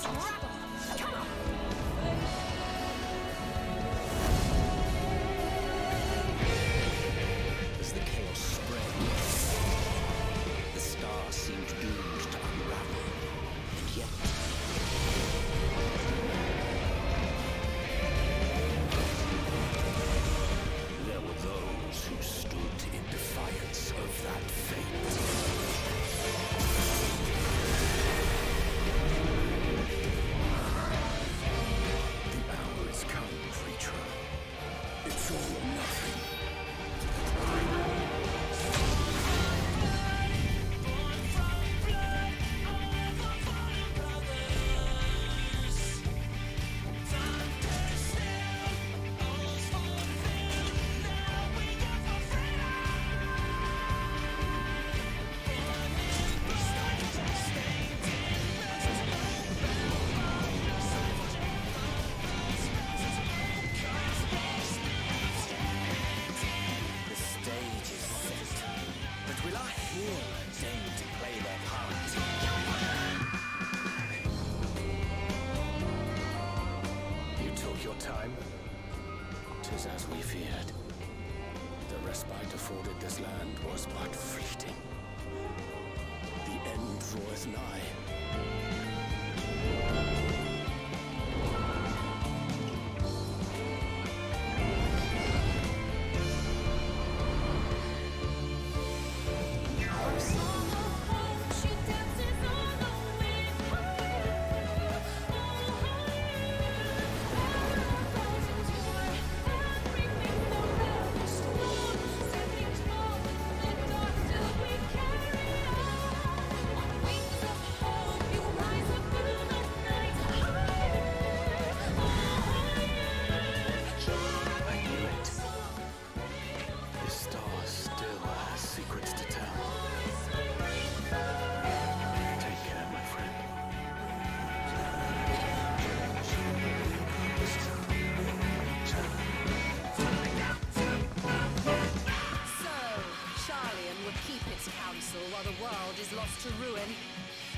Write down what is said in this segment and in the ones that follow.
this rabble! Come on! As the chaos spread, the stars seemed doomed to unravel, and yet... there were those who stood in defiance of that fate. The hour has come, creature. It's all or nothing. Time, 'tis as we feared. The respite afforded this land was but fleeting. The end draweth nigh. While the world is lost to ruin.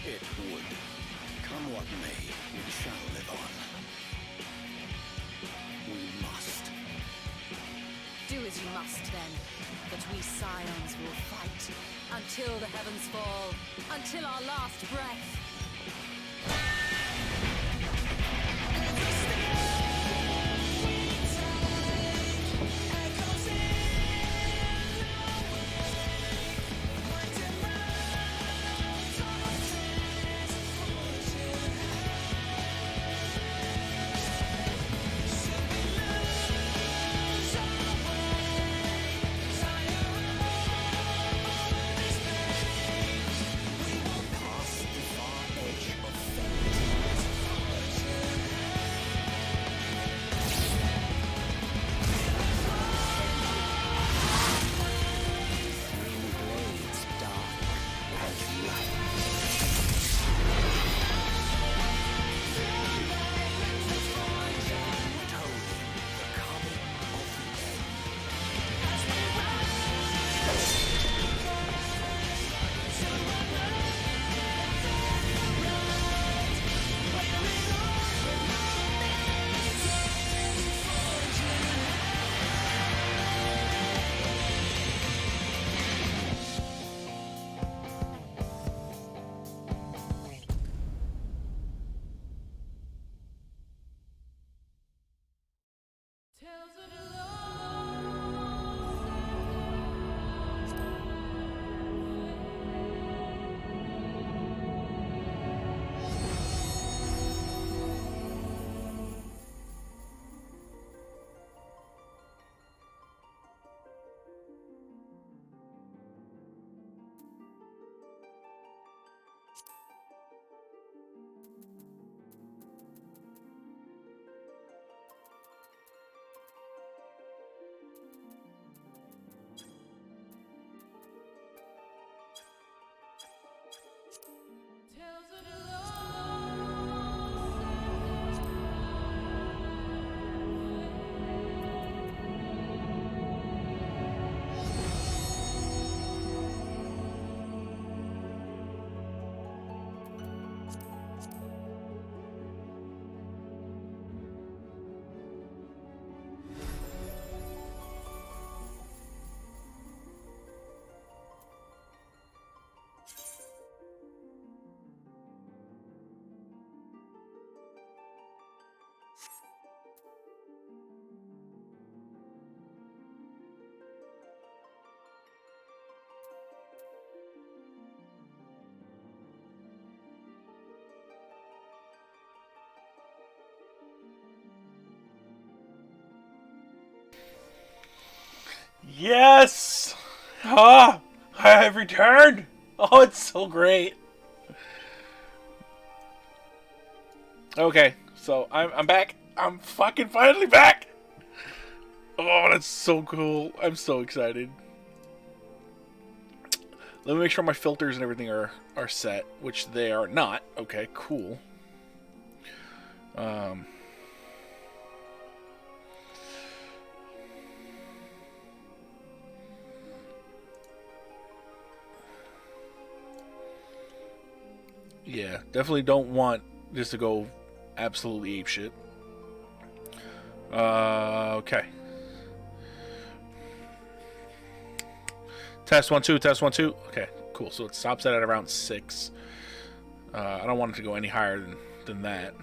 It would. Come what may, we shall live on. We must. Do as you must then, but we scions will fight until the heavens fall, until our last breath. Past the far Yes! Ah! I have returned! Oh, it's so great. Okay, so I'm back. I'm fucking finally back! Oh, that's so cool. I'm so excited. Let me make sure my filters and everything are set, which they are not. Okay, cool. Yeah, definitely don't want this to go absolutely apeshit. Okay. Test 1 2, test 1 2. Okay, cool. So it stops at around 6. I don't want it to go any higher than that.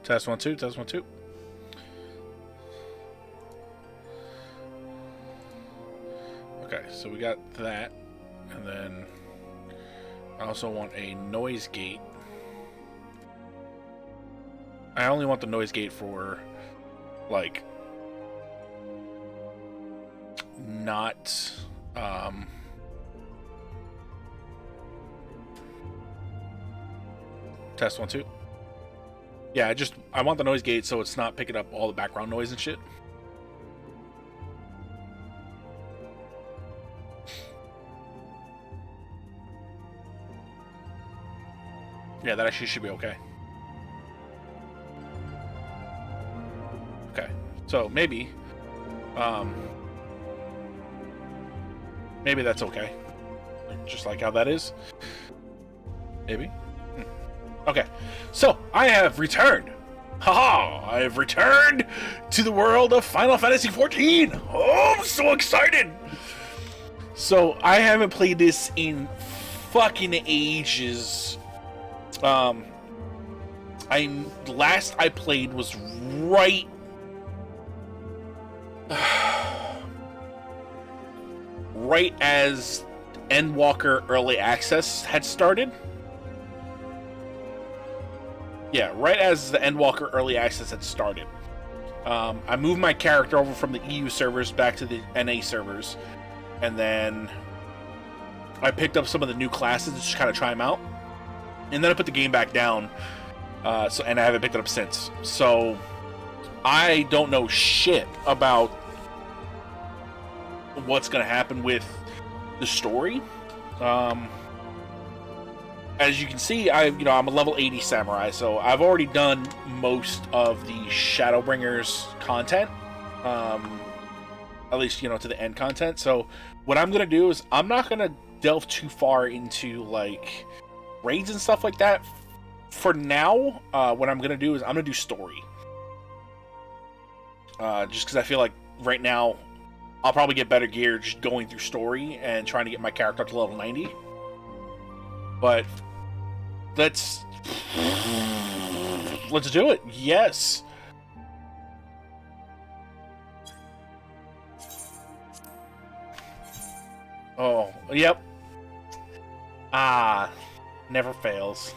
Test 1 2, test 1 2. Okay, so we got that, and then I also want a noise gate. I only want the noise gate for, like, not, test 1 2. Yeah, I want the noise gate so it's not picking up all the background noise and shit. Yeah, that actually should be okay. Okay, so maybe that's okay. Just like how that is. Maybe. Okay, so I have returned. Haha! I have returned to the world of Final Fantasy XIV. Oh, I'm so excited! So I haven't played this in fucking ages. Last I played was right as Endwalker Early Access had started. Yeah, right as the Endwalker Early Access had started. I moved my character over from the EU servers back to the NA servers, and then I picked up some of the new classes to just kind of try them out, and then I put the game back down. And I haven't picked it up since. So I don't know shit about what's gonna happen with the story. As you can see, I'm a level 80 samurai, so I've already done most of the Shadowbringers content, at least to the end content. So what I'm gonna do is I'm not gonna delve too far into like raids and stuff like that. For now, what I'm gonna do is I'm gonna do story, just because I feel like right now I'll probably get better gear just going through story and trying to get my character up to level 90. But let's do it. Yes. Oh, yep. Never fails.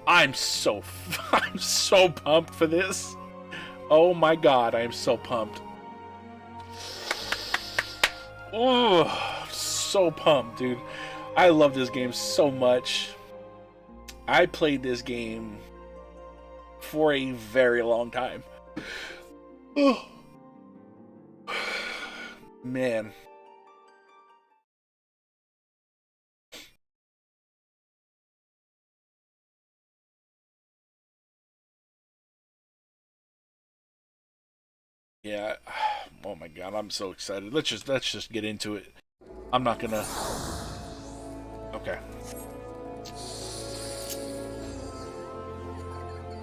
I'm so pumped for this. Oh my god, I am so pumped. Oh, so pumped, dude. I love this game so much. I played this game for a very long time. Oh. Man. Yeah. Oh my god, I'm so excited. Let's just get into it. I'm not gonna. Okay.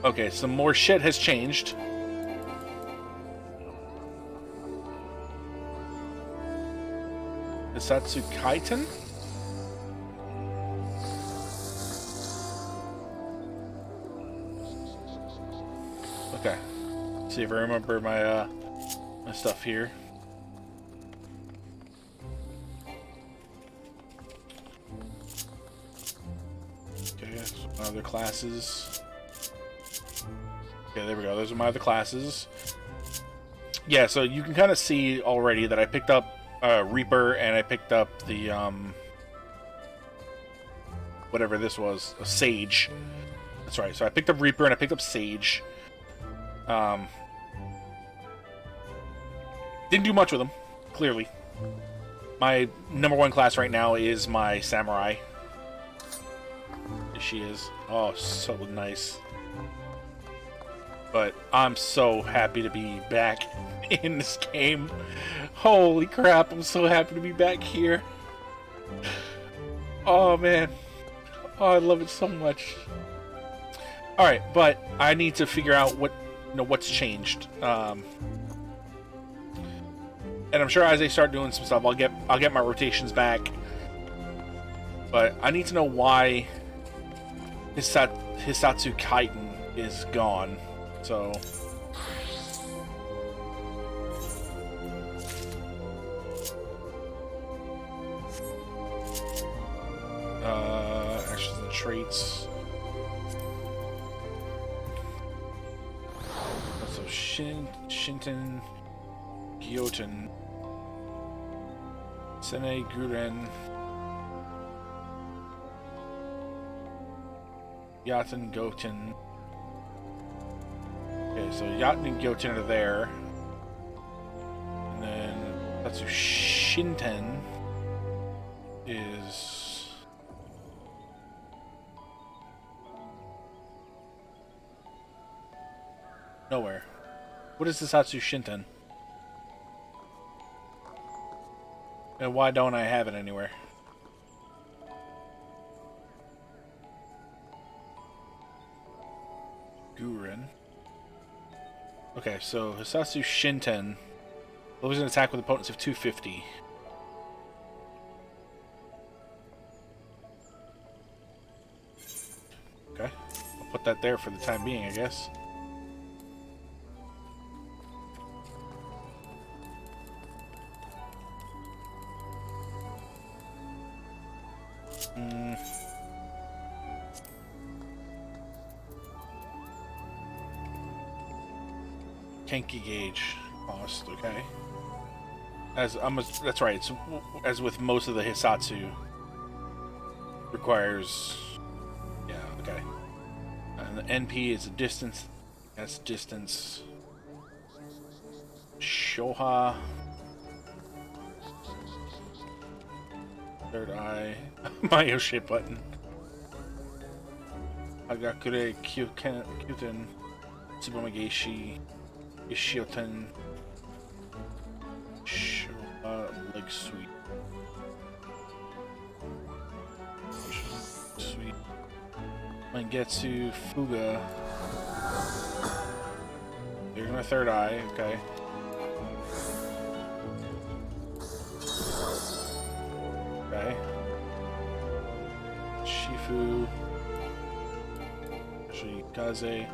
Okay, some more shit has changed. Isatsu Kaiten? Okay. See if I remember my my stuff here. Other classes. Okay, there we go. Those are my other classes. Yeah, so you can kind of see already that I picked up Reaper and I picked up the whatever this was, a Sage. That's right. So I picked up Reaper and I picked up Sage. Didn't do much with them, clearly. My number one class right now is my Samurai. There she is. Oh, so nice. But I'm so happy to be back in this game. Holy crap, I'm so happy to be back here. Oh, man. Oh, I love it so much. Alright, but I need to figure out what's changed. And I'm sure as they start doing some stuff, I'll get my rotations back. But I need to know why Hisatsu Kaiten is gone. So actions and traits. So Shinten Gyoten Sene Guren Yaten Goten. Okay, so Yaten and Goten are there. And then Tatsu Shinten is nowhere. What is the Tatsu Shinten? And why don't I have it anywhere? Guren. Okay, so Hisatsu Shinten loses an attack with a potency of 250. Okay, I'll put that there for the time being, I guess. Kenki gauge cost, okay. That's right. It's as with most of the Hisatsu, requires. Yeah, okay. And the NP is a distance. That's distance. Shoha. Third eye. My oh shit button. Hagakure Kyuten. Tsubomageshi. Ishioten. Shoha leg sweep. Sweep. Mangetsu Fuga. There's my third eye, okay. Okay. Shifu. Shikaze.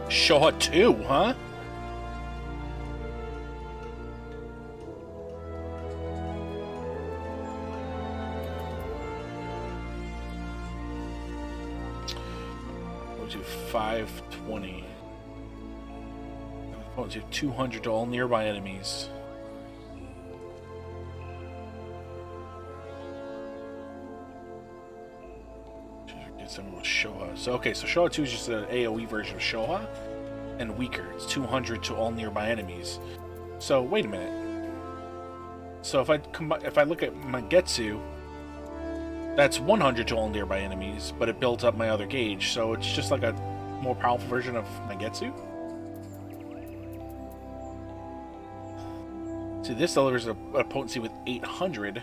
Shoha 2, huh? We'll do 520. We'll do 200 to all nearby enemies. Get some with Shoha. So okay, so Shoha 2 is just an AoE version of Shoha. And weaker. It's 200 to all nearby enemies. So wait a minute. So if I look at Mangetsu, that's 100 to all nearby enemies, but it builds up my other gauge. So it's just like a more powerful version of Mangetsu. See, this delivers a potency with 800.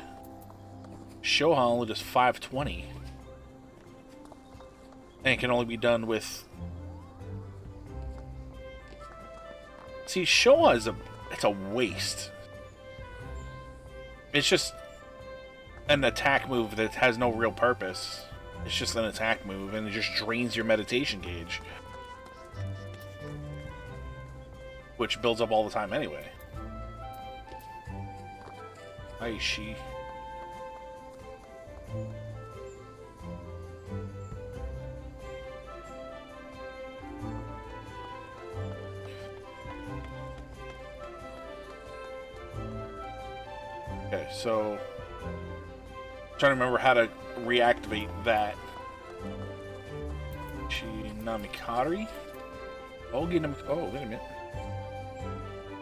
Shoha only does 520, and it can only be done with. See, Showa it's a waste. It's just an attack move that has no real purpose. It's just an attack move, and it just drains your meditation gauge. which builds up all the time anyway. Aishi. Okay, so I'm trying to remember how to reactivate that. Namikari? Oh, wait a minute.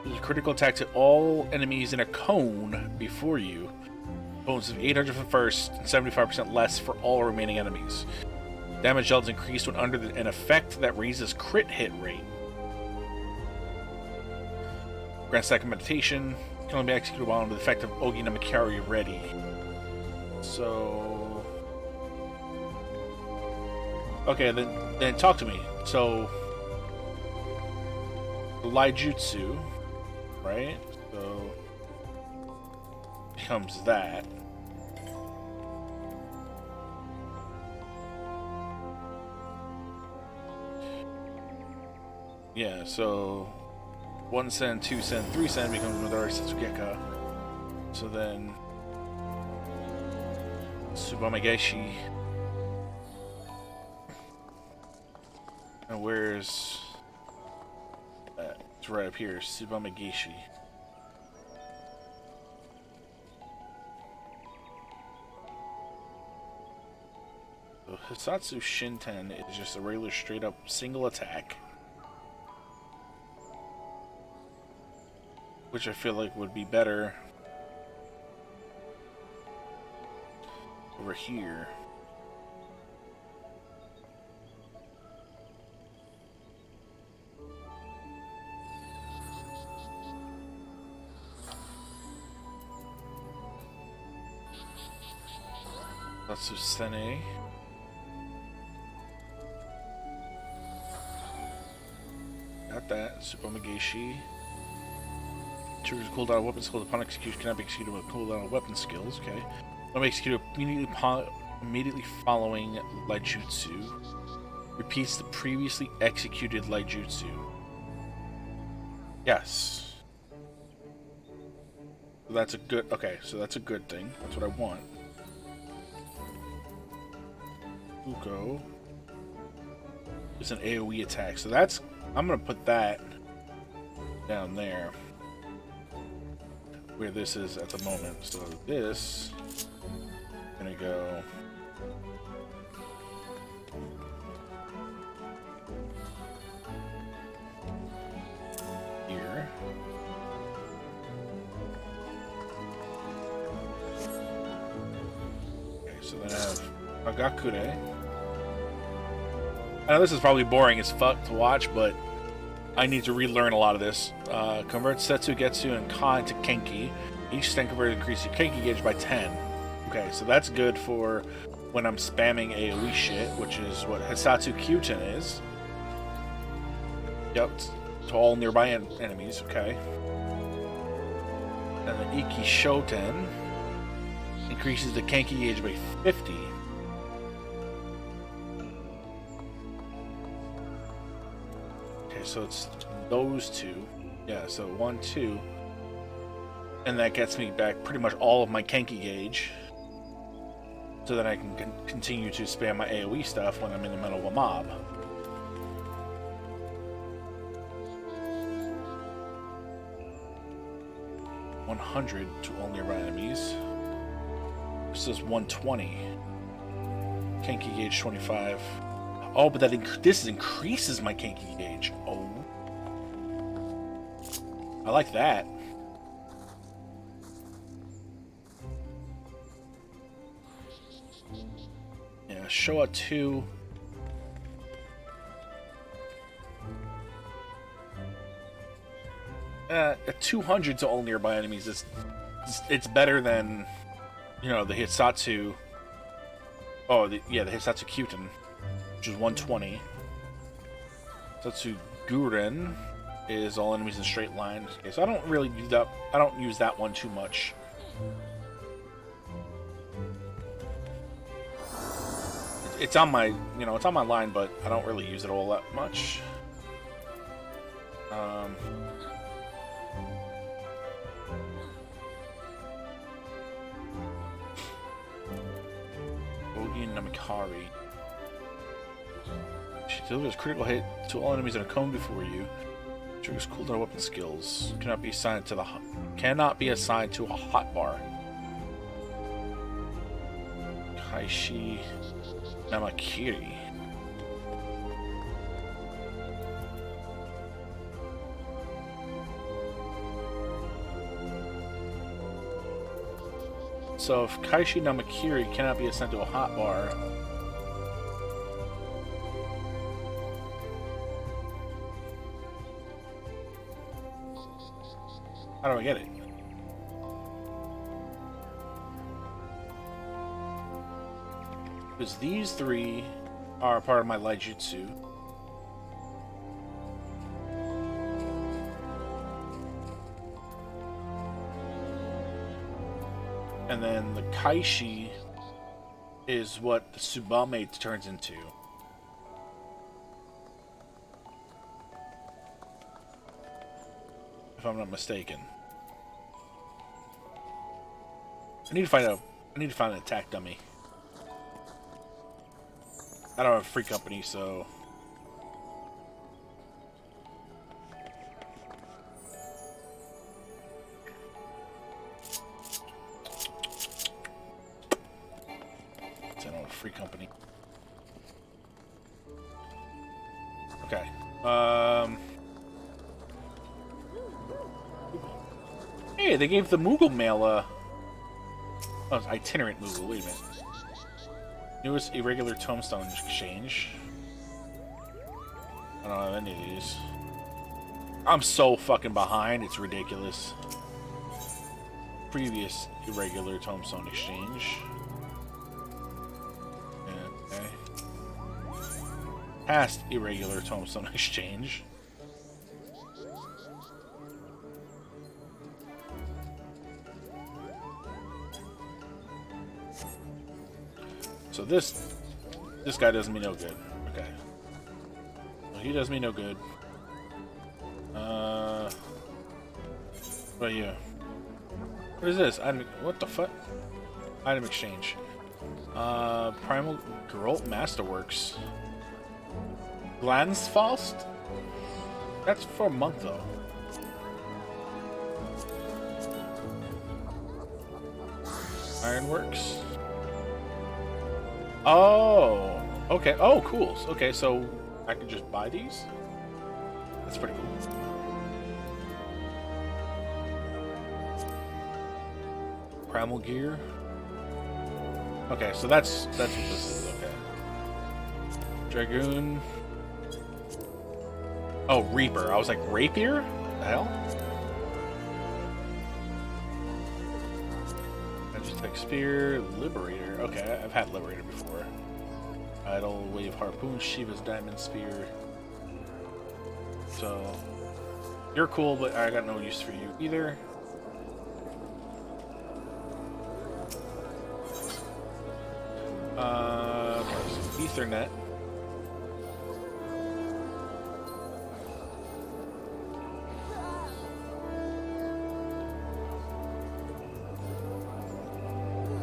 Use a critical attack to all enemies in a cone before you. Bonus of 800 for the first and 75% less for all remaining enemies. Damage dealt is increased when under an effect that raises crit hit rate. Grant second meditation. Can only be executed while under the effect of Ogi no Mikari ready. So... okay, then talk to me. So... Laijutsu, right? So... becomes that. Yeah, so... 1 sen, 2 sen, 3 sen becomes Madara Setsugeka. So then... Tsubamegeshi. And where's... that? It's right up here, Tsubamegeshi. So Hisatsu Shinten is just a regular straight up single attack. Which I feel like would be better over here. Tatsusene. Got that. Tsubamegeshi. Triggers a cooldown of weapon skills upon execution, cannot be executed with cooldown of weapon skills. Okay. Not be executed immediately following Laijutsu. Repeats the previously executed Laijutsu. Yes. So that's a good. Okay, so that's a good thing. That's what I want. Uko. It's an AoE attack, so that's. I'm gonna put that down there. Where this is at the moment. So this is gonna go here. Okay, so then I have Agakure. I know this is probably boring as fuck to watch, but I need to relearn a lot of this. Convert Setsu, Getsu, and Ka into Kenki. Each stand converted increases your Kenki gauge by 10. Okay, so that's good for when I'm spamming AoE shit, which is what Hisatsu Kyuten is. Yep, to all nearby enemies, okay. And then Iki Shoten increases the Kenki gauge by 50. Okay, so it's those two. Yeah, so 1, 2. And that gets me back pretty much all of my Kenki gauge. So that I can continue to spam my AoE stuff when I'm in the middle of a mob. $100 to all nearby enemies. This is 120. Kenki gauge 25. Oh, but this increases my Kenki gauge. Oh. I like that. Yeah, Showa 2. At 200 to all nearby enemies, it's better than, you know, the Hisatsu. Oh, the Hisatsu Kyuten, which is 120. Hisatsu Guren is all enemies in a straight line. Okay, so I don't really use that. I don't use that one too much. It's on my, it's on my line, but I don't really use it all that much. Namakari. She delivers critical hit to all enemies in a cone before you. Triggers cooldown weapon skills. Cannot be assigned to a hotbar. Kaishi Namakiri. So if Kaishi Namakiri cannot be assigned to a hotbar, how do I get it? Because these three are part of my Laijutsu. And then the Kaishi is what the Tsubame turns into. If I'm not mistaken. I need to find an attack dummy. I don't have a free company, so I don't have a free company. Okay. Hey, they gave the Moogle mail oh, itinerant Moogle. Wait a minute. Newest irregular tombstone exchange. I don't have any of these. I'm so fucking behind, it's ridiculous. Previous irregular tombstone exchange. Okay. Past irregular tombstone exchange. So this guy does me no good. Okay. Well, he does me no good. What about you? What is this? What the fuck? Item exchange. Primal Geralt Masterworks. Glansfalst? That's for a month though. Ironworks. Oh, okay. Oh, cool. Okay, so I can just buy these? That's pretty cool. Primal gear. Okay, so that's what this is. Okay. Dragoon. Oh, Reaper. I was like, rapier? What the hell? Like Spear, Liberator. Okay, I've had Liberator before. Idle, Wave Harpoon, Shiva's Diamond Spear. So, you're cool, but I got no use for you either. Okay, so Ethernet.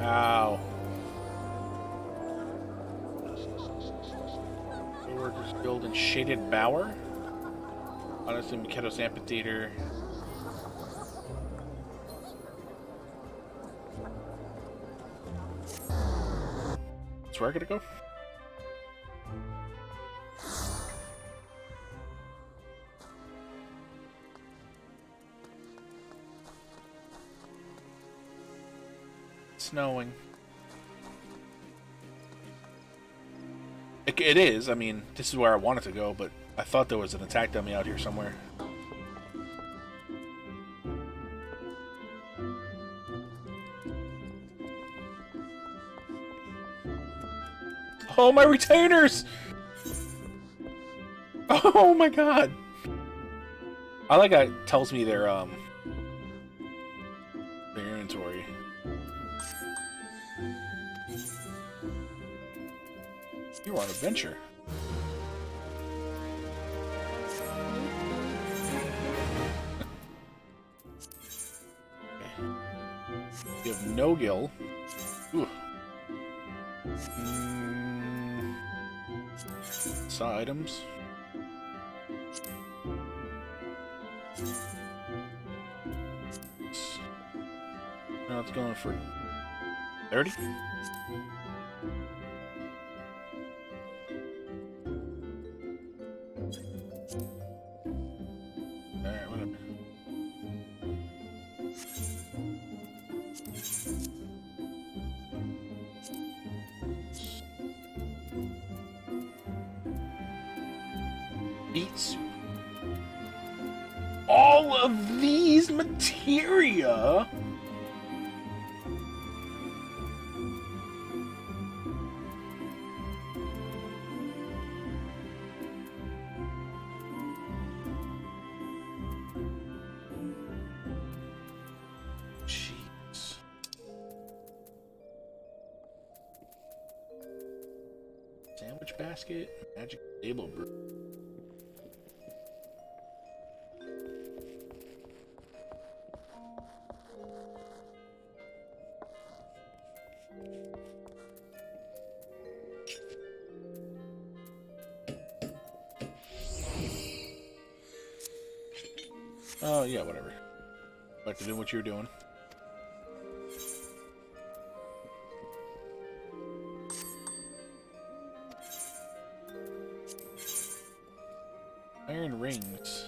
Ow. Workers Guild and Shaded Bower. Honestly, Mikedo's Amphitheater. That's where I gotta go. Snowing. It is. I mean, this is where I wanted to go, but I thought there was an attack dummy out here somewhere. Oh, my retainers! Oh my god! I like how it tells me their inventory. You're on adventure. Okay. You have no gill. Ooh. Saw items. Now it's going for 30. Alright, whatever. Meat soup. All of these materia. Jeez. Sandwich basket, magic table brew. Oh, yeah, whatever. Back to doing what you were doing. Iron rings.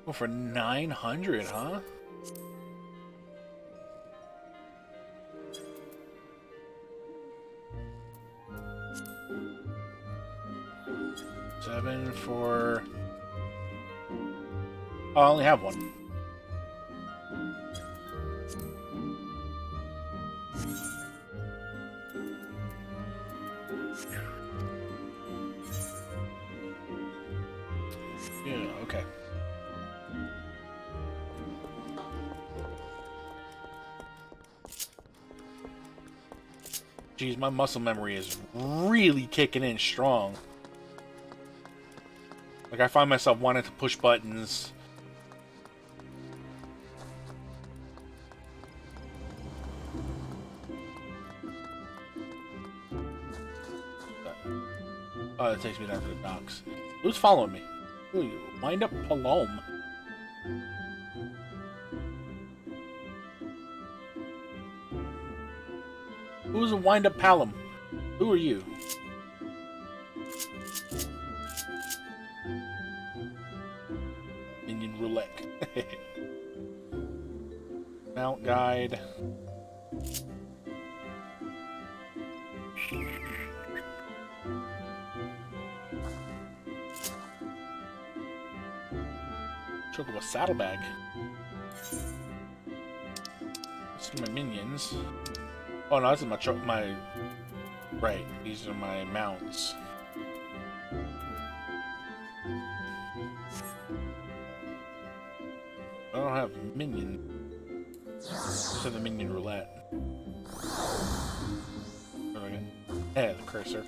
Oh, for 900, huh? Seven for... Oh, I only have one. Yeah, okay. Jeez, my muscle memory is really kicking in strong. Like, I find myself wanting to push buttons. Oh, it takes me down to the docks. Who's following me? Who are you? Wind up Palom. Who's a wind up Palom? Who are you? Minion roulette. Mount guide. Chocobo saddlebag. These are my minions. Oh no, this is my right. These are my mounts. I don't have minion. This is the minion roulette. Where do I get? Yeah, the cursor.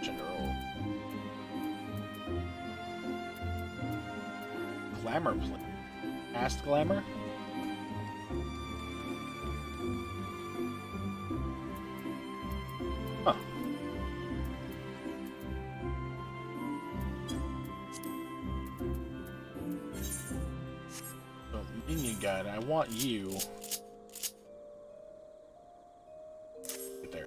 General. Glamour plate. Past glamour? Huh. So, minion guide, I want you. Get there.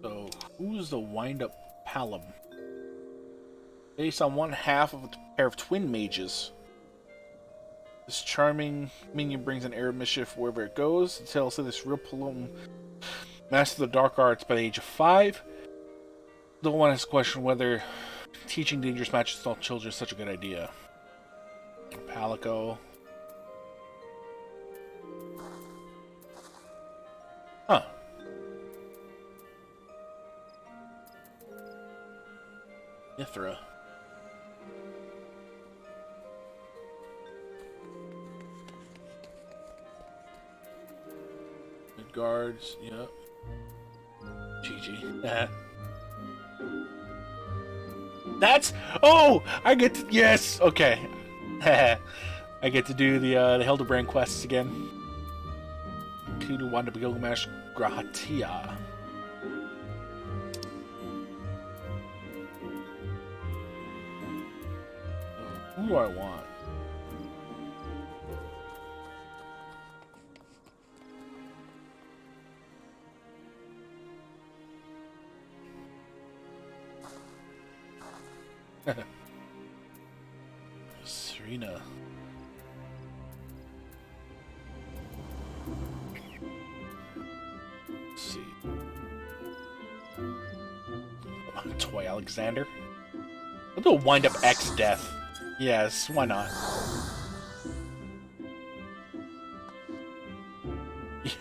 So, who's the wind-up Palom? Based on one half of a pair of twin mages. This charming minion brings an air of mischief wherever it goes. It tells that this real Palom mastered the dark arts by the age of 5. No one has questioned whether teaching dangerous magic to all children is such a good idea. Palico. Huh. Mithra. Guards, yep. GG. That's... Oh! I get to... Yes! Okay. I get to do the Hildebrand quests again. Kudu Wanda Gilgamesh Grahatia. Who do I want? Serena. Let's see. Toy Alexander. I'll do a wind up X death. Yes, why not?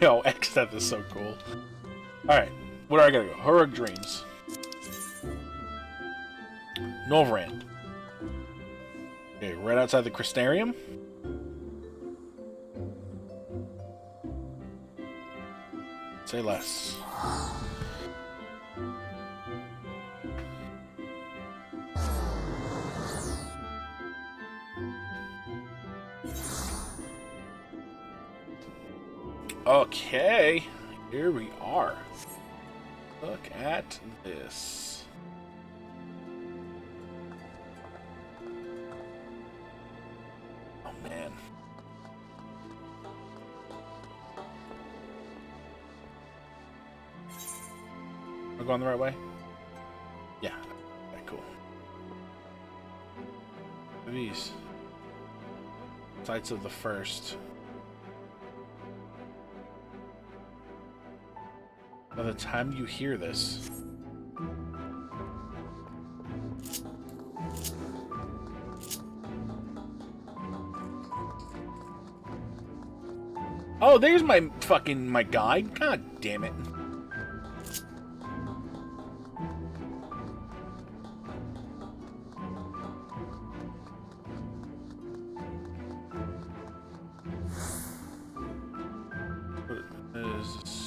Yo, X death is so cool. Alright, where do I gotta go? Heroic Dreams. Novrand. Okay, right outside the Crystarium. Say less. Okay, here we are. Look at this. Oh man. Am I going the right way? Yeah. Okay, cool. These sites of the first. By the time you hear this, oh, there's my guide. God damn it. What is this?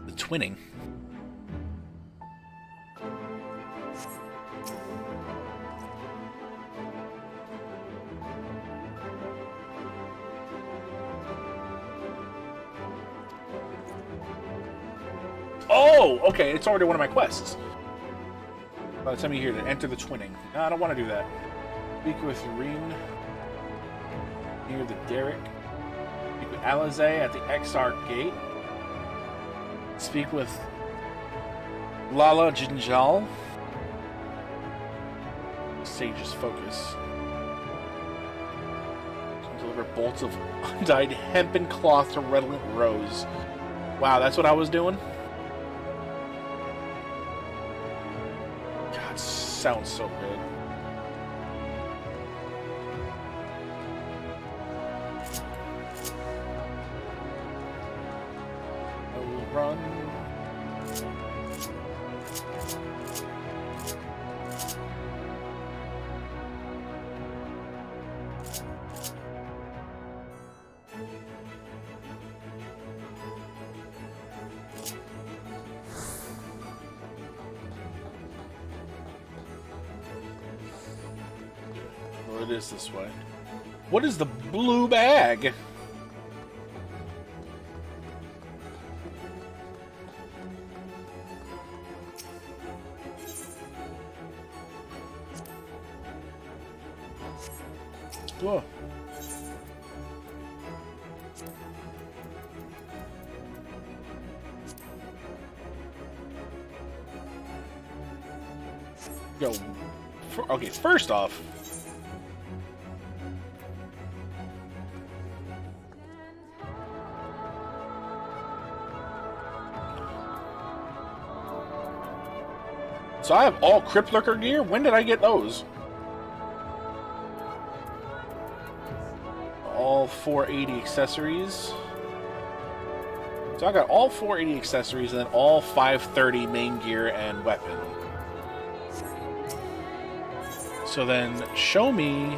The twinning. Oh, okay, it's already one of my quests. By the time you hear to enter the twinning. No, I don't want to do that. Speak with Reen near the Derrick. Speak with Alizé at the XR gate. Speak with Lala Jinjal. Sage's focus. Deliver bolts of undyed hempen cloth to redolent rose. Wow, that's what I was doing? God, sounds so good. I will run. Well, it is this way. What is the blue bag? Whoa. Yo, okay, first off, so I have all Crypt Lurker gear? When did I get those? All 480 accessories. So I got all 480 accessories and then all 530 main gear and weapon. So then show me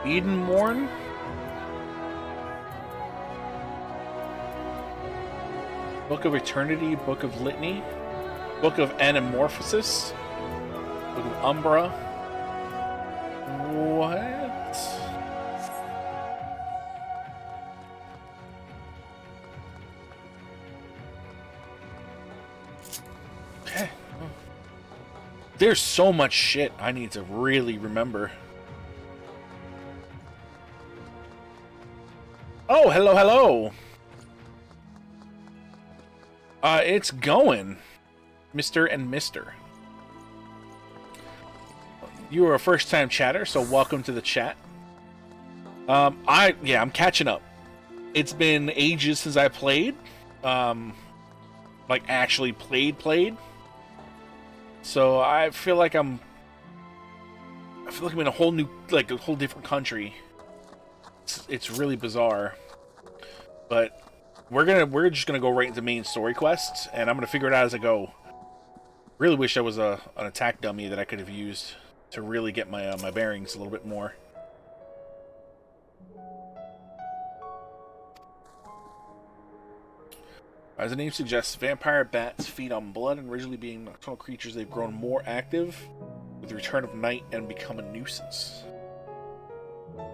Edenmorn. Book of Eternity, Book of Litany, Book of Anamorphosis, Book of Umbra. What? Okay. There's so much shit I need to really remember. Oh, hello, hello. It's going, Mr. and Mr. You are a first-time chatter, so welcome to the chat. I'm catching up. It's been ages since I played. Like actually played. So I feel like I'm in a whole new, like a whole different country. It's really bizarre. But we're just gonna go right into main story quests, and I'm gonna figure it out as I go. Really wish I was an attack dummy that I could have used to really get my my bearings a little bit more. As the name suggests, vampire bats feed on blood, and originally being nocturnal creatures, they've grown more active with the return of night and become a nuisance.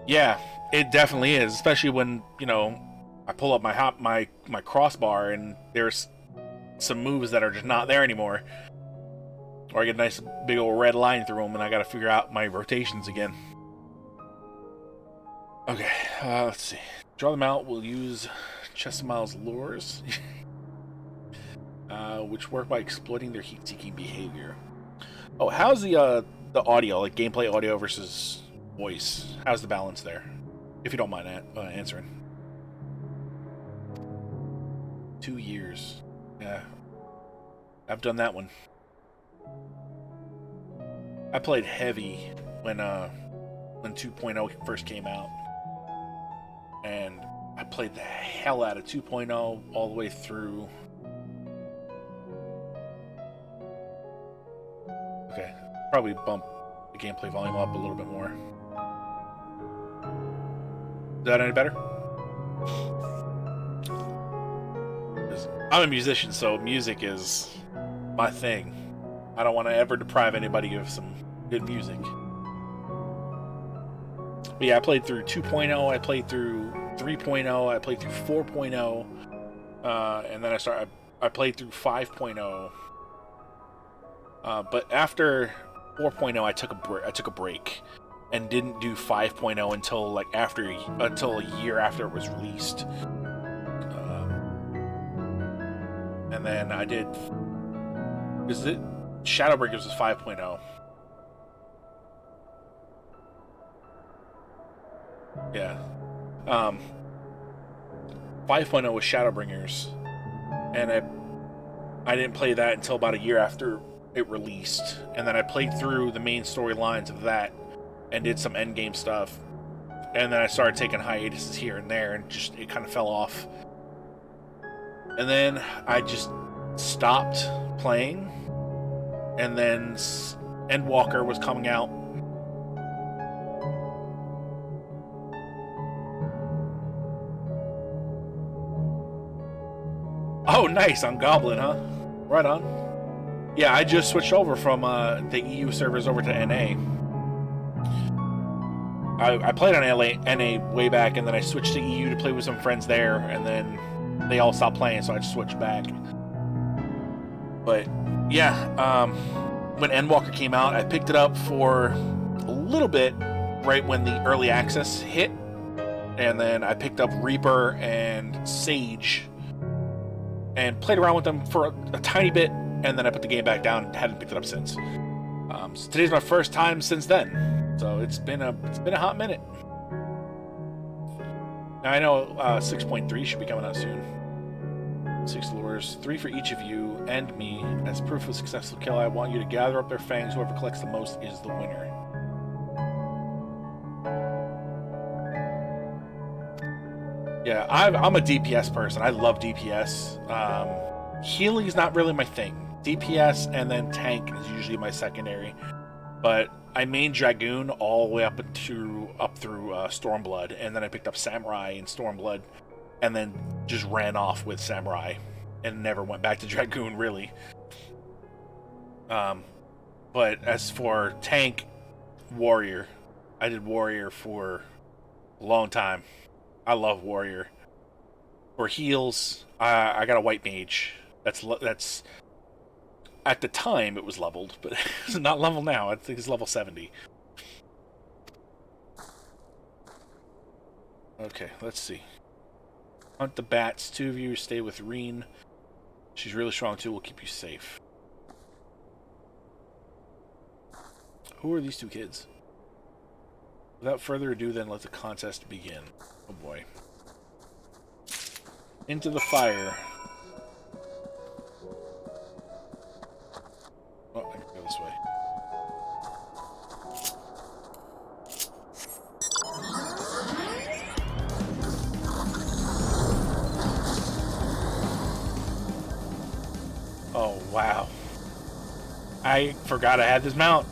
Yeah, it definitely is, especially when, you know, I pull up my crossbar and there's some moves that are just not there anymore. Or I get a nice big old red line through them and I gotta figure out my rotations again. Okay, let's see. Draw them out, we'll use Chestermild's lures. Which work by exploiting their heat-seeking behavior. Oh, how's the audio, like gameplay audio versus voice? How's the balance there? If you don't mind answering. 2 years. Yeah. I've done that one. I played heavy when 2.0 first came out. And I played the hell out of 2.0 all the way through. Okay, probably bump the gameplay volume up a little bit more. Is that any better? I'm a musician, so music is my thing. I don't want to ever deprive anybody of some good music. But yeah, I played through 2.0, I played through 3.0, I played through 4.0, and then I played through 5.0. But after 4.0, I took a break and didn't do 5.0 until until a year after it was released. And then I did. Shadowbringers was 5.0. Yeah. 5.0 was Shadowbringers, and I didn't play that until about a year after it released, and then I played through the main storylines of that and did some endgame stuff, and then I started taking hiatuses here and there, and it kind of fell off. And then I just stopped playing, and then Endwalker was coming out. Oh, nice, on Goblin, huh? Right on. Yeah, I just switched over from the EU servers over to NA. I played on NA way back, and then I switched to EU to play with some friends there, and then they all stopped playing, so I just switched back. But yeah, when Endwalker came out, I picked it up for a little bit right when the early access hit, and then I picked up Reaper and Sage and played around with them for a tiny bit, and then I put the game back down and hadn't picked it up since. So today's my first time since then. So it's been a hot minute. Now I know 6.3 should be coming out soon. 6 lures, 3 for each of you and me. As proof of a successful kill, I want you to gather up their fangs. Whoever collects the most is the winner. Yeah, I'm a DPS person. I love DPS. Healing is not really my thing. DPS and then tank is usually my secondary. But I main Dragoon all the way up through Stormblood, and then I picked up Samurai and Stormblood, and then just ran off with Samurai. and never went back to Dragoon, really. But as for tank, Warrior. I did Warrior for a long time. I love Warrior. For heals, I got a White Mage. That's at the time it was leveled, but it's not level now. I think it's level 70. Okay, let's see. Hunt the bats. 2 of you stay with Reen. She's really strong too. We'll keep you safe. Who are these 2 kids? Without further ado, then, let the contest begin. Oh boy. Into the fire. Oh, I can go this way. Oh, wow. I forgot I had this mount.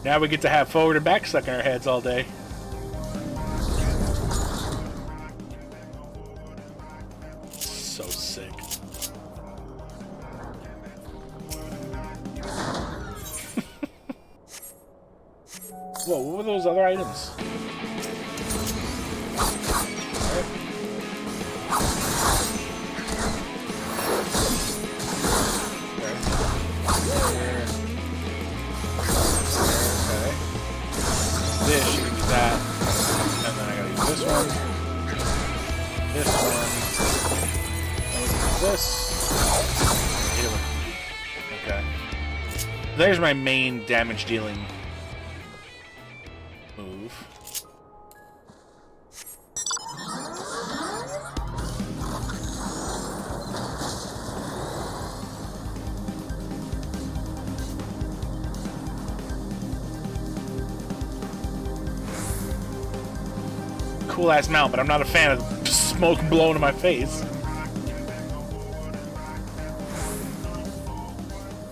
Now we get to have forward and back stuck in our heads all day. So sick. Whoa, what were those other items? This, you can use that, and then I gotta use this one, and this. Okay. There's my main damage dealing move. Cool ass mount, but I'm not a fan of smoke blowing in my face.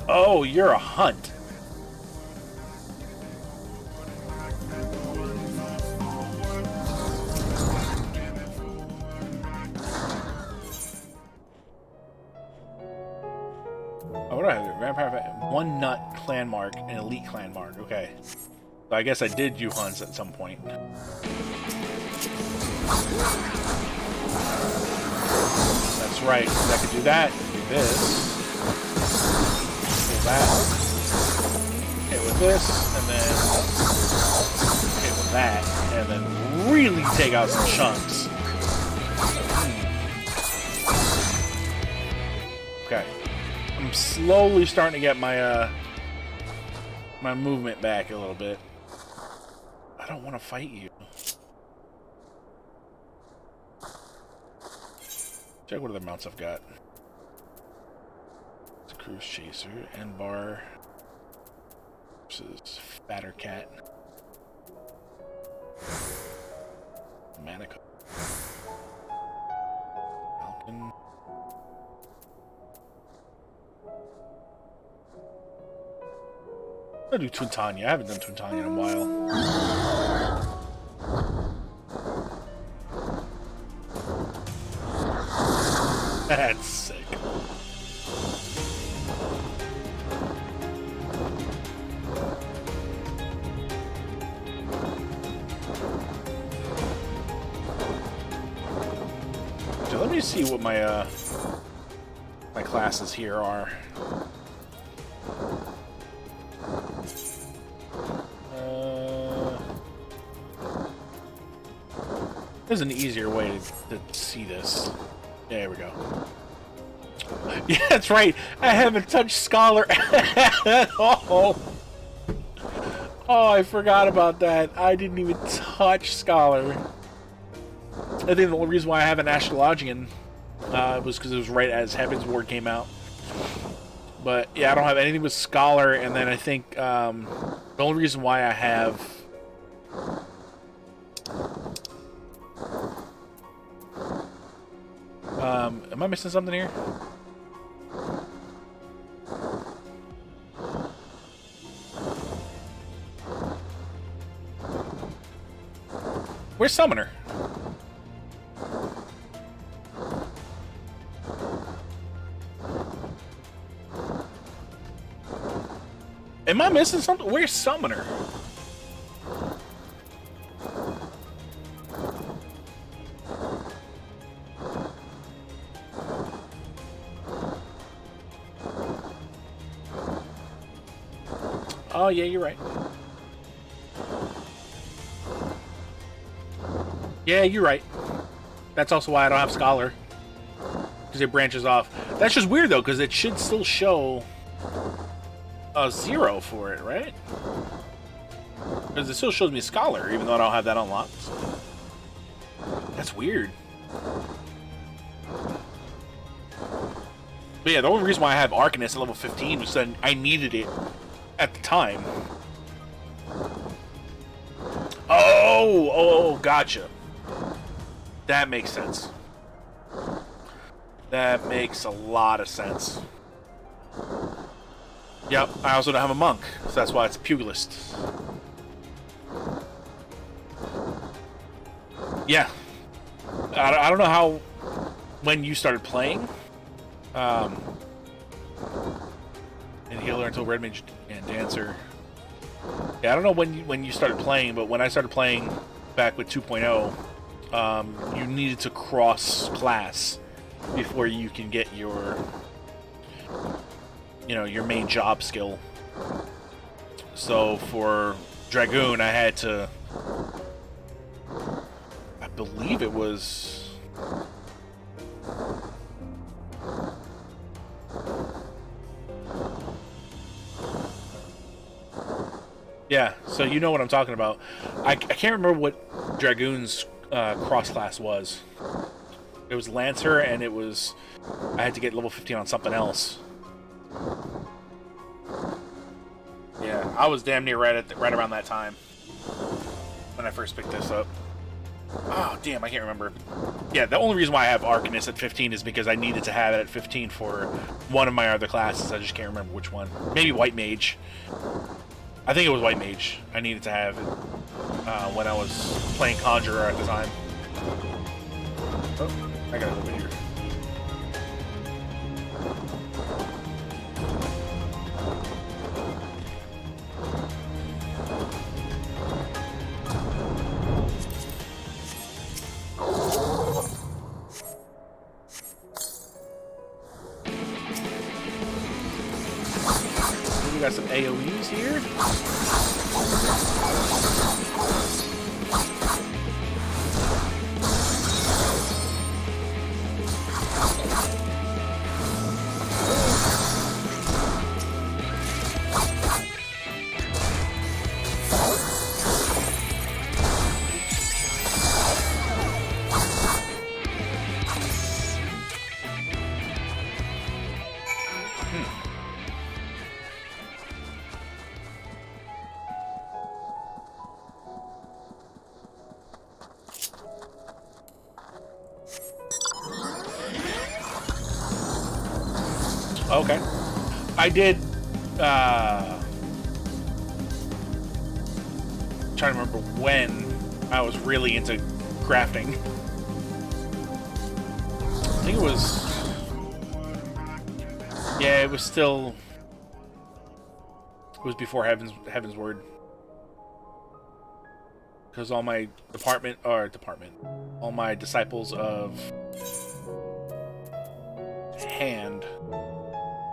Oh, you're a hunt. Oh, what do I have? Vampire, 1 nut clan mark and elite clan mark. Okay. So I guess I did do hunts at some point. That's right, because I could do that, do this, do that, hit with this, and then hit with that, and then really take out some chunks. Okay. I'm slowly starting to get my my movement back a little bit. I don't want to fight you. Check what other mounts I've got. It's a Cruise Chaser, N-Bar versus Fatter Cat. Manico. Falcon. I'll do Twintanya. I haven't done Twintanya in a while. That's sick. So let me see what my my classes here are. There's an easier way to see this. Yeah, there we go. Yeah, that's right. I haven't touched Scholar at all. Oh, I forgot about that. I didn't even touch Scholar. I think the only reason why I have an Astrologian was because it was right as Heaven's Ward came out. But yeah, I don't have anything with Scholar, and then I think the only reason why I have am I missing something here? Where's Summoner? Am I missing something? Where's Summoner? Oh, yeah, you're right. Yeah, you're right. That's also why I don't have Scholar. Because it branches off. That's just weird, though, because it should still show a 0 for it, right? Because it still shows me Scholar, even though I don't have that unlocked. That's weird. But yeah, the only reason why I have Arcanist at level 15 was that I needed it at the time. Oh, gotcha. That makes sense. That makes a lot of sense. Yep, I also don't have a monk, so that's why it's a pugilist. Yeah. I don't know how, when you started playing. And healer until Red Mage and Dancer. Yeah, I don't know when you started playing, but when I started playing back with 2.0, you needed to cross class before you can get your, your main job skill. So for Dragoon, I had to, I believe it was, yeah, so you know what I'm talking about. I can't remember what Dragoon's cross class was. It was Lancer, and it was, I had to get level 15 on something else. Yeah, I was damn near right around that time when I first picked this up. Oh, damn, I can't remember. Yeah, the only reason why I have Arcanist at 15 is because I needed to have it at 15 for one of my other classes. I just can't remember which one. Maybe White Mage. I think it was White Mage. I needed to have it when I was playing Conjurer at the time. Oh, I gotta go over here. We got some AoEs here. Okay. I did, trying to remember when I was really into crafting. I think it was, yeah, it was still, it was before Heaven's Word. Because all my all my disciples of hand,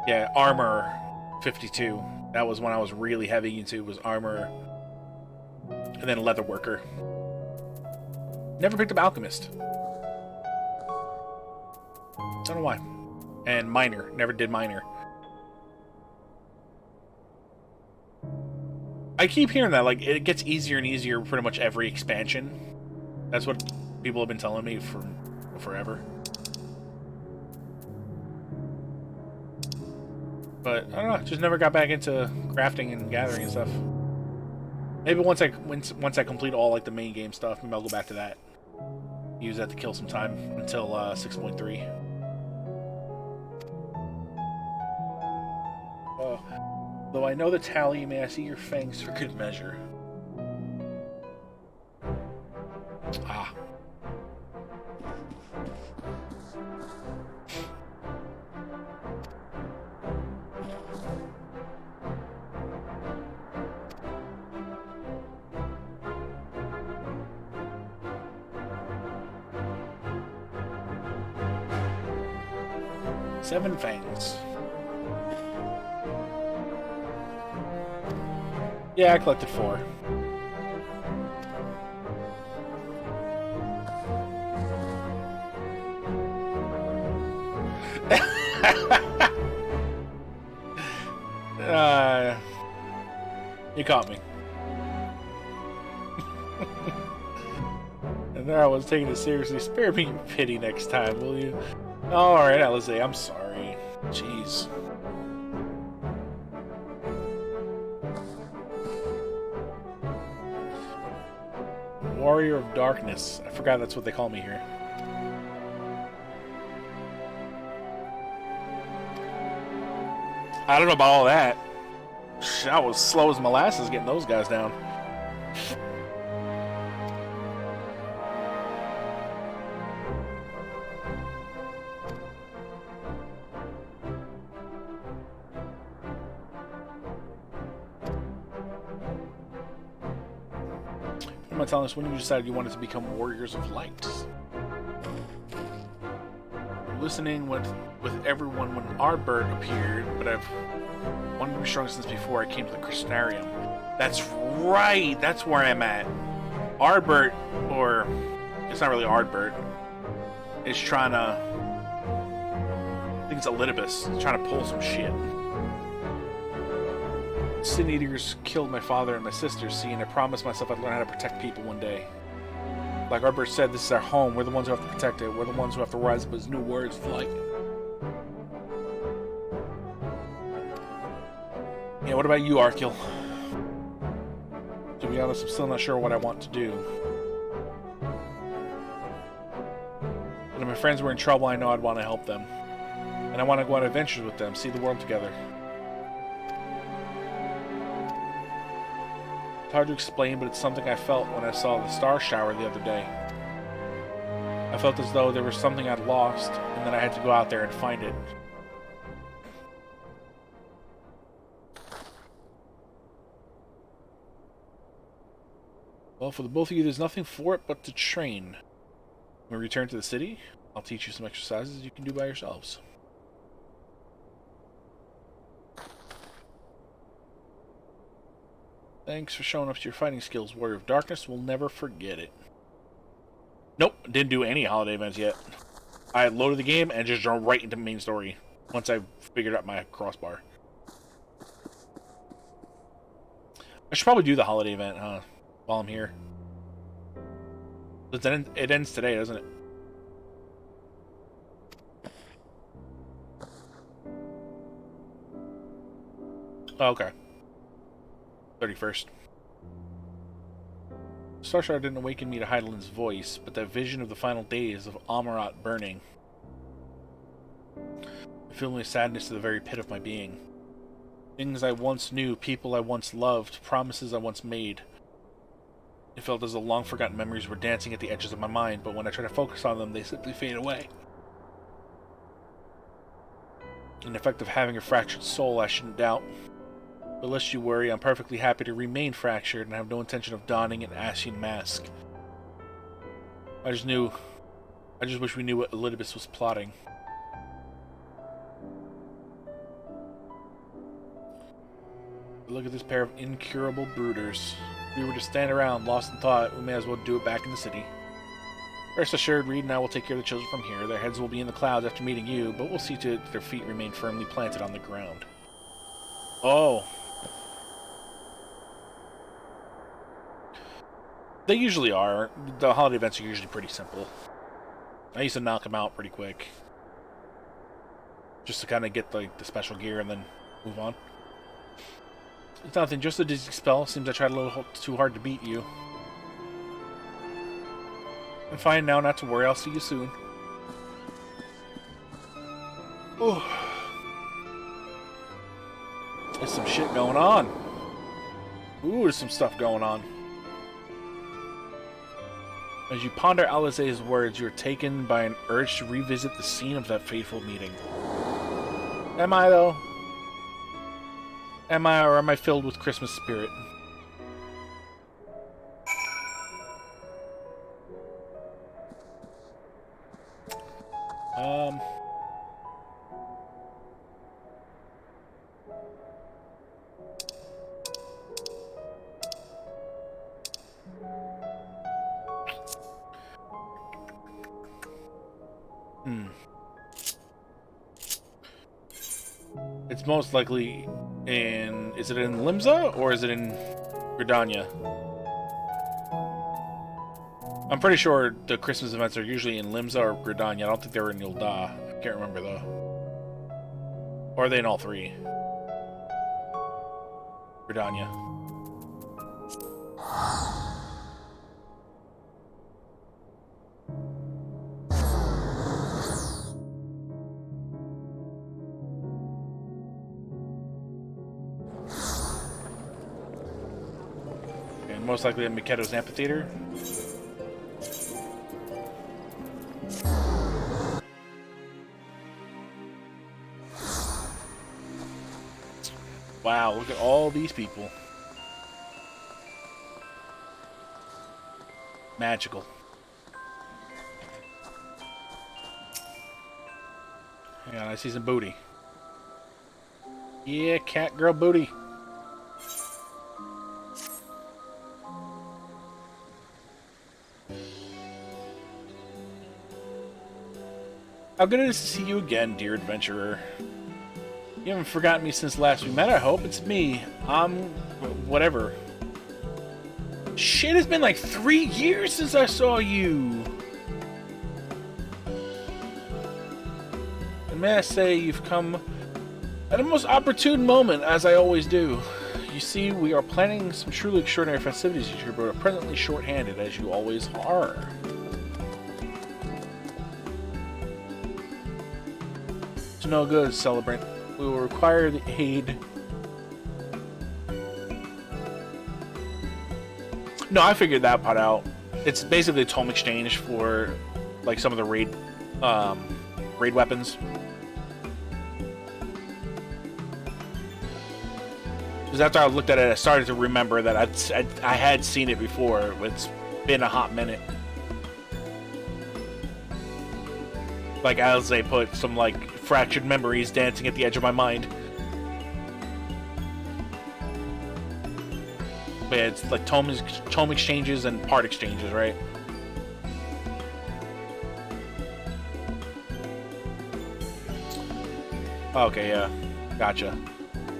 yeah, armor 52. That was when I was really heavy into, was armor, and then leatherworker. Never picked up alchemist. Don't know why. And miner, never did miner. I keep hearing that, like, it gets easier and easier pretty much every expansion. That's what people have been telling me for forever. But I don't know, just never got back into crafting and gathering and stuff. Maybe once I complete all like the main game stuff, maybe I'll go back to that. Use that to kill some time until 6.3. Though I know the tally, may I see your fangs for good measure. Ah. 7 fangs. Yeah, I collected 4. You caught me. And there I was taking it seriously. Spare me your pity next time, will you? Alright, Alize, I'm sorry. Jeez. Warrior of Darkness. I forgot that's what they call me here. I don't know about all that. I was slow as molasses getting those guys down. Am I telling us when you decided you wanted to become Warriors of Light? Listening with everyone when Ardbert appeared, but I've wanted to be strong since before I came to the Crystarium. That's right, that's where I'm at. Ardbert, or it's not really Ardbert, is trying to, I think it's Elidibus, trying to pull some shit. Sin Eaters killed my father and my sister, see, and I promised myself I'd learn how to protect people one day. Like Ardbert said, this is our home. We're the ones who have to protect it. We're the ones who have to rise up as new warriors of light. Yeah, what about you, Arkil? To be honest, I'm still not sure what I want to do. But if my friends were in trouble, I know I'd want to help them. And I want to go on adventures with them, see the world together. It's hard to explain, but it's something I felt when I saw the star shower the other day. I felt as though there was something I'd lost, and that I had to go out there and find it. Well, for the both of you, there's nothing for it but to train. When we return to the city, I'll teach you some exercises you can do by yourselves. Thanks for showing up to your fighting skills, Warrior of Darkness. We'll never forget it. Nope, didn't do any holiday events yet. I loaded the game and just jumped right into the main story once I figured out my crossbar. I should probably do the holiday event, huh? While I'm here. It ends today, doesn't it? Oh, okay. 31st. Starshard didn't awaken me to Heidelin's voice, but that vision of the final days of Amarat burning filled me with sadness to the very pit of my being. Things I once knew, people I once loved, promises I once made. It felt as though long-forgotten memories were dancing at the edges of my mind, but when I try to focus on them, they simply fade away. An effect of having a fractured soul, I shouldn't doubt. But lest you worry, I'm perfectly happy to remain fractured and have no intention of donning an ashen mask. I just wish we knew what Elidibus was plotting. Look at this pair of incurable brooders. If we were to stand around, lost in thought, we may as well do it back in the city. Rest assured, Reed and I will take care of the children from here. Their heads will be in the clouds after meeting you, but we'll see to it that their feet remain firmly planted on the ground. Oh. They usually are. The holiday events are usually pretty simple. I used to knock them out pretty quick. Just to kind of get the special gear and then move on. It's nothing, just a dizzy spell. Seems I tried a little too hard to beat you. I'm fine now, not to worry. I'll see you soon. Oh. There's some shit going on. Ooh, there's some stuff going on. As you ponder Alize's words, you're taken by an urge to revisit the scene of that fateful meeting. Am I, though? Am I, or am I filled with Christmas spirit? It's most likely in... Is it in Limsa or is it in Gridania? I'm pretty sure the Christmas events are usually in Limsa or Gridania. I don't think they were in Yulda. I can't remember though. Or are they in all three? Gridania. And most likely at Mikedo's Amphitheater. Wow, look at all these people. Magical. Hang on, I see some booty. Yeah, cat girl booty. How good it is to see you again, dear adventurer. You haven't forgotten me since last we met, I hope. It's me. Whatever. Shit, it's been like 3 years since I saw you. And may I say, you've come at a most opportune moment, as I always do. You see, we are planning some truly extraordinary festivities this year, but are presently short-handed, as you always are. It's no good, celebrant. We will require the aid. No, I figured that part out. It's basically a tome exchange for like some of the raid weapons. Because after I looked at it, I started to remember that I had seen it before. It's been a hot minute. Like as they put some like fractured memories dancing at the edge of my mind. But yeah, it's like tome exchanges and part exchanges, right? Okay, yeah, gotcha.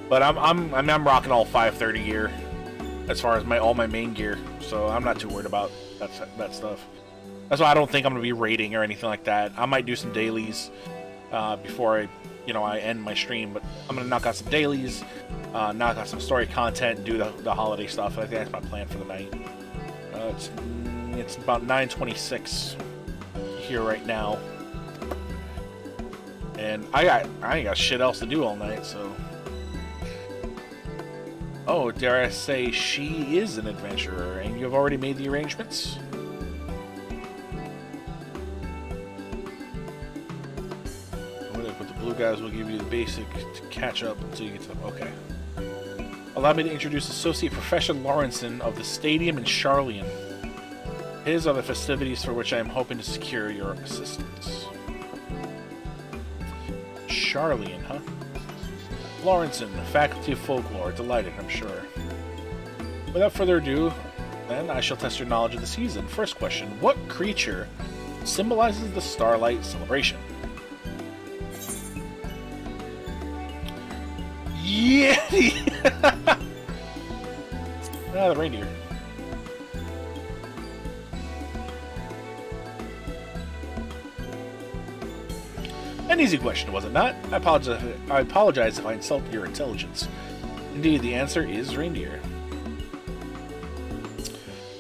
But I'm rocking all 530 gear as far as all my main gear, so I'm not too worried about that stuff. That's why I don't think I'm gonna be raiding or anything like that. I might do some dailies before I end my stream, but I'm gonna knock out some dailies, knock out some story content, and do the holiday stuff. I think that's my plan for the night. It's about 9:26 here right now, and I ain't got shit else to do all night, so. Oh, dare I say, she is an adventurer, and you've already made the arrangements? But the blue guys will give you the basic to catch up until you get to them. Okay. Allow me to introduce Associate Professor Lawrenson of the Stadium in Charlian. His are the festivities for which I am hoping to secure your assistance. Charlian, huh? Lawrenson, Faculty of Folklore. Delighted, I'm sure. Without further ado, then, I shall test your knowledge of the season. First question. What creature symbolizes the Starlight Celebration? Yeti! The reindeer. An easy question, was it not? I apologize if I insult your intelligence. Indeed, the answer is reindeer.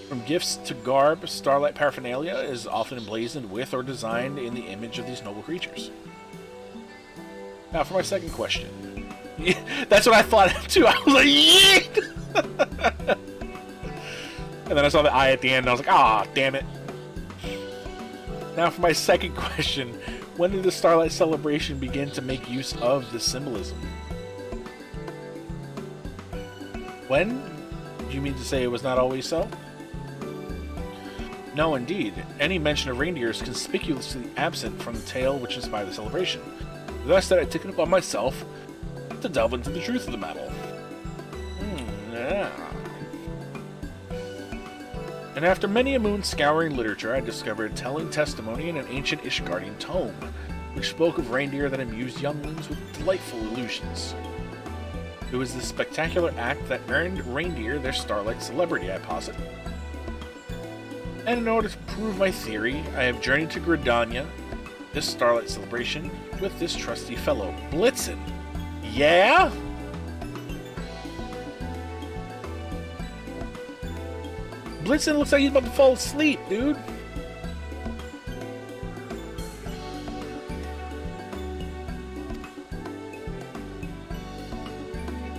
From gifts to garb, starlight paraphernalia is often emblazoned with or designed in the image of these noble creatures. Now for my second question. That's what I thought too. I was like, yeet! And then I saw the eye at the end and I was like, ah, damn it. Now for my second question. When did the Starlight Celebration begin to make use of this symbolism? When? Do you mean to say it was not always so? No, indeed. Any mention of reindeer is conspicuously absent from the tale which inspired the celebration. Thus that I took it upon myself to delve into the truth of the matter. Yeah. And after many a moon scouring literature, I discovered telling testimony in an ancient Ishgardian tome, which spoke of reindeer that amused younglings with delightful illusions. It was this spectacular act that earned reindeer their starlight celebrity, I posit. And in order to prove my theory, I have journeyed to Gridania, this starlight celebration, with this trusty fellow, Blitzen. Yeah? Blitzen looks like he's about to fall asleep, dude.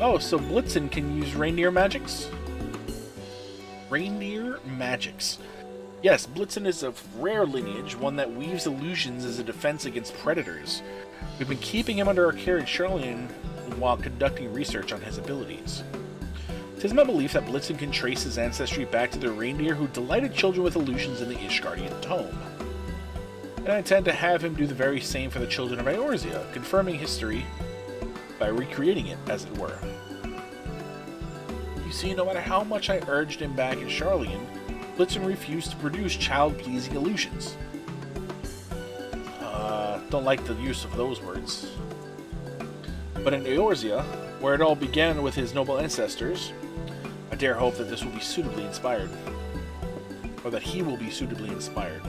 Oh, so Blitzen can use reindeer magics? Reindeer magics. Yes, Blitzen is of rare lineage, one that weaves illusions as a defense against predators. We've been keeping him under our care in Charlene while conducting research on his abilities. It is my belief that Blitzen can trace his ancestry back to the reindeer who delighted children with illusions in the Ishgardian tome. And I intend to have him do the very same for the children of Eorzea, confirming history by recreating it, as it were. You see, no matter how much I urged him back in Charlene, Blitzen refused to produce child-pleasing illusions. Don't like the use of those words. But in Eorzea, where it all began with his noble ancestors, I dare hope that this will be suitably inspired. Or that he will be suitably inspired.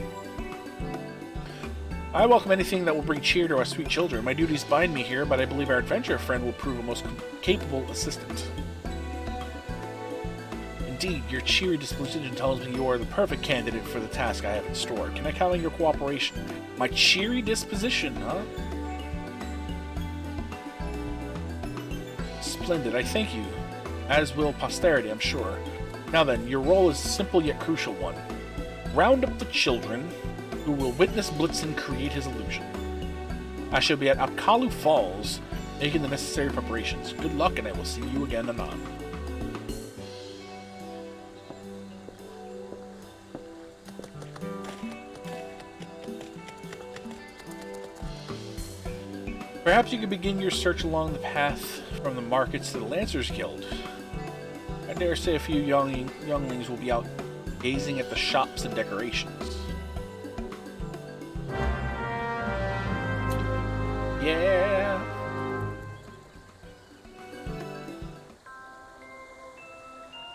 I welcome anything that will bring cheer to our sweet children. My duties bind me here, but I believe our adventurer friend will prove a most capable assistant. Indeed, your cheery disposition tells me you are the perfect candidate for the task I have in store. Can I count on your cooperation? My cheery disposition, huh? Splendid, I thank you. As will posterity, I'm sure. Now then, your role is a simple yet crucial one. Round up the children who will witness Blitzen create his illusion. I shall be at Apkalu Falls, making the necessary preparations. Good luck, and I will see you again anon. Perhaps you could begin your search along the path from the markets to the Lancers Guild. I dare say a few younglings will be out gazing at the shops and decorations. Yeah.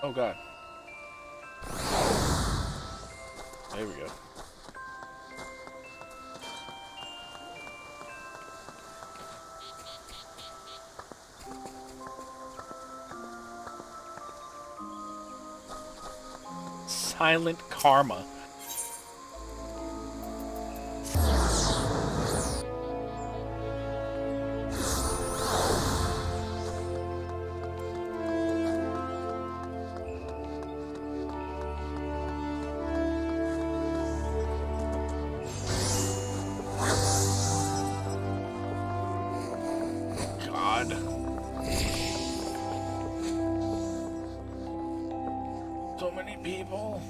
Oh god. There we go. Silent Karma. God. So many people.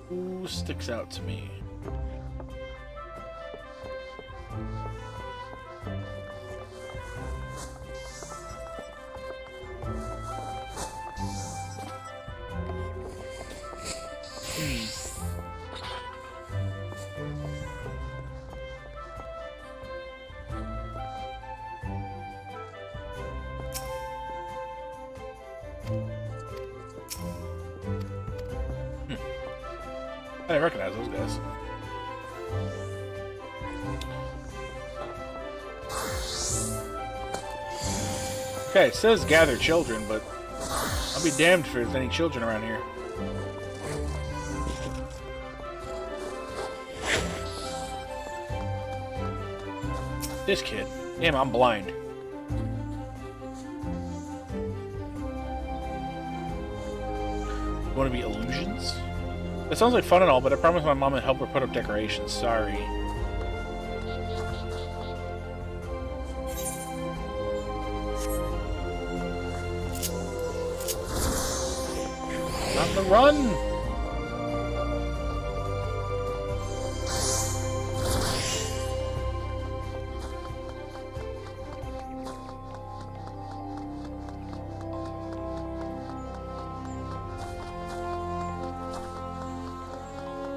Who sticks out to me? I didn't recognize those guys. Okay, it says gather children, but I'll be damned if there's any children around here. This kid. Damn, I'm blind. You want to be illusions? That sounds like fun and all, but I promised my mom I'd help her put up decorations. Sorry. On the run!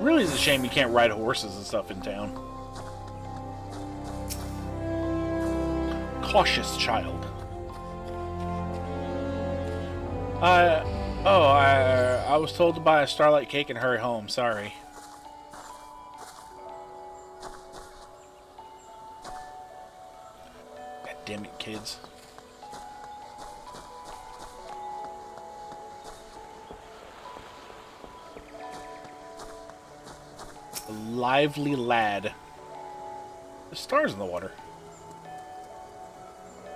Really is a shame you can't ride horses and stuff in town. Cautious child. I was told to buy a Starlight cake and hurry home. Sorry. God damn it, kids. A lively lad. There's stars in the water.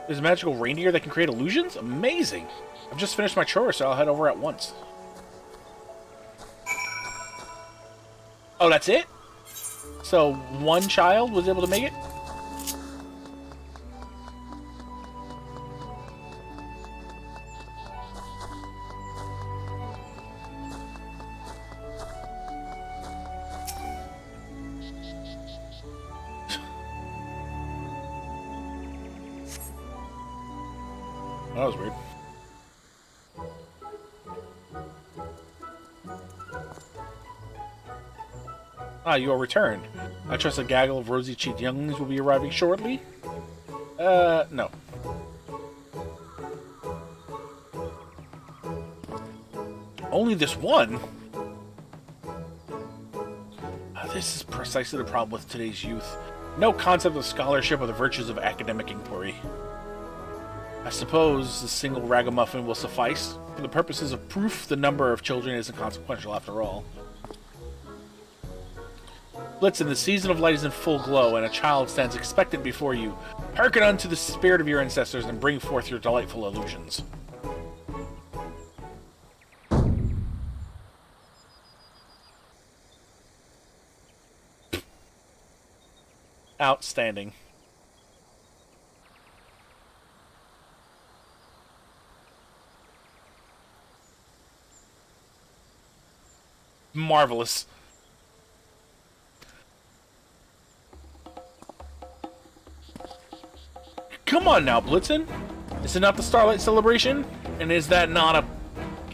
There's a magical reindeer that can create illusions? Amazing! I've just finished my chores, so I'll head over at once. Oh, that's it? So, one child was able to make it? That was weird. Ah, you are returned. I trust a gaggle of rosy-cheeked younglings will be arriving shortly? No. Only this one? This is precisely the problem with today's youth. No concept of scholarship or the virtues of academic inquiry. I suppose a single ragamuffin will suffice. For the purposes of proof, the number of children isn't consequential after all. Blitzen, the season of light is in full glow, and a child stands expectant before you. Hearken unto the spirit of your ancestors and bring forth your delightful illusions. Outstanding. Marvelous. Come on now, Blitzen. Is it not the Starlight Celebration? And is that not a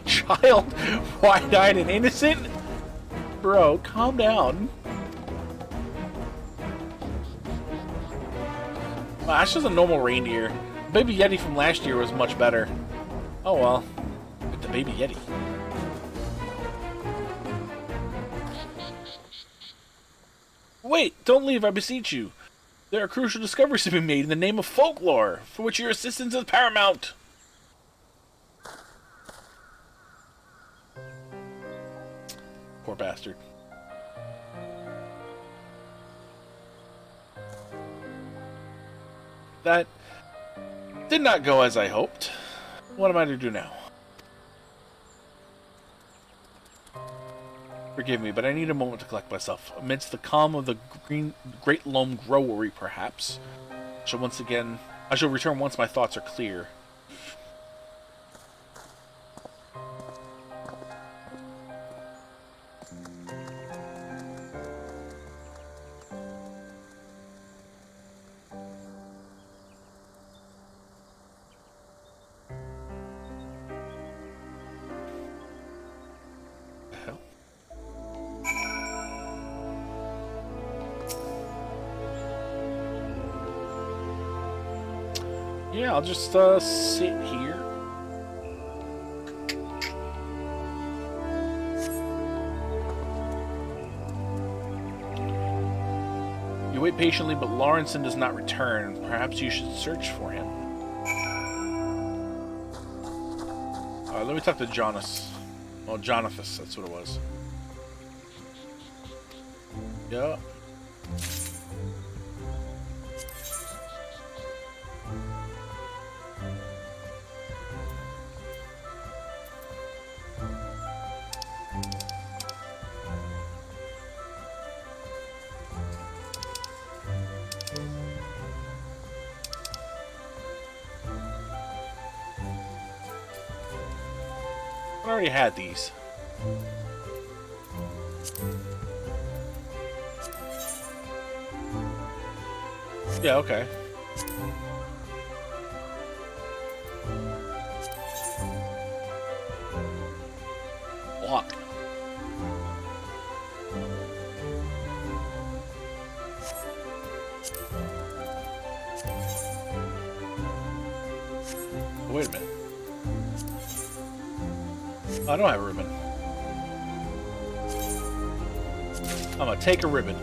child, wide-eyed and innocent? Bro, calm down. Well, that's just a normal reindeer. Baby Yeti from last year was much better. Oh well. With the Baby Yeti. Wait, don't leave, I beseech you. There are crucial discoveries to be made in the name of folklore, for which your assistance is paramount. Poor bastard. That did not go as I hoped. What am I to do now? Forgive me, but I need a moment to collect myself. Amidst the calm of the Great Loam Growery, perhaps. I shall return once my thoughts are clear. Yeah, I'll just sit here. You wait patiently, but Lawrenson does not return. Perhaps you should search for him. Let me talk to Jonas. Oh, Jonathas, that's what it was. Yeah. I already had these. Yeah, okay. Block. Oh, wait a minute. I don't have a ribbon. I'm gonna take a ribbon.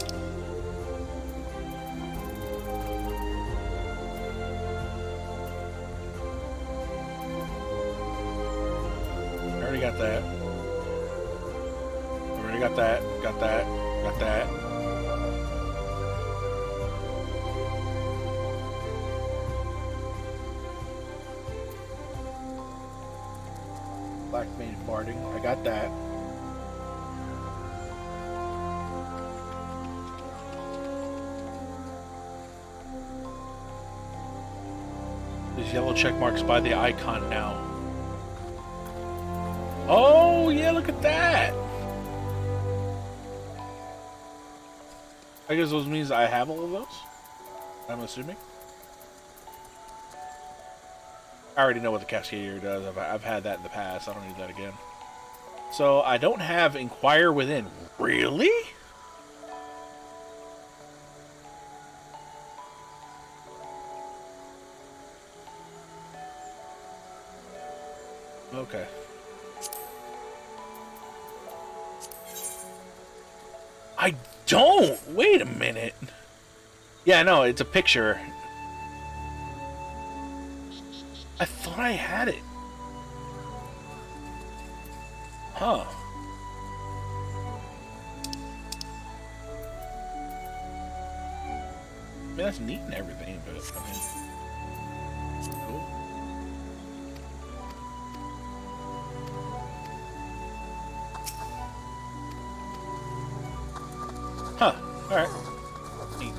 I already got that. Already got that. Got that. Got that. Black mane farting. I got that. There's yellow check marks by the icon now. Oh, yeah, look at that. I guess those means I have all of those. I'm assuming. I already know what the Cascadier does. I've had that in the past. I don't need that again. So I don't have Inquire Within. Really? Okay. I don't! Wait a minute. Yeah, no, it's a picture. I thought I had it. Huh. I mean, that's neat and everything, but I mean... Cool. Huh. Alright. Neat.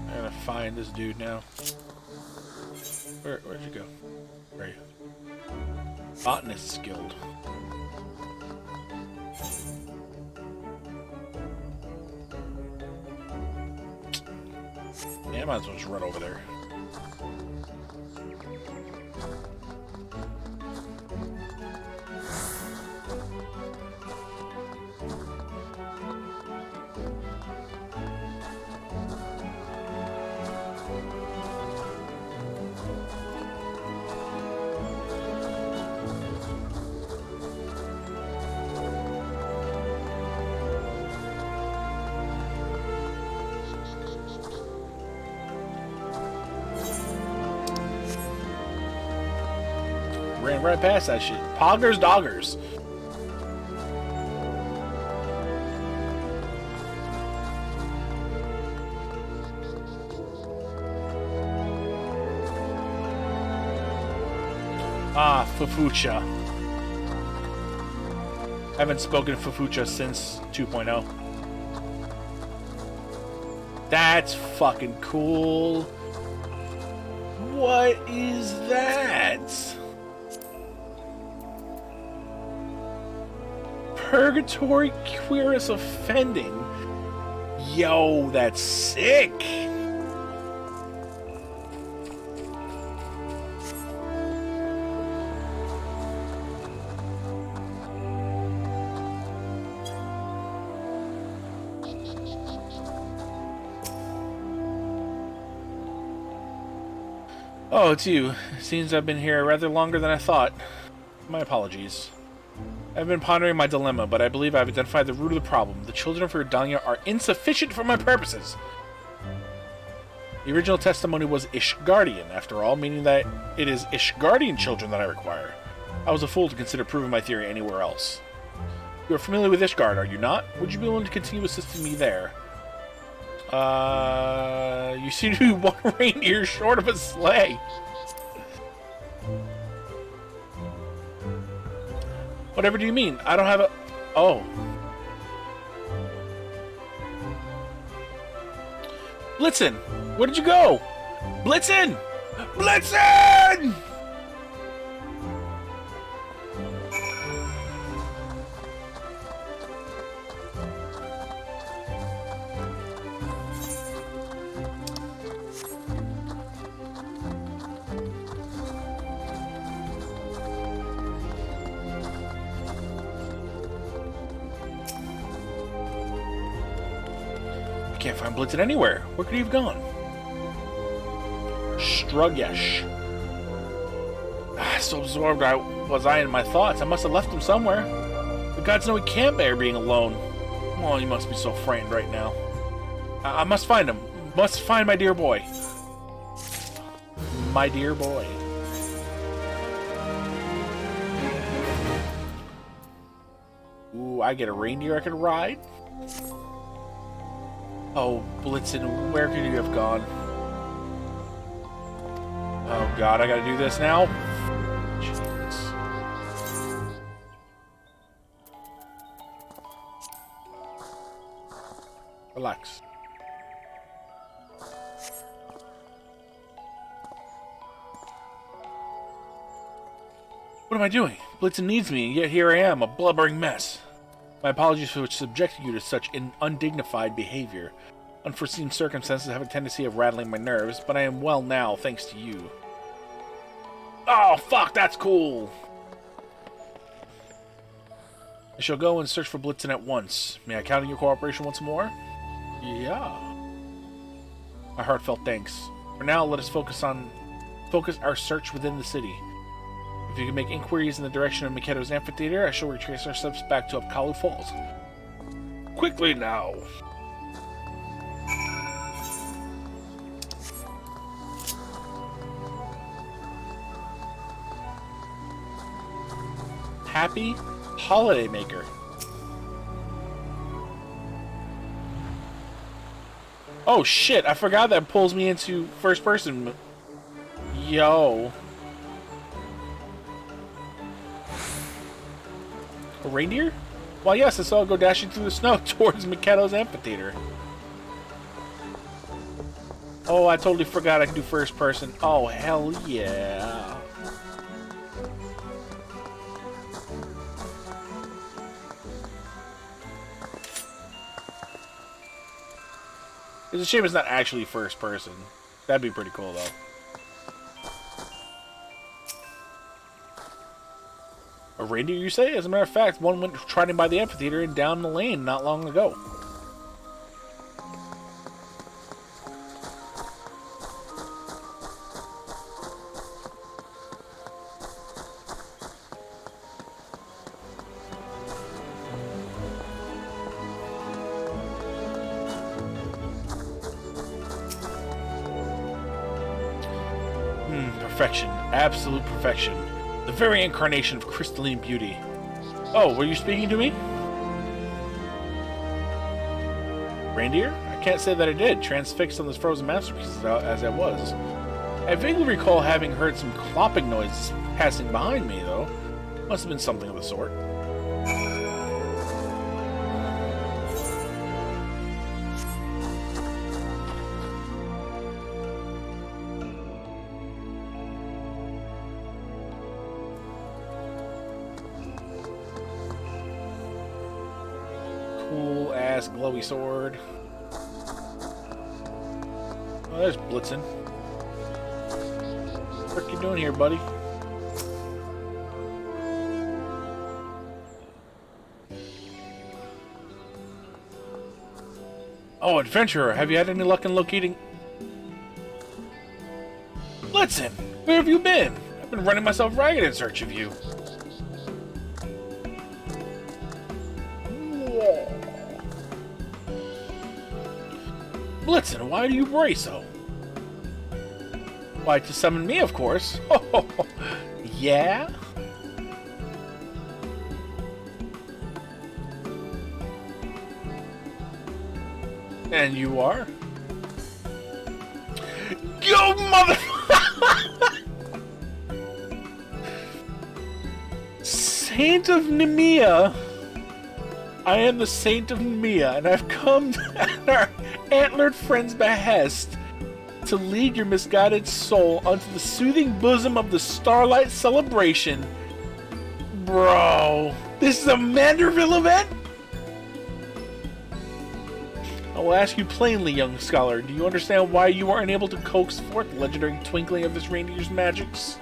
I gotta find this dude now. Where'd you go? Where are you? Botanist's Guild. Yeah, I might as well just run over there. Ran right past that shit. Poggers doggers. Ah, Fufucha. Haven't spoken Fufucha since 2.0. That's fucking cool. What is that? Purgatory Queerus Offending. Yo, that's sick. Oh, it's you. Seems I've been here rather longer than I thought. My apologies. I've been pondering my dilemma, but I believe I've identified the root of the problem. The children of Verdania are insufficient for my purposes. The original testimony was Ishgardian, after all, meaning that it is Ishgardian children that I require. I was a fool to consider proving my theory anywhere else. You are familiar with Ishgard, are you not? Would you be willing to continue assisting me there? You seem to be one reindeer short of a sleigh. Whatever do you mean? I don't have a... Oh. Blitzen! Where did you go? Blitzen! Blitzen! Can't find Blitzen anywhere. Where could he have gone? Strugesh. So absorbed was I in my thoughts, I must have left him somewhere. The gods know he can't bear being alone. Oh, he must be so frightened right now. I must find him. Must find my dear boy. My dear boy. Ooh, I get a reindeer I can ride? Oh, Blitzen, where could you have gone? Oh god, I gotta do this now? Jeez. Relax. What am I doing? Blitzen needs me, and yet here I am, a blubbering mess. My apologies for subjecting you to such undignified behavior. Unforeseen circumstances have a tendency of rattling my nerves, but I am well now, thanks to you. Oh, fuck, that's cool! I shall go and search for Blitzen at once. May I count on your cooperation once more? Yeah. My heartfelt thanks. For now, let us focus our search within the city. If you can make inquiries in the direction of Mikedo's amphitheater, I shall retrace our steps back to Upkalu Falls. Quickly now! Happy Holiday Maker. Oh shit, I forgot that pulls me into first person. Yo. A reindeer? Why yes, I saw it go dashing through the snow towards Mikedo's amphitheater. Oh, I totally forgot I could do first person. Oh, hell yeah. It's a shame it's not actually first person. That'd be pretty cool, though. A reindeer, you say? As a matter of fact, one went trotting by the amphitheater and down the lane not long ago. Perfection. Absolute perfection. The very incarnation of crystalline beauty. Oh, were you speaking to me? Reindeer? I can't say that I did, transfixed on this frozen masterpiece as I was. I vaguely recall having heard some clopping noises passing behind me, though. Must have been something of the sort. Cool-ass glowy sword. Oh, there's Blitzen. What are you doing here, buddy? Oh, adventurer, have you had any luck in locating... Blitzen, where have you been? I've been running myself ragged in search of you. Blitzen, why do you worry so? Why, to summon me, of course. Oh, yeah? And you are? Go, mother... Saint of Nemea. I am the Saint of Nemea, and I've come at our antlered friend's behest to lead your misguided soul onto the soothing bosom of the Starlight Celebration. Bro, this is a Manderville event? I will ask you plainly, young scholar, do you understand why you are unable to coax forth the legendary twinkling of this reindeer's magics?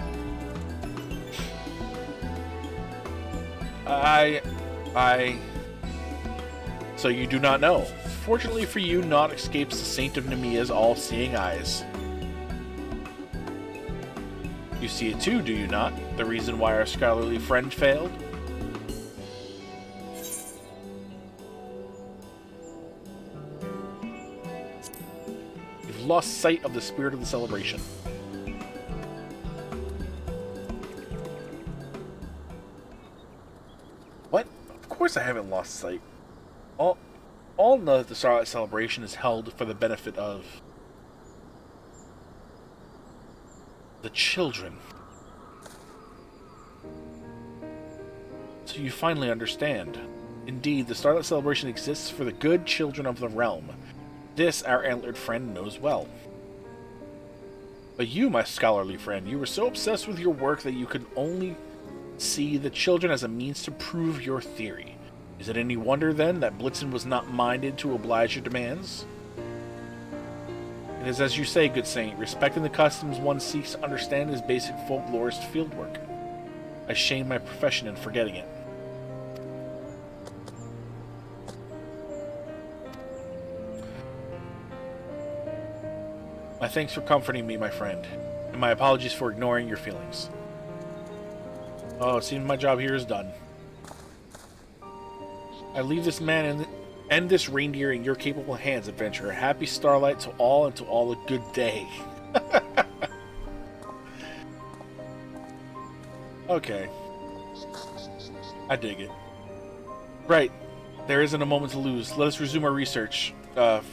So you do not know. Fortunately for you, naught escapes the Saint of Nemea's all-seeing eyes. You see it too, do you not? The reason why our scholarly friend failed? You've lost sight of the spirit of the celebration. What? Of course I haven't lost sight. All know the Starlight Celebration is held for the benefit of the children. So you finally understand. Indeed, the Starlight Celebration exists for the good children of the realm. This our antlered friend knows well. But you, my scholarly friend, you were so obsessed with your work that you could only see the children as a means to prove your theory. Is it any wonder, then, that Blitzen was not minded to oblige your demands? It is as you say, good saint, respecting the customs one seeks to understand is basic folklorist fieldwork. I shame my profession in forgetting it. My thanks for comforting me, my friend, and my apologies for ignoring your feelings. Oh, it seems my job here is done. I leave this man and this reindeer in your capable hands, adventurer. Happy Starlight to all, and to all a good day. Okay. I dig it. Right. There isn't a moment to lose. Let us resume our research.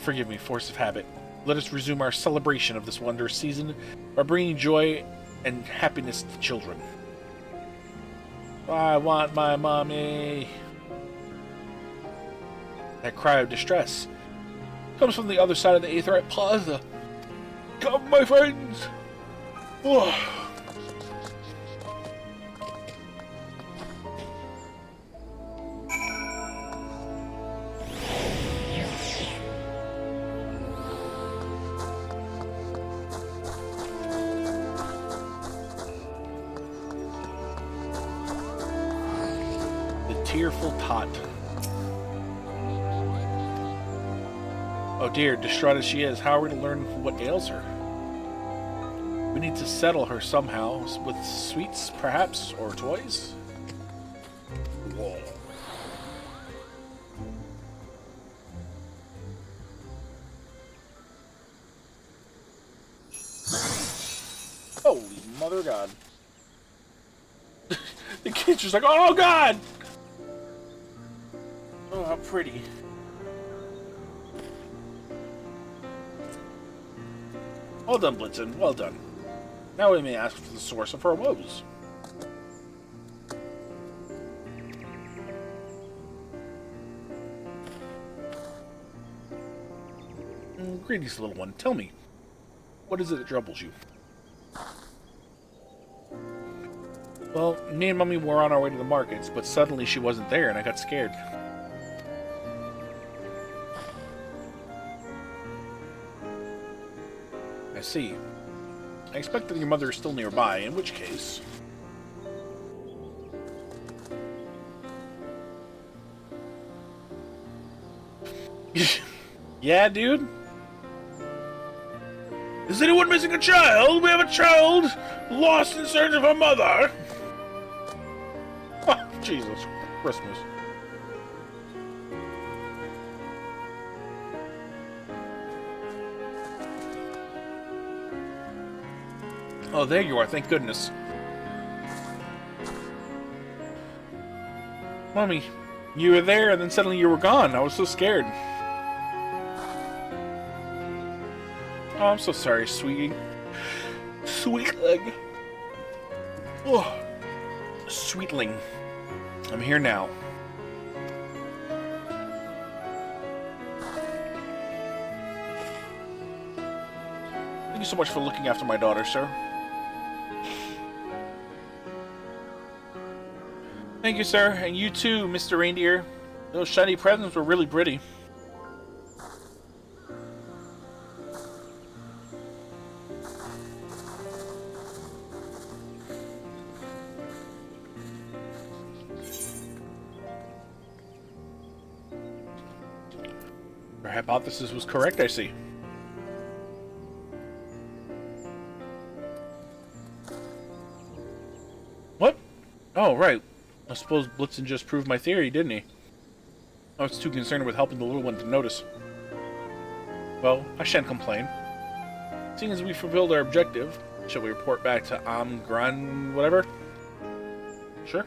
Forgive me, force of habit. Let us resume our celebration of this wondrous season by bringing joy and happiness to the children. I want my mommy. That cry of distress comes from the other side of the Aetherite Plaza. Come, my friends! Oh. The tearful tot. Oh dear, distraught as she is, how are we to learn what ails her? We need to settle her somehow, with sweets, perhaps, or toys? Whoa. Holy mother of God. The kid's just like, oh God! Oh, how pretty. Well done, Blitzen. Well done. Now we may ask for the source of her woes. Greetings, little one. Tell me, what is it that troubles you? Well, me and Mummy were on our way to the markets, but suddenly she wasn't there and I got scared. I see. I expect that your mother is still nearby, in which case... Yeah, dude? Is anyone missing a child? We have a child lost in search of her mother! Oh, Jesus Christmas. Oh, there you are, thank goodness. Mommy, you were there and then suddenly you were gone. I was so scared. Oh, I'm so sorry, sweetie. Sweetling. Oh, sweetling. I'm here now. Thank you so much for looking after my daughter, sir. Thank you, sir. And you too, Mr. Reindeer. Those shiny presents were really pretty. Your hypothesis was correct, I see. Oh, right. I suppose Blitzen just proved my theory, didn't he? I was too concerned with helping the little one to notice. Well, I shan't complain. Seeing as we fulfilled our objective, shall we report back to Gran whatever? Sure.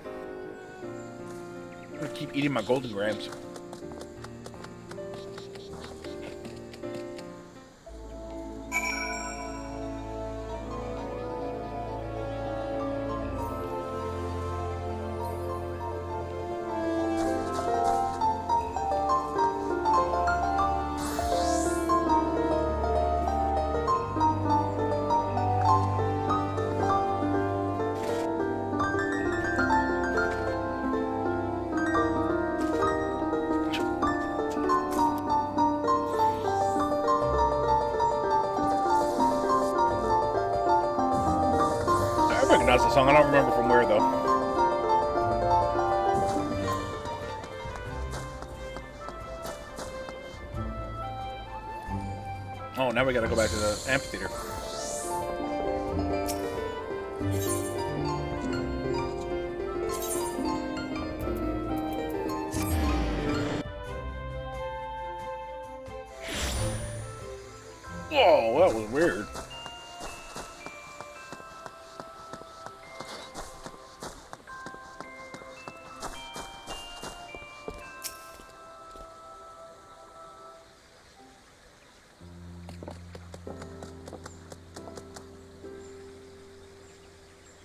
I'm gonna keep eating my golden grams. I recognize the song. I don't remember from where, though. Oh, now we gotta go back to the amphitheater. Whoa, that was weird.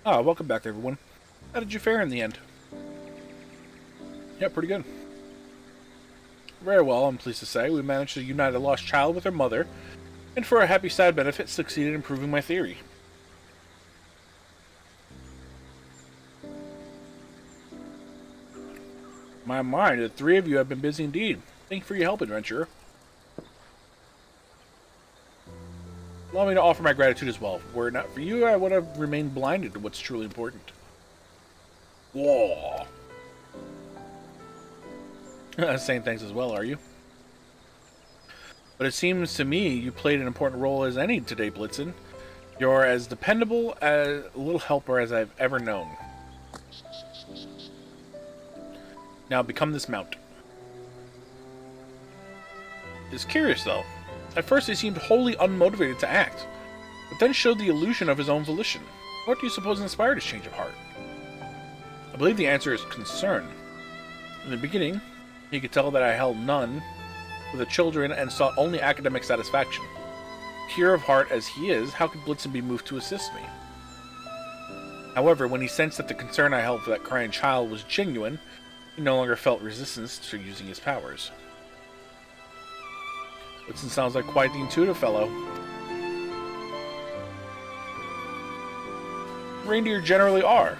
Ah, welcome back, everyone. How did you fare in the end? Yeah, pretty good. Very well, I'm pleased to say. We managed to unite a lost child with her mother, and for a happy side benefit, succeeded in proving my theory. My, the three of you have been busy indeed. Thank you for your help, adventurer. Allow me to offer my gratitude as well. Were it not for you, I would have remained blinded to what's truly important. Whoa. Saying thanks as well, are you? But it seems to me you played an important role as any today, Blitzen. You're as dependable a little helper as I've ever known. Now become this mount. It's curious, though. At first he seemed wholly unmotivated to act, but then showed the illusion of his own volition. What do you suppose inspired his change of heart? I believe the answer is concern. In the beginning, he could tell that I held none for the children and sought only academic satisfaction. Pure of heart as he is, how could Blitzen be moved to assist me? However, when he sensed that the concern I held for that crying child was genuine, he no longer felt resistance to using his powers. Blitzen sounds like quite the intuitive fellow. Reindeer generally are.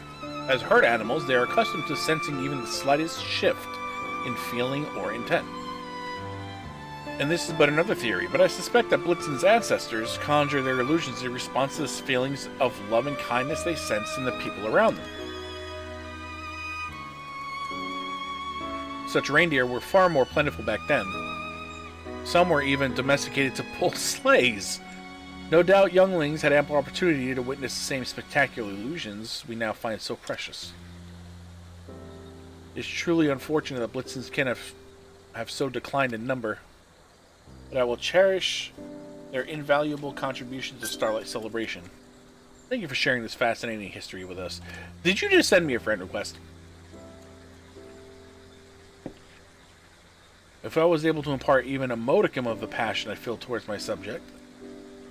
As herd animals, they are accustomed to sensing even the slightest shift in feeling or intent. And this is but another theory, but I suspect that Blitzen's ancestors conjure their illusions in response to the feelings of love and kindness they sense in the people around them. Such reindeer were far more plentiful back then. Some were even domesticated to pull sleighs. No doubt younglings had ample opportunity to witness the same spectacular illusions we now find so precious. It's truly unfortunate that Blitzen's kin have so declined in number, but I will cherish their invaluable contributions to Starlight Celebration. Thank you for sharing this fascinating history with us. Did you just send me a friend request? If I was able to impart even a modicum of the passion I feel towards my subject,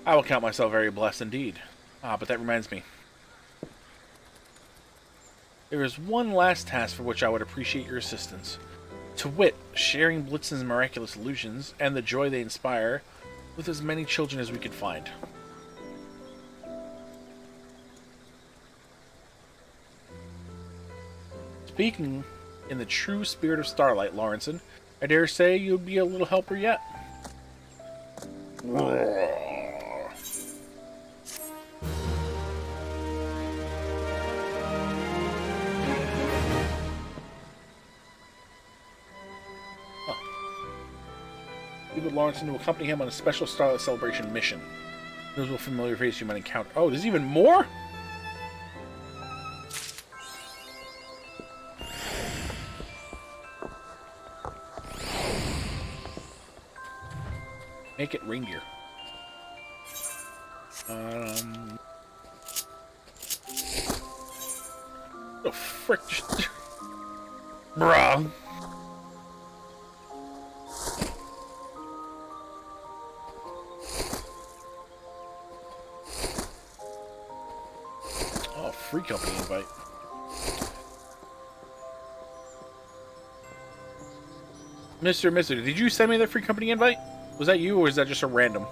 I will count myself very blessed indeed. But that reminds me. There is one last task for which I would appreciate your assistance. To wit, sharing Blitzen's miraculous illusions and the joy they inspire with as many children as we could find. Speaking in the true spirit of Starlight, Lawrenson, I dare say you'd be a little helper yet. He would Lawrenson to accompany him on a special Starlight Celebration mission. Those will familiar face you might encounter. Oh, there's even more? Make it reindeer. The frick? Bruh. Oh, free company invite. Mister, did you send me the free company invite? Was that you, or is that just a random?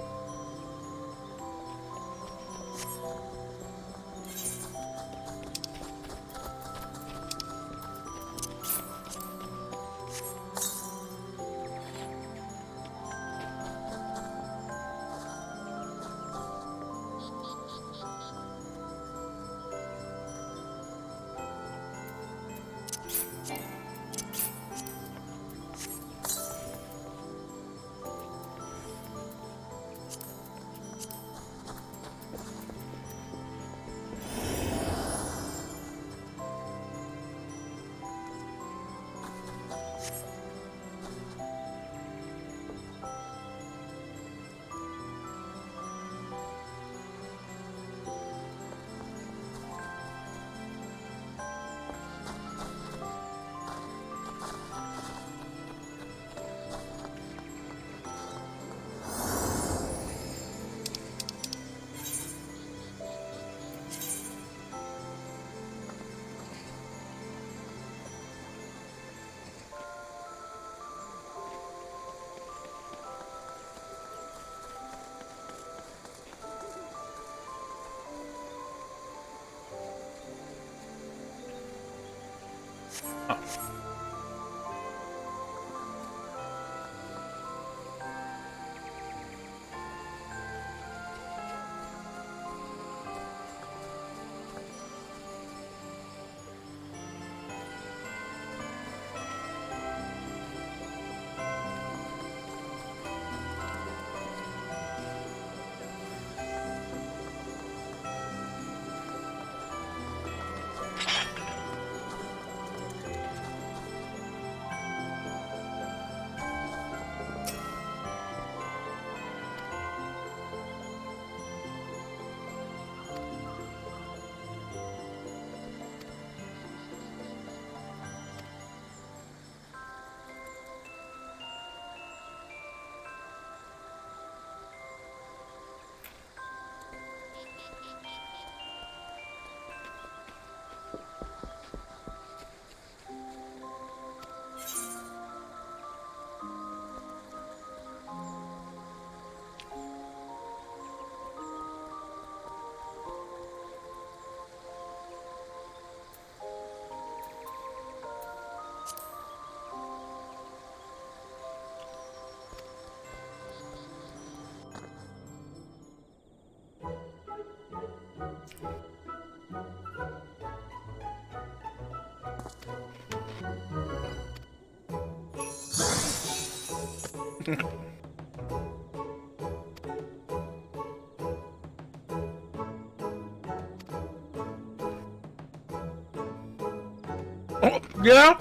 Oh, yeah?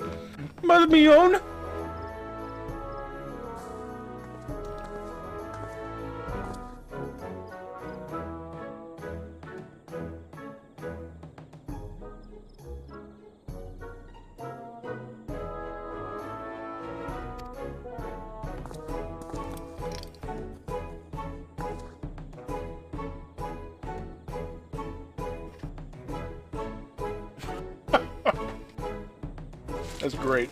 Mother me own? That's great.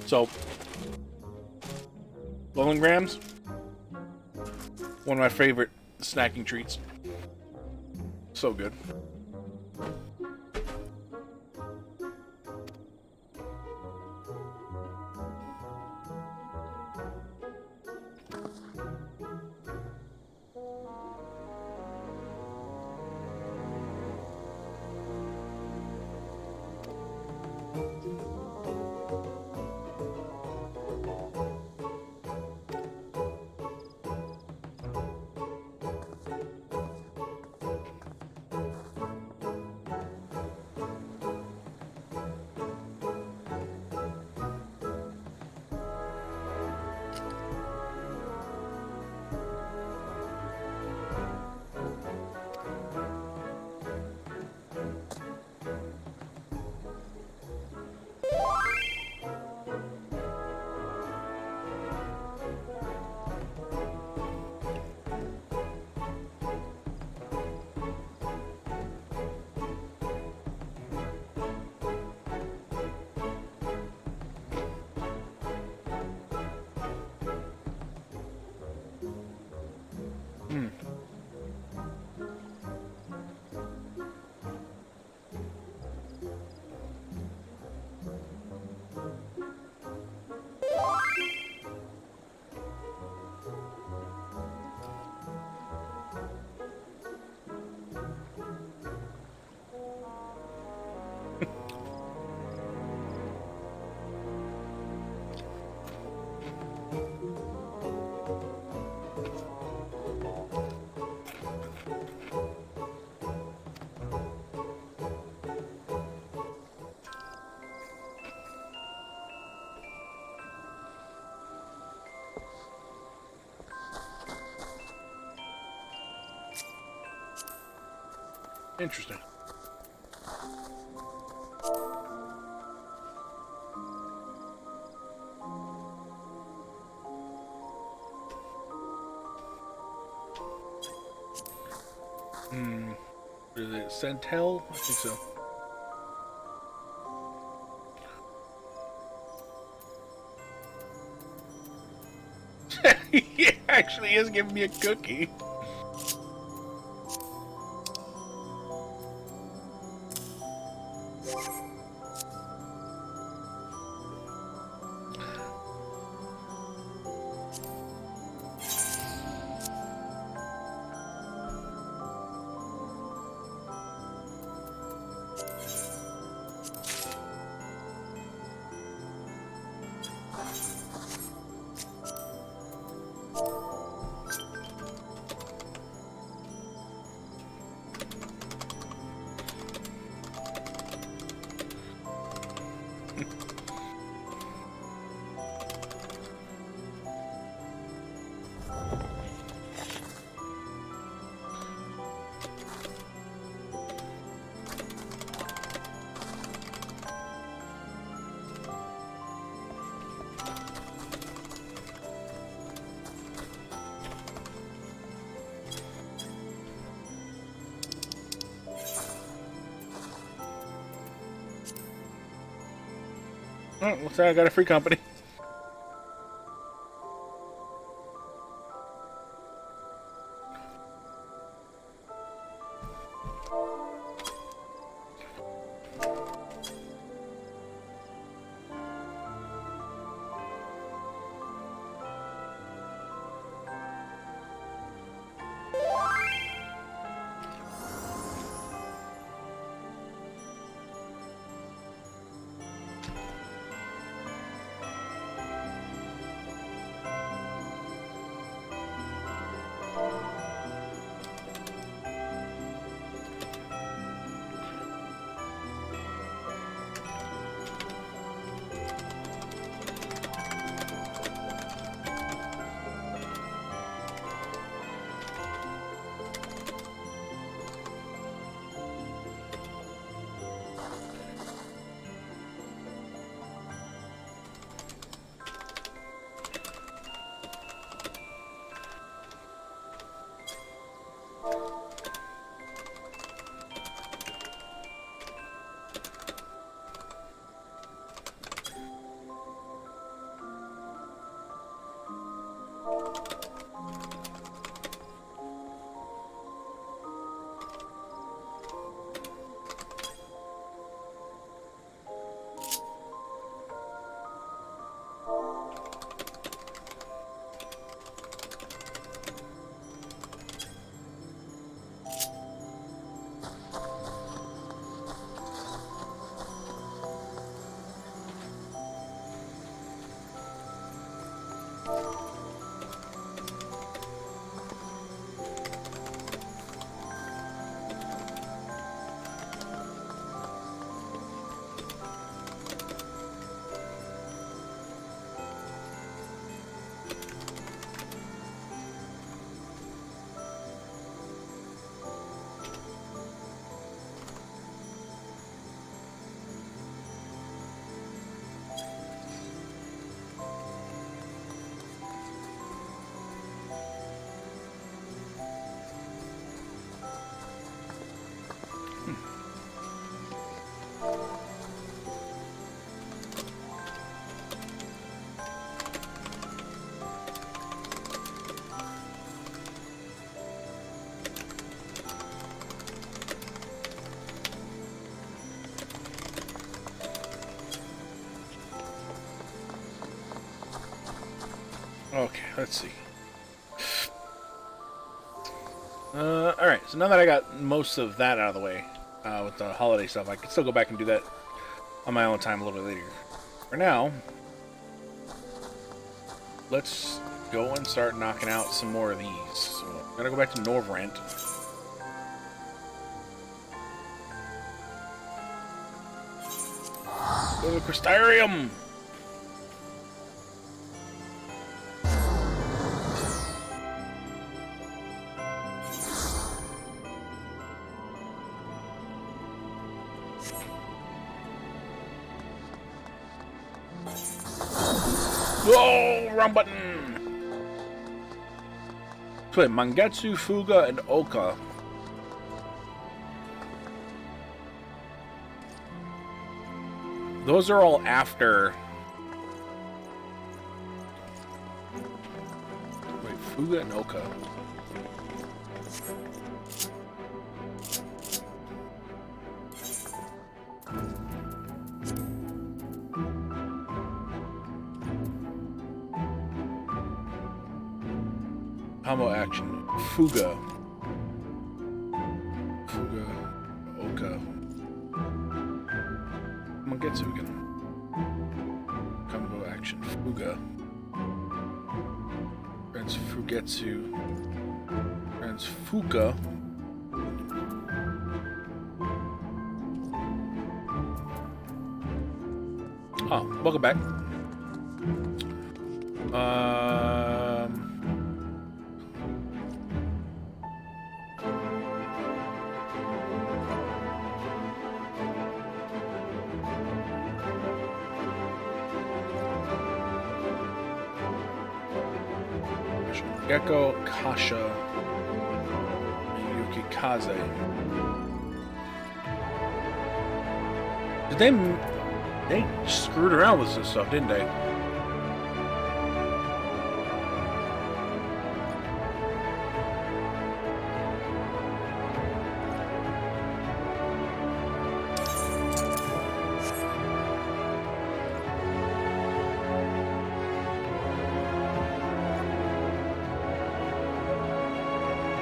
So, Bowling Grams, one of my favorite snacking treats. So good. Interesting. Is it Centel? I think so. He actually is giving me a cookie. Oh, looks like I got a free company. Okay, let's see. Alright, so now that I got most of that out of the way, with the holiday stuff, I can still go back and do that on my own time a little bit later. For now, let's go and start knocking out some more of these. So, I'm gonna go back to Norvrent. Go to the Crystarium! Oh, wrong button. Play Mangetsu, Fuga, and Oka. Those are all after. Wait, Fuga and Oka. Combo action. Fuga. Fuga. Oka. Mangetsu again. Combo action. Fuga. Grants Fugetsu. Grants Fuka. Oh, welcome back. Gecko, Kasha, and Yukikaze. They screwed around with this stuff, didn't they?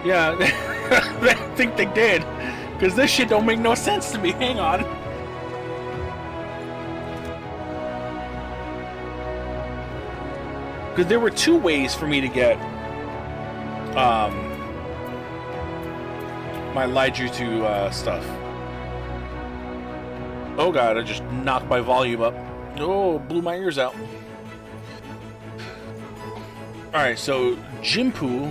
Yeah, I think they did. Because this shit don't make no sense to me. Hang on. Because there were two ways for me to get my Laijutsu stuff. Oh god, I just knocked my volume up. Oh, blew my ears out. Alright, so Jinpu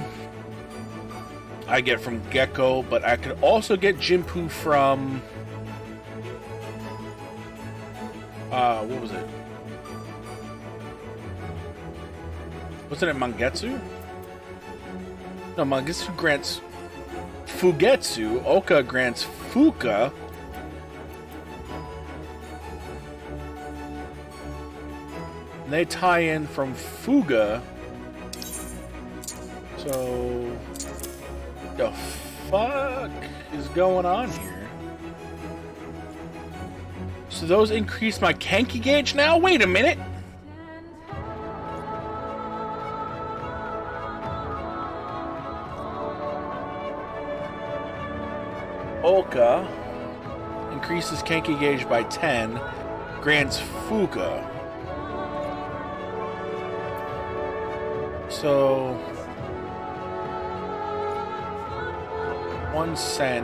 I get from Gecko, but I could also get Jinpu from what was it? Wasn't it Mangetsu? No, Mangetsu grants Fugetsu, Oka grants Fuka. And they tie in from Fuga. So the fuck is going on here? So those increase my Kenki gauge now? Wait a minute. Oka increases Kenki gauge by 10, grants Fuka. So 1 sen,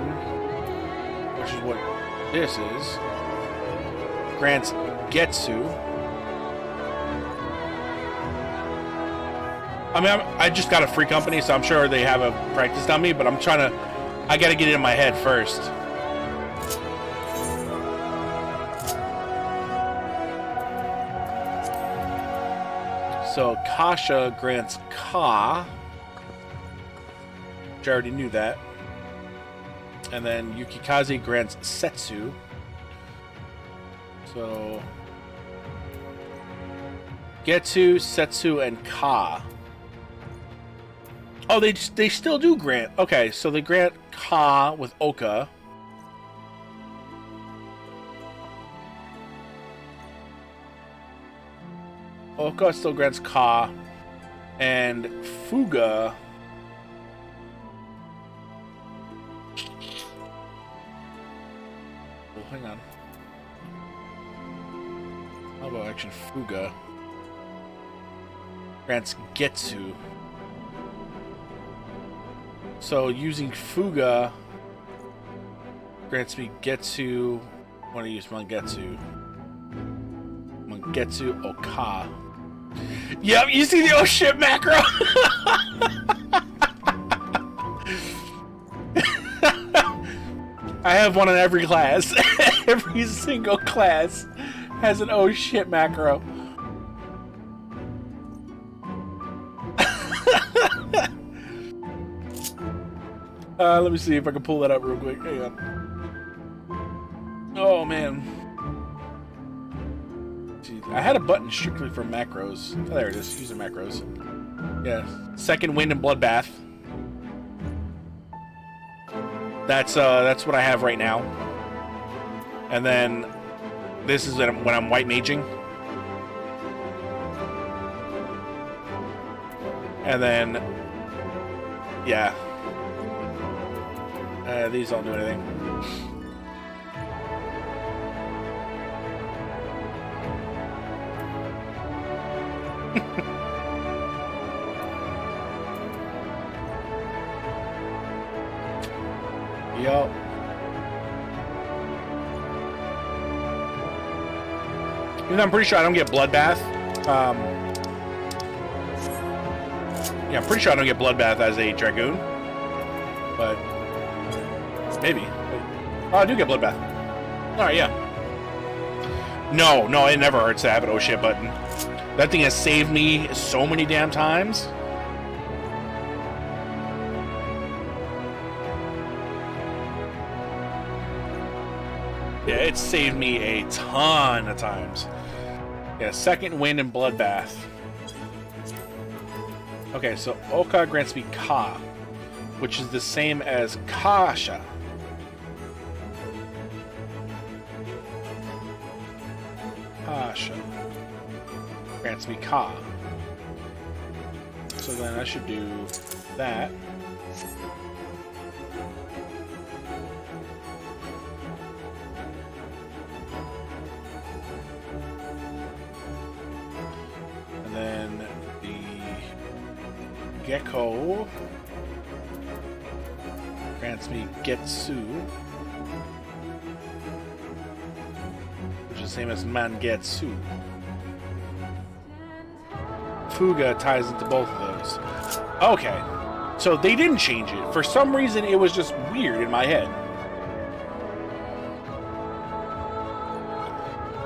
which is what this is, grants Getsu. I mean, I just got a free company, so I'm sure they have a practice on me, but I'm trying to, I gotta get it in my head first. So Kasha grants Ka, which I already knew that. And then Yukikaze grants Setsu. So Getsu, Setsu, and Ka. Oh, they still do grant. Okay, so they grant Ka with Oka. Oka still grants Ka, and Fuga. Oh, hang on. How about action Fuga? Grants Getsu. So using Fuga grants me Getsu. I want to use Mangetsu. Mangetsu Oka. Yep, you see the oh shit macro. I have one in every class. Every single class has an oh shit macro. Let me see if I can pull that up real quick. Hang on. Oh, man. Jeez. I had a button strictly for macros. Oh, there it is. Using macros. Yeah. Second Wind and Bloodbath. That's what I have right now. And then this is when I'm white maging. And then, yeah. These don't do anything. Yup. Even though I'm pretty sure I don't get Bloodbath. Yeah, I'm pretty sure I don't get Bloodbath as a Dragoon. But maybe. Oh, I do get Bloodbath. Alright, yeah. No, it never hurts to have an oh shit button. That thing has saved me so many damn times. Yeah, it's saved me a ton of times. Yeah, Second Wind and Bloodbath. Okay, so Oka grants me Ka, which is the same as Kasha. Kasha grants me Ka. So then I should do that. And then the Gecko grants me Getsu, which is the same as Mangetsu. Fuga ties into both of those. Okay, so they didn't change it. For some reason, it was just weird in my head.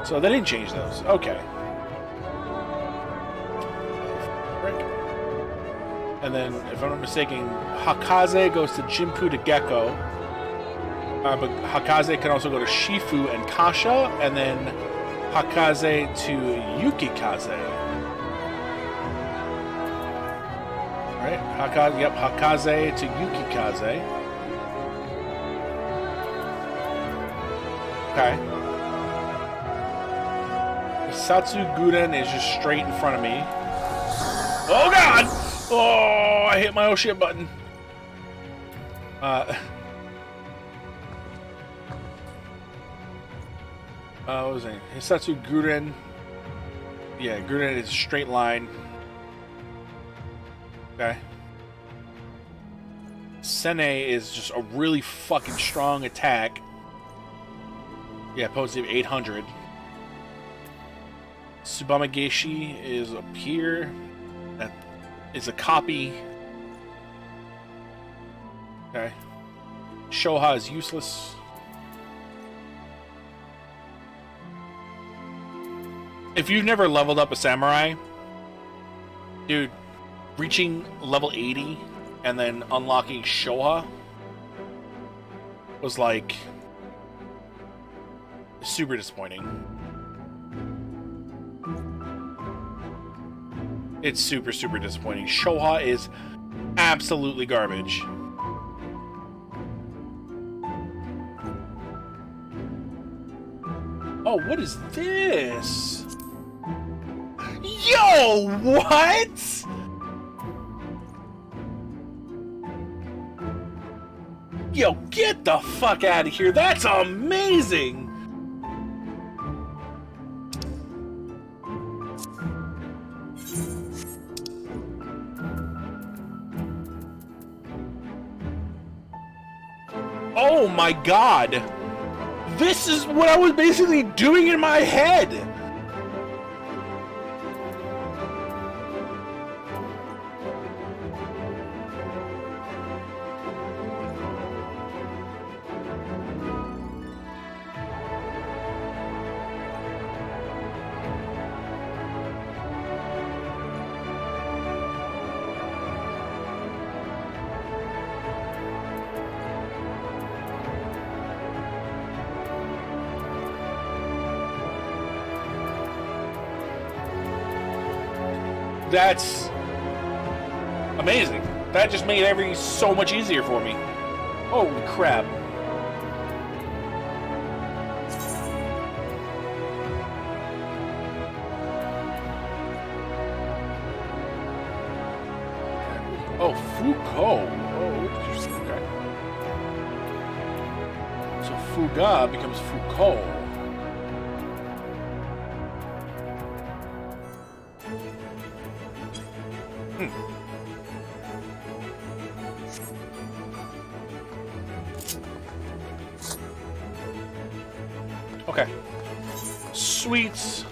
So they didn't change those. Okay. And then, if I'm not mistaken, Hakaze goes to Jinpu to Gecko. But Hakaze can also go to Shifu and Kasha, and then Hakaze to Yukikaze. Right? Hakaze to Yukikaze. Okay. Satsu Guden is just straight in front of me. Oh god! Oh, I hit my oh shit button. What was it? Hisatsu Guden. Yeah, Guden is a straight line. Okay. Sene is just a really fucking strong attack. Yeah, positive 800. Tsubamageshi is up here. That is a copy. Okay. Shoha is useless. If you've never leveled up a samurai, dude, reaching level 80 and then unlocking Shoha was like super disappointing. It's super, super disappointing. Shoha is absolutely garbage. Oh, what is this? Yo, what? Yo, get the fuck out of here. That's amazing. Oh my god. This is what I was basically doing in my head. That's amazing. That just made everything so much easier for me. Holy crap. Oh, Foucault. Oh, interesting. Okay. So Fuga becomes Foucault. Okay. Sweets.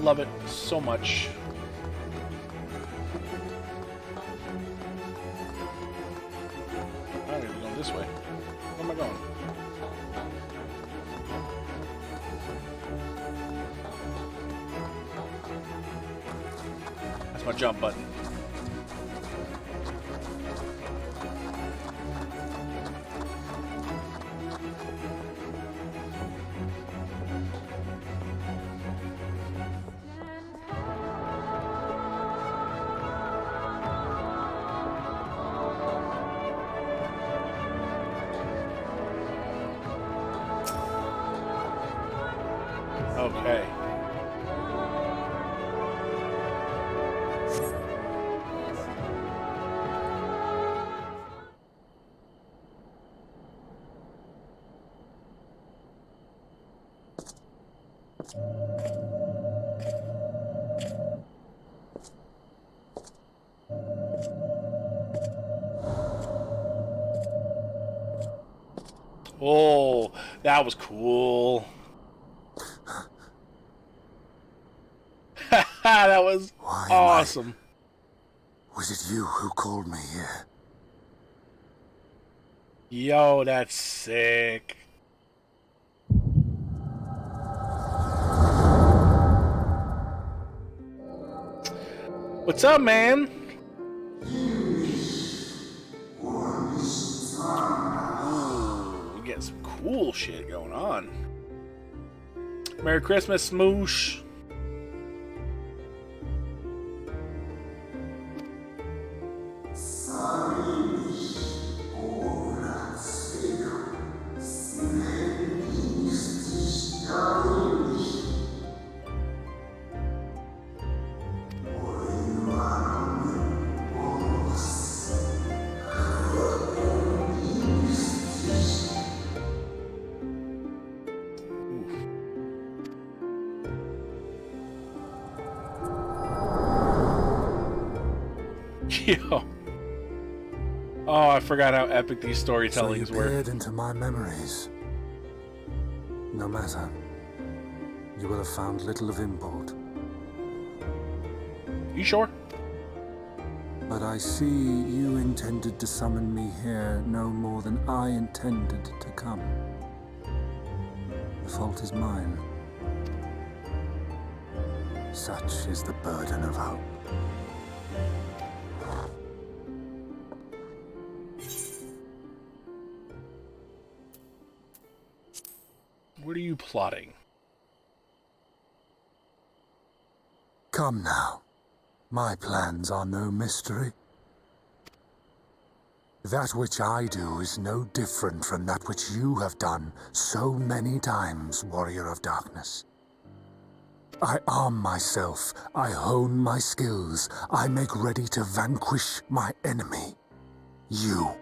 Love it so much. I don't even go this way. Where am I going? That's my jump button. Okay. Oh, that was cool. That was awesome. Was it you who called me here? Yo, that's sick. What's up, man? Ooh, we get some cool shit going on. Merry Christmas, Smoosh. Yo. Oh, I forgot how epic these storytellings so you peered into my memories. No matter. You will have found little of import. You sure? But I see you intended to summon me here no more than I intended to come. The fault is mine. Such is the burden of hope. What are you plotting? Come now. My plans are no mystery. That which I do is no different from that which you have done so many times, Warrior of Darkness. I arm myself, I hone my skills, I make ready to vanquish my enemy. You.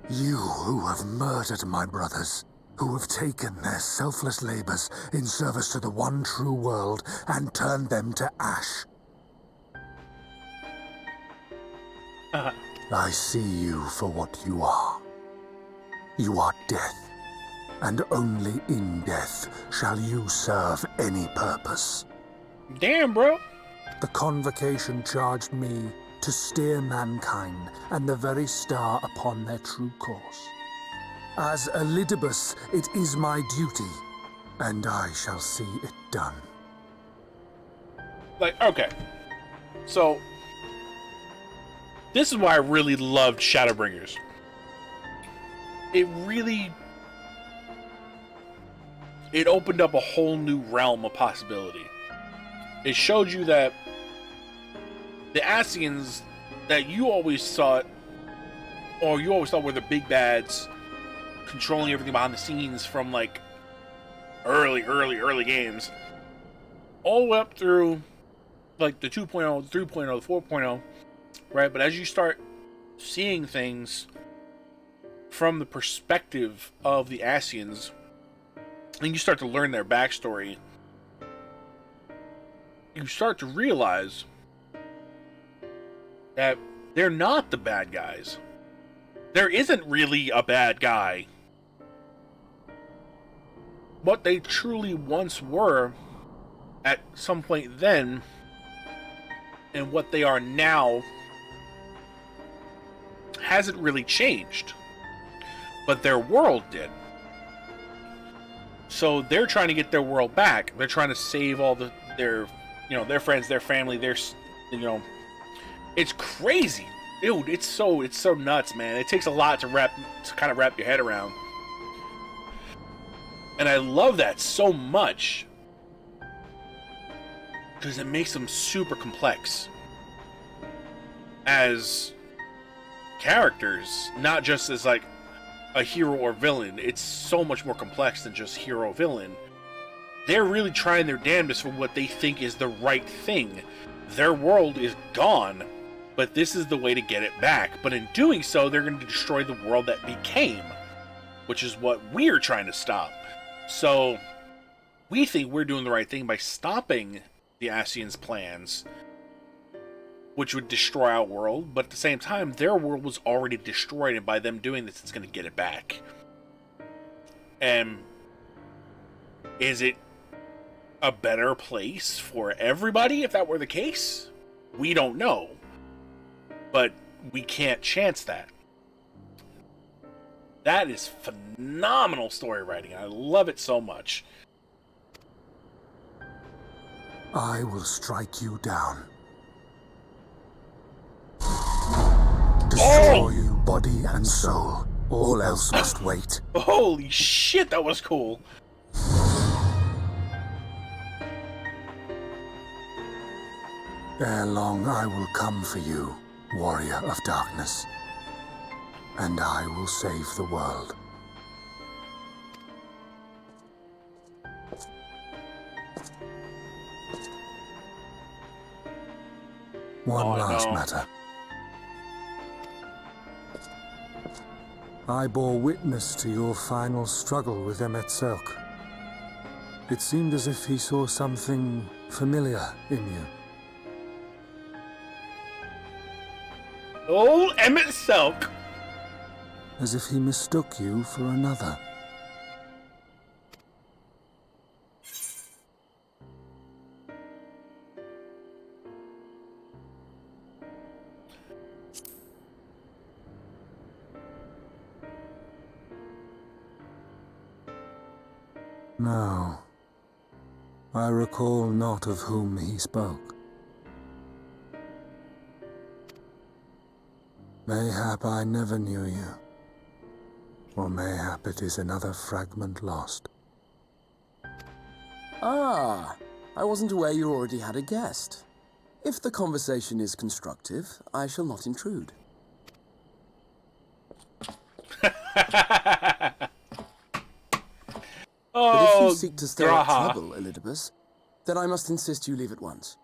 You who have murdered my brothers, who have taken their selfless labors in service to the one true world and turned them to ash. I see you for what you are. You are death, and only in death shall you serve any purpose. Damn, bro. The Convocation charged me to steer mankind and the very star upon their true course. As Elidibus, it is my duty, and I shall see it done. Like, okay. So, this is why I really loved Shadowbringers. It it opened up a whole new realm of possibility. It showed you that the Ascians that you always thought, or you always thought were the big bads, controlling everything behind the scenes from like early games, all the way up through like the 2.0, the 3.0, the 4.0, right? But as you start seeing things from the perspective of the Ascians, and you start to learn their backstory, you start to realize that they're not the bad guys. There isn't really a bad guy. What they truly once were at some point then, and what they are now, hasn't really changed. But their world did. So they're trying to get their world back. They're trying to save all their friends, their family, it's crazy. Dude, it's so nuts, man. It takes a lot to kind of wrap your head around. And I love that so much because it makes them super complex as characters, not just as like a hero or villain. It's so much more complex than just hero villain. They're really trying their damnedest for what they think is the right thing. Their world is gone, but this is the way to get it back. But in doing so, they're going to destroy the world that became, which is what we're trying to stop. So we think we're doing the right thing by stopping the Ascians' plans, which would destroy our world, but at the same time, their world was already destroyed, and by them doing this, it's going to get it back. And is it a better place for everybody if that were the case? We don't know. But we can't chance that. That is phenomenal story writing. I love it so much. I will strike you down. Destroy you, body and soul. All else must wait. Holy shit, that was cool. Ere long I will come for you, warrior of darkness, and I will save the world. One last matter. I bore witness to your final struggle with Emmett Selk. It seemed as if he saw something familiar in you. Old Emmett Selk! As if he mistook you for another. No, I recall not of whom he spoke. Mayhap I never knew you, or mayhap it is another fragment lost. Ah, I wasn't aware you already had a guest. If the conversation is constructive, I shall not intrude. But if you seek to stir up trouble, Elidibus, then I must insist you leave at once.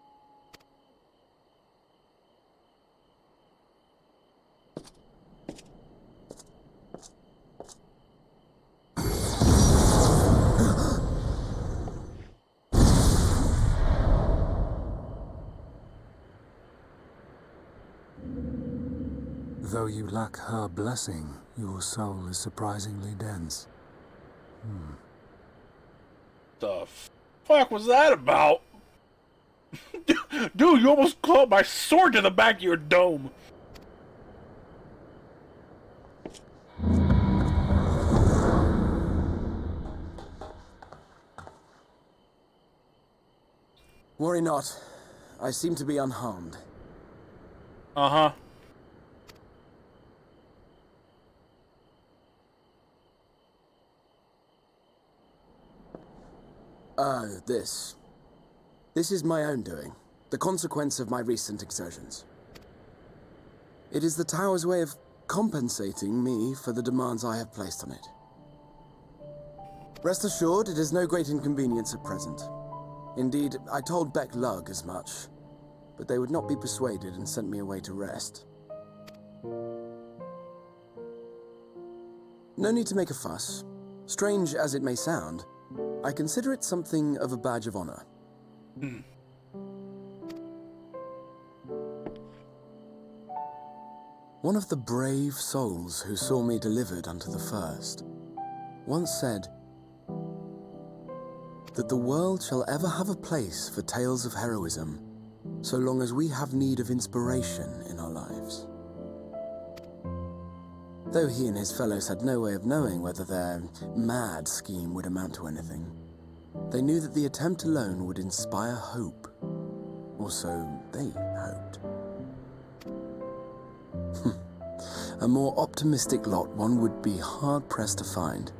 Though you lack her blessing, your soul is surprisingly dense. The fuck was that about? Dude, you almost clawed my sword to the back of your dome. Worry not. I seem to be unharmed. Uh-huh. This. This is my own doing, the consequence of my recent exertions. It is the tower's way of compensating me for the demands I have placed on it. Rest assured, it is no great inconvenience at present. Indeed, I told Beck Lug as much, but they would not be persuaded and sent me away to rest. No need to make a fuss. Strange as it may sound, I consider it something of a badge of honor. One of the brave souls who saw me delivered unto the first once said that the world shall ever have a place for tales of heroism so long as we have need of inspiration in our lives. Though he and his fellows had no way of knowing whether their mad scheme would amount to anything, they knew that the attempt alone would inspire hope, or so they hoped. A more optimistic lot one would be hard-pressed to find.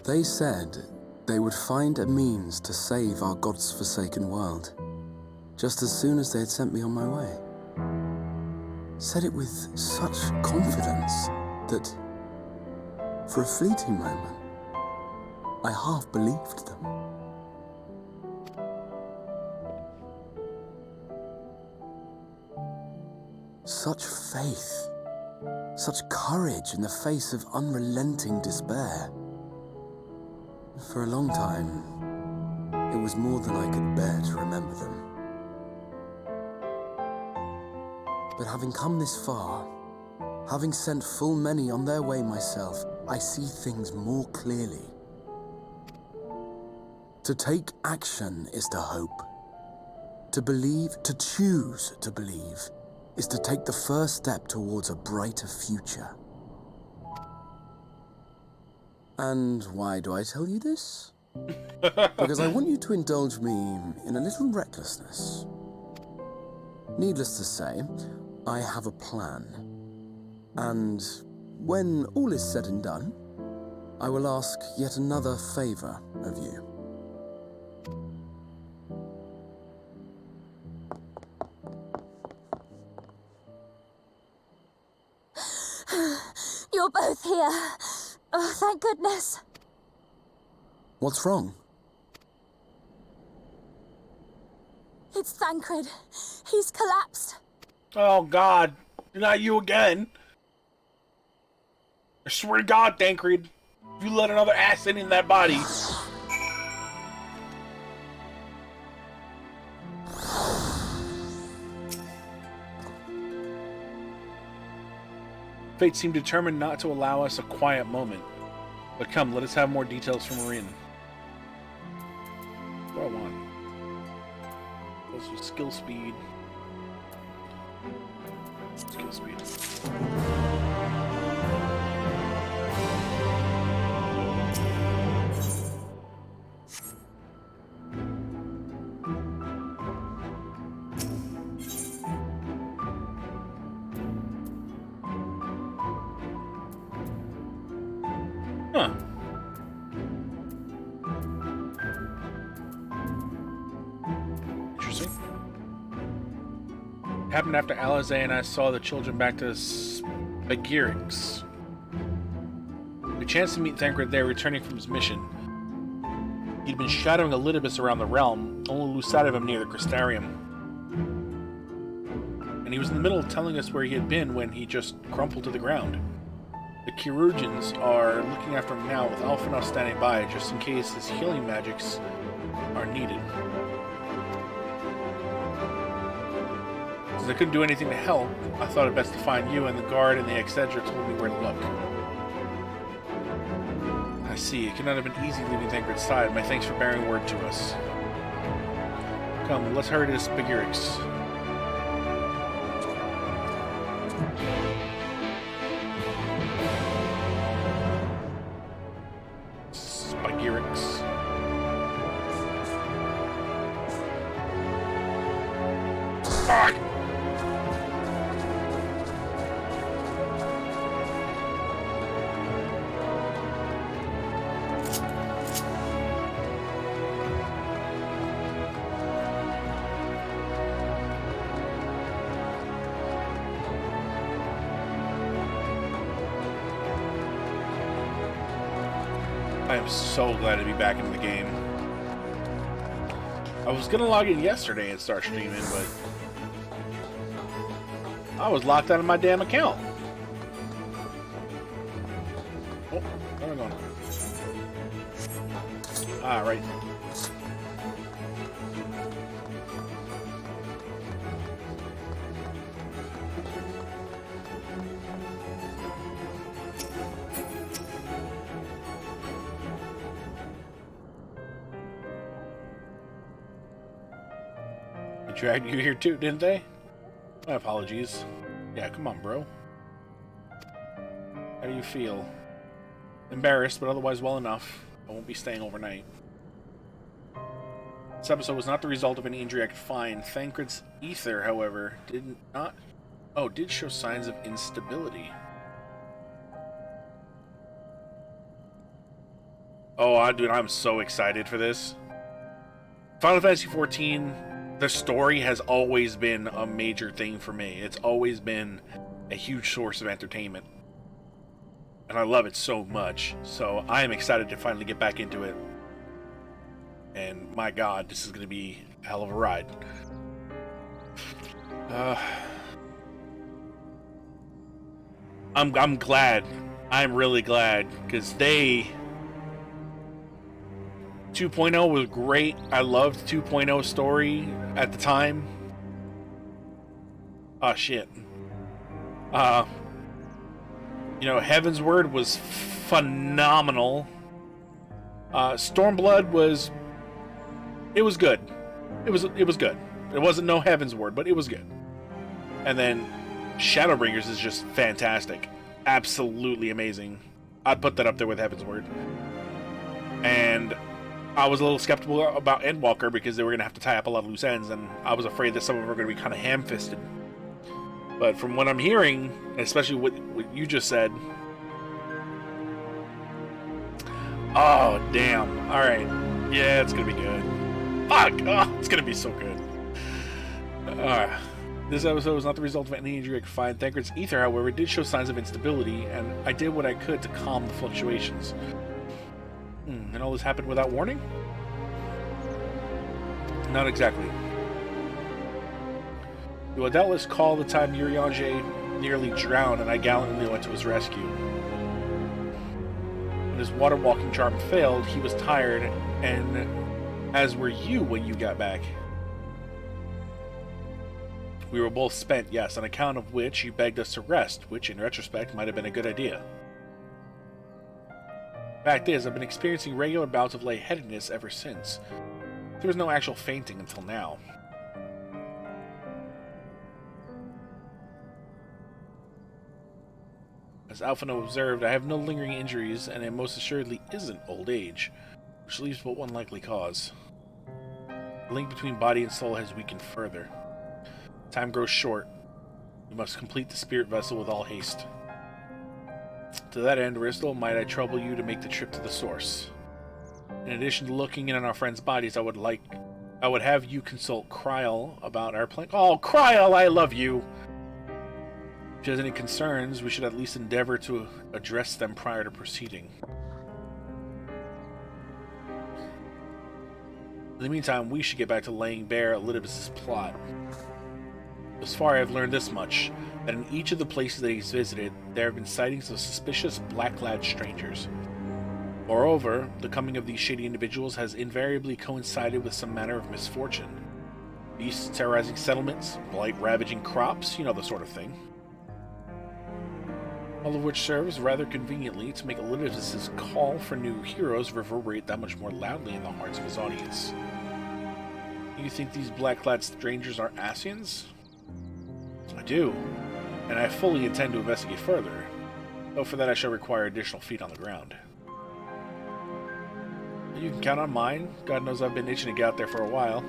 They said they would find a means to save our God's forsaken world, just as soon as they had sent me on my way. Said it with such confidence that, for a fleeting moment, I half believed them. Such faith, such courage in the face of unrelenting despair. For a long time, it was more than I could bear to remember them. But having come this far, having sent full many on their way myself, I see things more clearly. To take action is to hope. To believe, to choose to believe, is to take the first step towards a brighter future. And why do I tell you this? Because I want you to indulge me in a little recklessness. Needless to say, I have a plan. And when all is said and done, I will ask yet another favor of you. You're both here. Oh, thank goodness. What's wrong? It's Thancred. He's collapsed. Oh, God. Not you again. I swear to God, Thancred, if you let another acid in that body... Fate seemed determined not to allow us a quiet moment. But come, let us have more details from Marin. What do I want? Those with skill speed. Skill speed. Huh. Interesting. It happened after Alize and I saw the children back to Spagirix. We chanced to meet Thancred there, returning from his mission. He'd been shadowing Elidibus around the realm, only lose sight of him near the Crystarium. And he was in the middle of telling us where he had been when he just crumpled to the ground. The chirurgeons are looking after him now with Alphinaud standing by just in case his healing magics are needed. Since I couldn't do anything to help, I thought it best to find you, and the guard and the XIV told me where to look. I see. It could not have been easy leaving Thancred's side. My thanks for bearing word to us. Come, let's hurry to Spagirix. I am so glad to be back in the game. I was gonna log in yesterday and start streaming, but I was locked out of my damn account. Oh, where am I going? Ah, right. They dragged you here too, didn't they? My apologies. Yeah, come on, bro. How do you feel? Embarrassed, but otherwise well enough. I won't be staying overnight. This episode was not the result of any injury I could find. Thancred's ether, however, did show signs of instability. Oh, dude, I'm so excited for this. Final Fantasy XIV, the story has always been a major thing for me. It's always been a huge source of entertainment. And I love it so much. So I am excited to finally get back into it. And my god, this is going to be a hell of a ride. I'm glad. I'm really glad. Because 2.0 was great. I loved 2.0 story at the time. Oh, shit. Heaven's Word was phenomenal. Stormblood was... It was good. It was good. It wasn't no Heaven's Word, but it was good. And then Shadowbringers is just fantastic. Absolutely amazing. I'd put that up there with Heaven's Word. And I was a little skeptical about Endwalker because they were going to have to tie up a lot of loose ends, and I was afraid that some of them were going to be kind of ham-fisted. But from what I'm hearing, especially what you just said... Oh, damn. Alright. Yeah, it's going to be good. Fuck! Oh, it's going to be so good. This episode was not the result of any injury I could find. Thancred's ether, however, did show signs of instability, and I did what I could to calm the fluctuations. And all this happened without warning? Not exactly. You will doubtless call the time Urianger nearly drowned, and I gallantly went to his rescue. When his water-walking charm failed, he was tired, and as were you when you got back. We were both spent, yes, on account of which you begged us to rest, which, in retrospect, might have been a good idea. Fact is, I've been experiencing regular bouts of lightheadedness ever since. There was no actual fainting until now. As Alphino observed, I have no lingering injuries, and it most assuredly isn't old age, which leaves but one likely cause. The link between body and soul has weakened further. Time grows short. We must complete the spirit vessel with all haste. To that end, Ristel, might I trouble you to make the trip to the source. In addition to looking in on our friends' bodies, I would have you consult Kryl about our plan. Oh, Kryl, I love you! If he has any concerns, we should at least endeavor to address them prior to proceeding. In the meantime, we should get back to laying bare Elidibus' plot. Thus far, I have learned this much, that in each of the places that he's visited, there have been sightings of suspicious black-clad strangers. Moreover, the coming of these shady individuals has invariably coincided with some manner of misfortune. Beasts terrorizing settlements, blight ravaging crops, you know, the sort of thing. All of which serves rather conveniently to make Elidibus' call for new heroes reverberate that much more loudly in the hearts of his audience. You think these black-clad strangers are Ascians? I do, and I fully intend to investigate further, though for that I shall require additional feet on the ground. You can count on mine. God knows I've been itching to get out there for a while.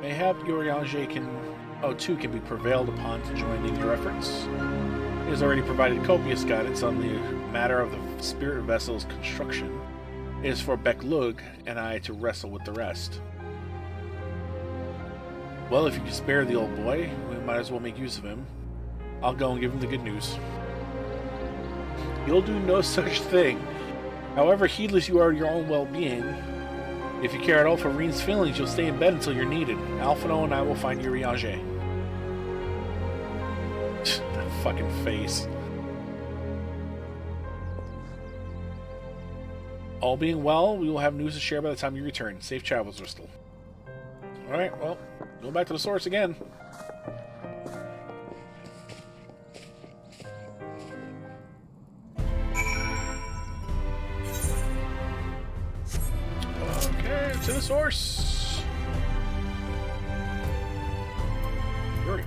Mayhap Urianger can be prevailed upon to join in your efforts. He has already provided copious guidance on the matter of the spirit vessel's construction. It is for Beklug and I to wrestle with the rest. Well, if you can spare the old boy, we might as well make use of him. I'll go and give him the good news. You'll do no such thing. However heedless you are of your own well-being, if you care at all for Reen's feelings, you'll stay in bed until you're needed. Alphino and I will find you Riage. That fucking face. All being well, we will have news to share by the time you return. Safe travels, Ristal. Alright, well, go back to the source again. Okay, to the source. Yuri.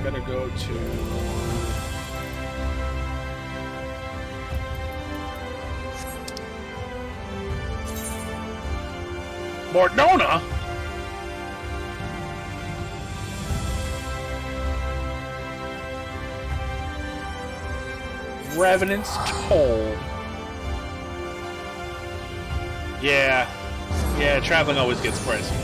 Gotta go to... Mordona? Revenant's Toll. Yeah. Yeah, traveling always gets pricey.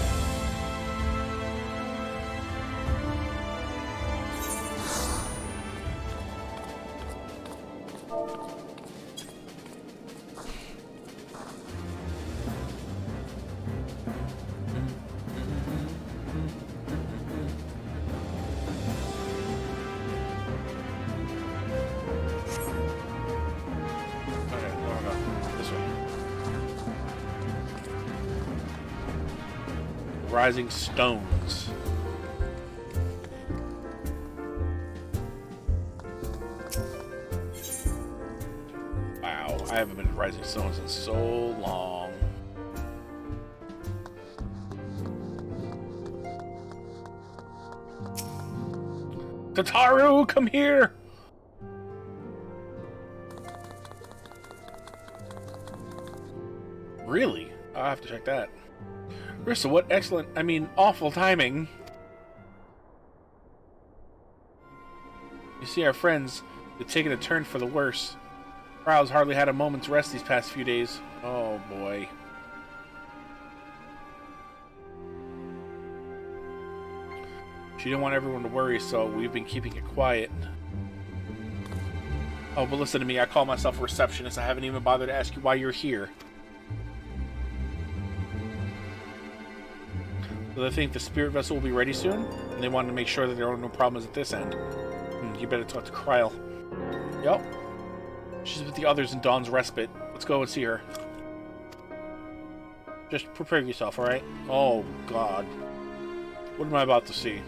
Rising Stones. Wow, I haven't been to Rising Stones in so long. Tataru, come here! Really? I'll have to check that. Rissa, what excellent, awful timing. You see, our friends have taken a turn for the worse. Crowd's hardly had a moment's rest these past few days. Oh, boy. She didn't want everyone to worry, so we've been keeping it quiet. Oh, but listen to me. I call myself a receptionist. I haven't even bothered to ask you why you're here. So they think the spirit vessel will be ready soon, and they wanted to make sure that there are no problems at this end. You better talk to Kryl. Yup. She's with the others in Dawn's Respite. Let's go and see her. Just prepare yourself, alright? Oh, God. What am I about to see?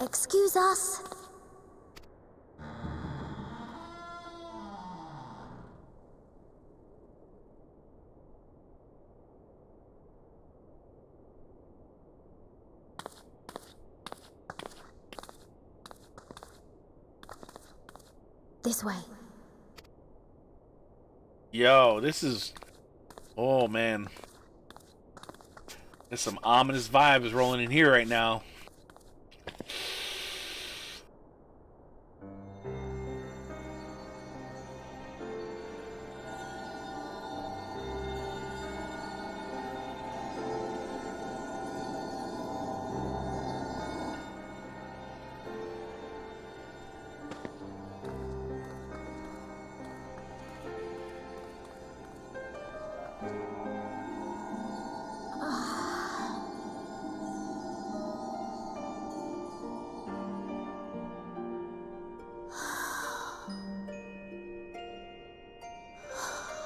Excuse us. This way. Yo, this is... Oh, man. There's some ominous vibes rolling in here right now.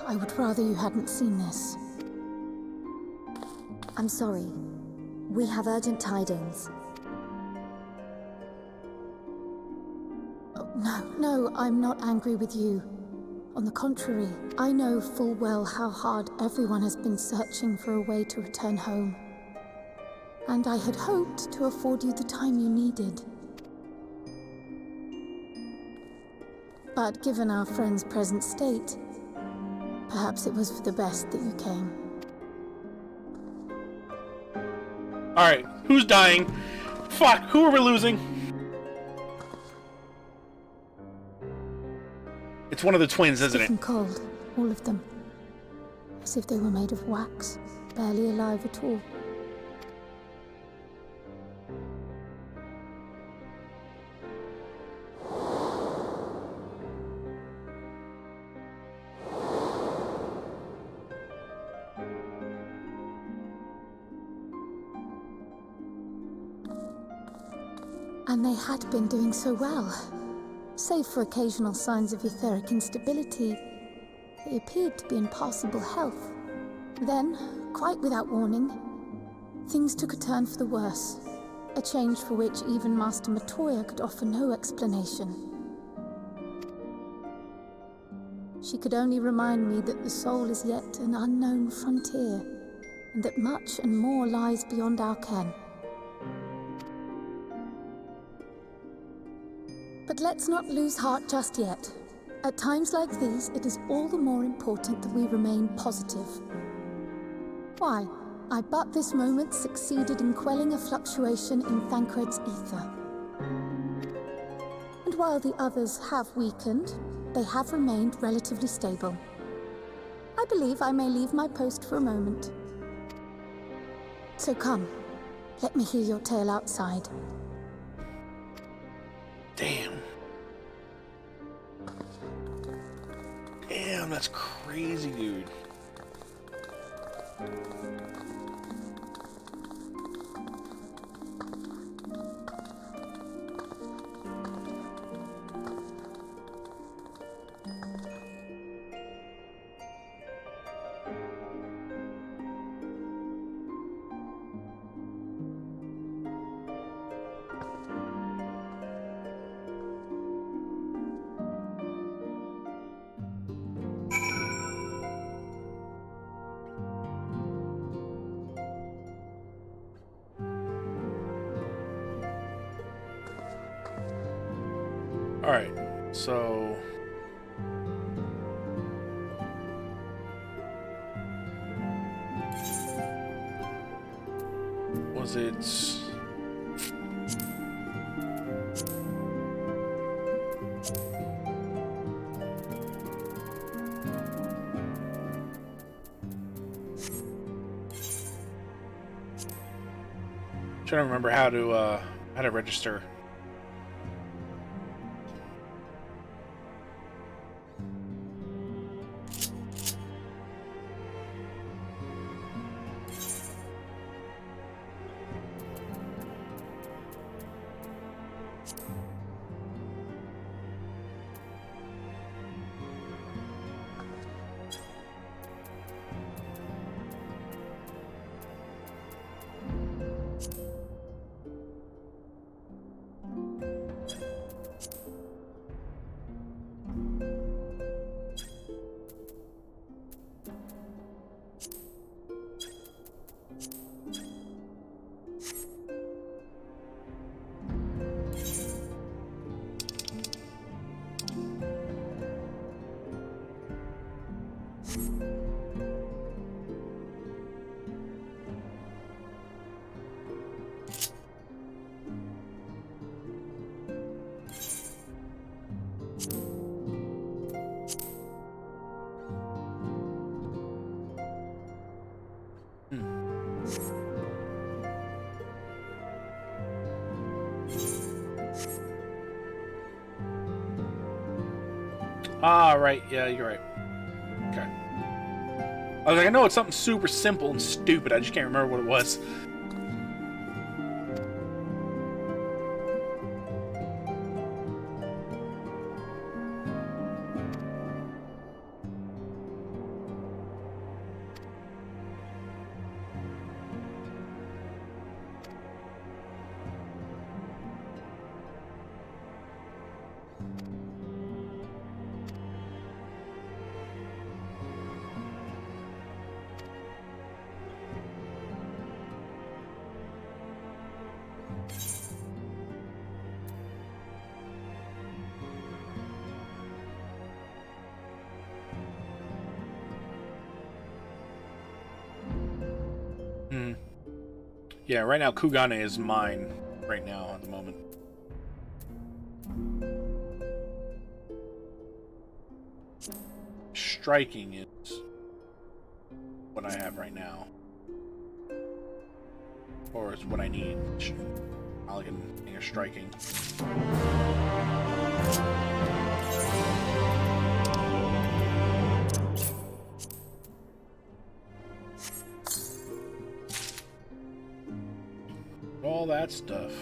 I would rather you hadn't seen this. I'm sorry. We have urgent tidings. Oh, no, I'm not angry with you. On the contrary, I know full well how hard everyone has been searching for a way to return home. And I had hoped to afford you the time you needed. But given our friend's present state, perhaps it was for the best that you came. Alright, who's dying? Fuck, who are we losing? It's one of the twins, isn't Stiff it? and cold, all of them. As if they were made of wax, barely alive at all. And they had been doing so well. Save for occasional signs of etheric instability, they appeared to be in passable health. Then, quite without warning, things took a turn for the worse. A change for which even Master Matoya could offer no explanation. She could only remind me that the soul is yet an unknown frontier, and that much and more lies beyond our ken. But let's not lose heart just yet. At times like these, it is all the more important that we remain positive. Why, I but this moment succeeded in quelling a fluctuation in Thancred's ether. And while the others have weakened, they have remained relatively stable. I believe I may leave my post for a moment. So come, let me hear your tale outside. Damn. Damn, that's crazy, dude. Alright, so... Was it... Trying to remember how to register. Ah, right. Yeah, you're right. Okay. I was like, I know it's something super simple and stupid. I just can't remember what it was. Yeah, right now Kugane is mine. Right now, at the moment. Striking is what I have right now. Or is what I need. I'll get a striking. All that stuff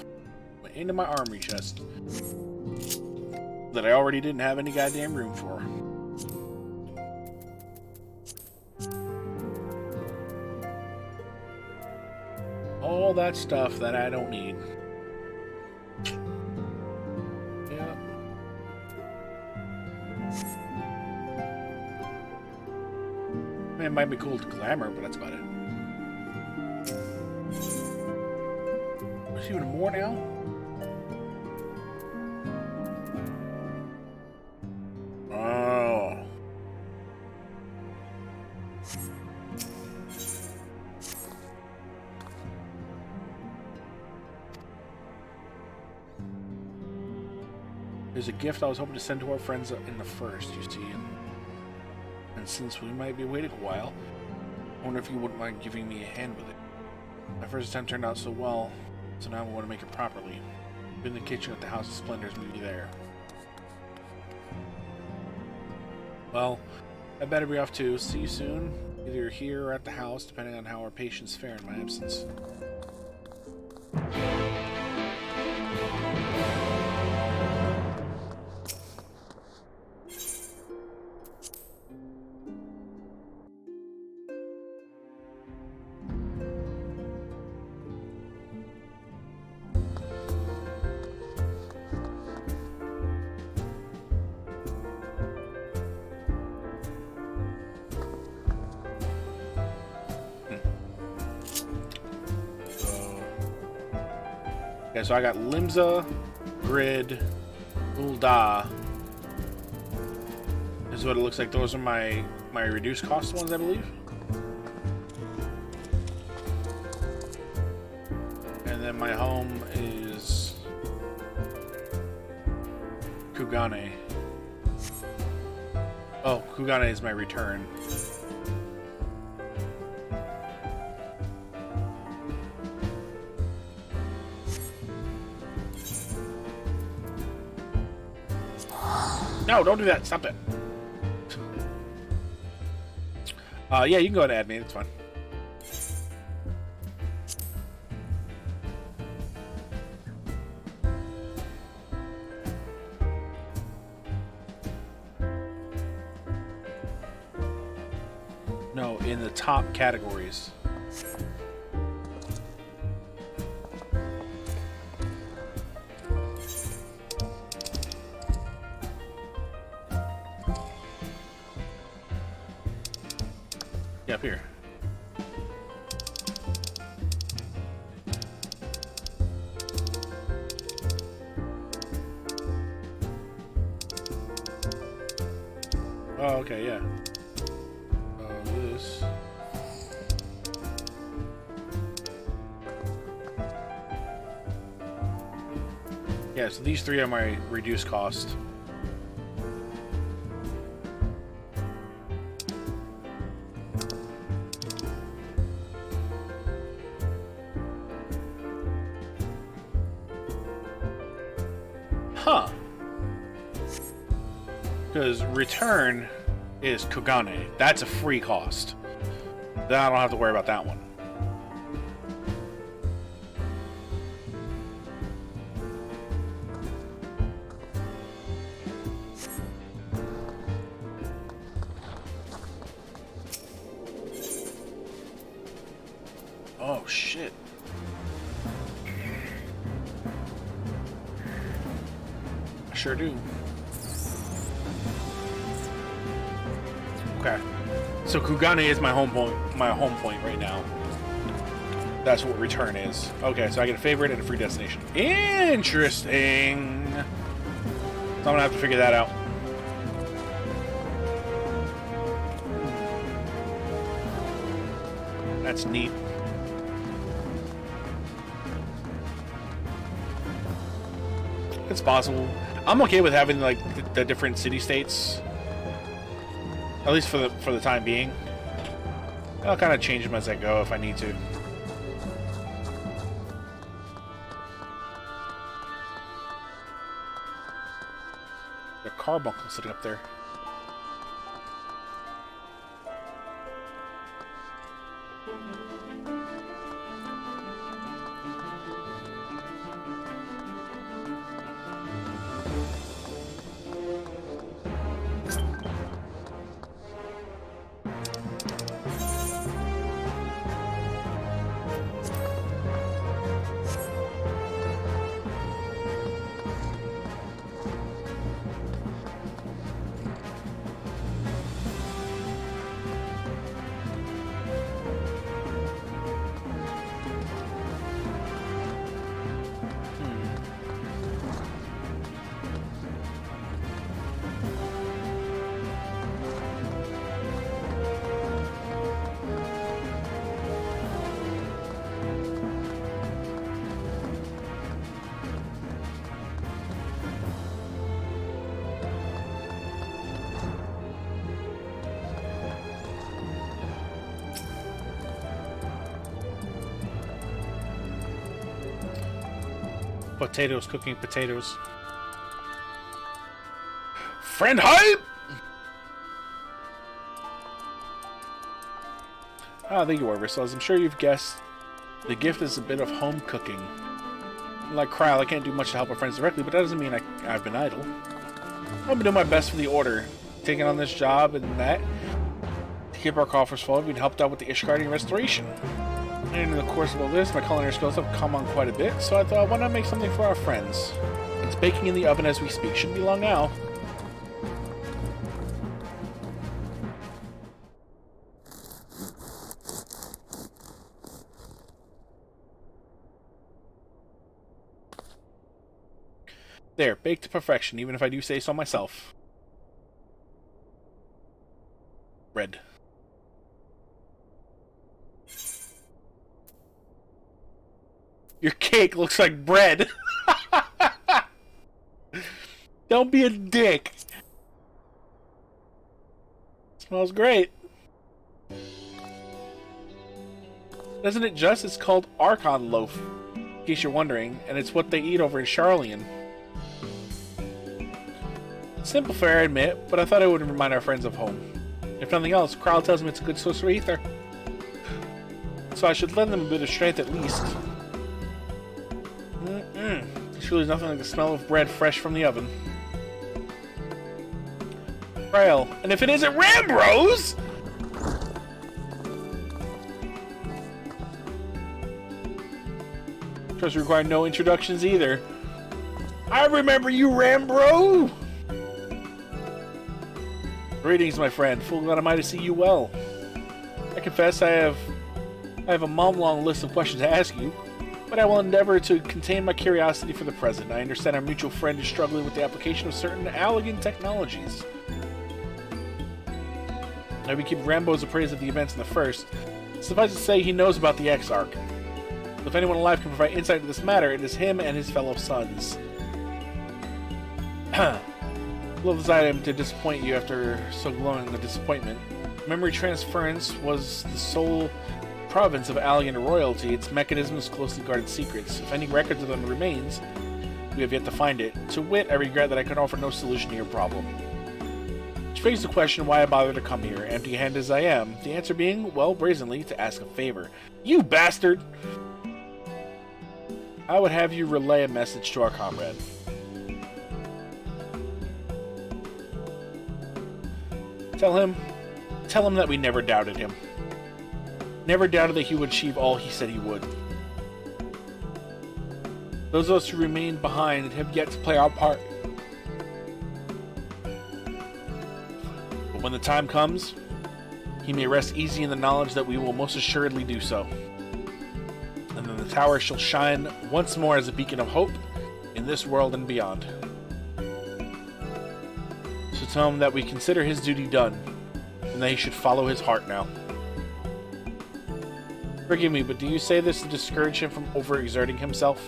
went into my armory chest that I already didn't have any goddamn room for. All that stuff that I don't need. Yeah. I mean, it might be cool to glamour, but that's about it. There's even more now? Oh. There's a gift I was hoping to send to our friends in the first, you see, and since we might be waiting a while, I wonder if you wouldn't mind giving me a hand with it. My first attempt turned out so well, so now I want to make it properly. In the kitchen at the House of Splendors, maybe there. Well, I better be off too. See you soon, either here or at the house, depending on how our patients fare in my absence. Okay, so I got Limsa, Grid, Ulda. This is what it looks like. Those are my reduced cost ones, I believe. And then my home is Kugane. Oh, Kugane is my return. No, don't do that. Stop it. Yeah, you can go ahead and add me. It's fine. No, in the top categories. Up here. Oh, okay, yeah. This. Yeah, so these three are my reduced cost. Huh. Because return is Kugane. That's a free cost. Then I don't have to worry about that one. Oh, shit. Sure do. Okay. So Kugane is my home point right now. That's what return is. Okay, so I get a favorite and a free destination. Interesting. So I'm gonna have to figure that out. That's neat. it's possible. I'm okay with having like the different city states, at least for the time being. I'll kind of change them as I go if I need to. The carbuncle sitting up there. Potatoes, cooking potatoes. Friend hype! Thank you, Orvis. As I'm sure you've guessed, the gift is a bit of home cooking. Like Kryl, I can't do much to help our friends directly, but that doesn't mean I've been idle. I've been doing my best for the Order, taking on this job and that, to keep our coffers full. We've helped out with the Ishgardian restoration. And in the course of all this, my culinary skills have come on quite a bit, so I thought, why not make something for our friends? It's baking in the oven as we speak. Shouldn't be long now. There, baked to perfection, even if I do say so myself. Bread. Your cake looks like bread. Don't be a dick. Smells great. Doesn't it just? It's called Archon loaf, in case you're wondering, and it's what they eat over in Charlian. Simple fare, I admit, but I thought I would remind our friends of home. If nothing else, Kryl tells me it's a good source of ether. So I should lend them a bit of strength at least. Surely nothing like the smell of bread fresh from the oven. Kryl, and if it isn't Rambrose! Trust require no introductions either. I remember you, Rambro! Greetings, my friend. Full glad am I to see you well. I confess I have a mom-long list of questions to ask you, but I will endeavor to contain my curiosity for the present. I understand our mutual friend is struggling with the application of certain Allegan technologies. Now we keep Rambo's appraised of the events in the first. Suffice to say, he knows about the X-Arc. If anyone alive can provide insight into this matter, it is him and his fellow sons. Love this item to disappoint you after so glowing a disappointment. Memory transference was the sole province of Allegan royalty. Its mechanism is closely guarded secrets. If any records of them remains, we have yet to find it. To wit, I regret that I can offer no solution to your problem. Which begs the question why I bother to come here, empty-handed as I am. The answer being, well, brazenly, to ask a favor. You bastard! I would have you relay a message to our comrade. Tell him that we never doubted him. Never doubted that he would achieve all he said he would. Those of us who remain behind have yet to play our part. But when the time comes, he may rest easy in the knowledge that we will most assuredly do so. And then the tower shall shine once more as a beacon of hope in this world and beyond. So tell him that we consider his duty done, and that he should follow his heart now. Forgive me, but do you say this to discourage him from overexerting himself,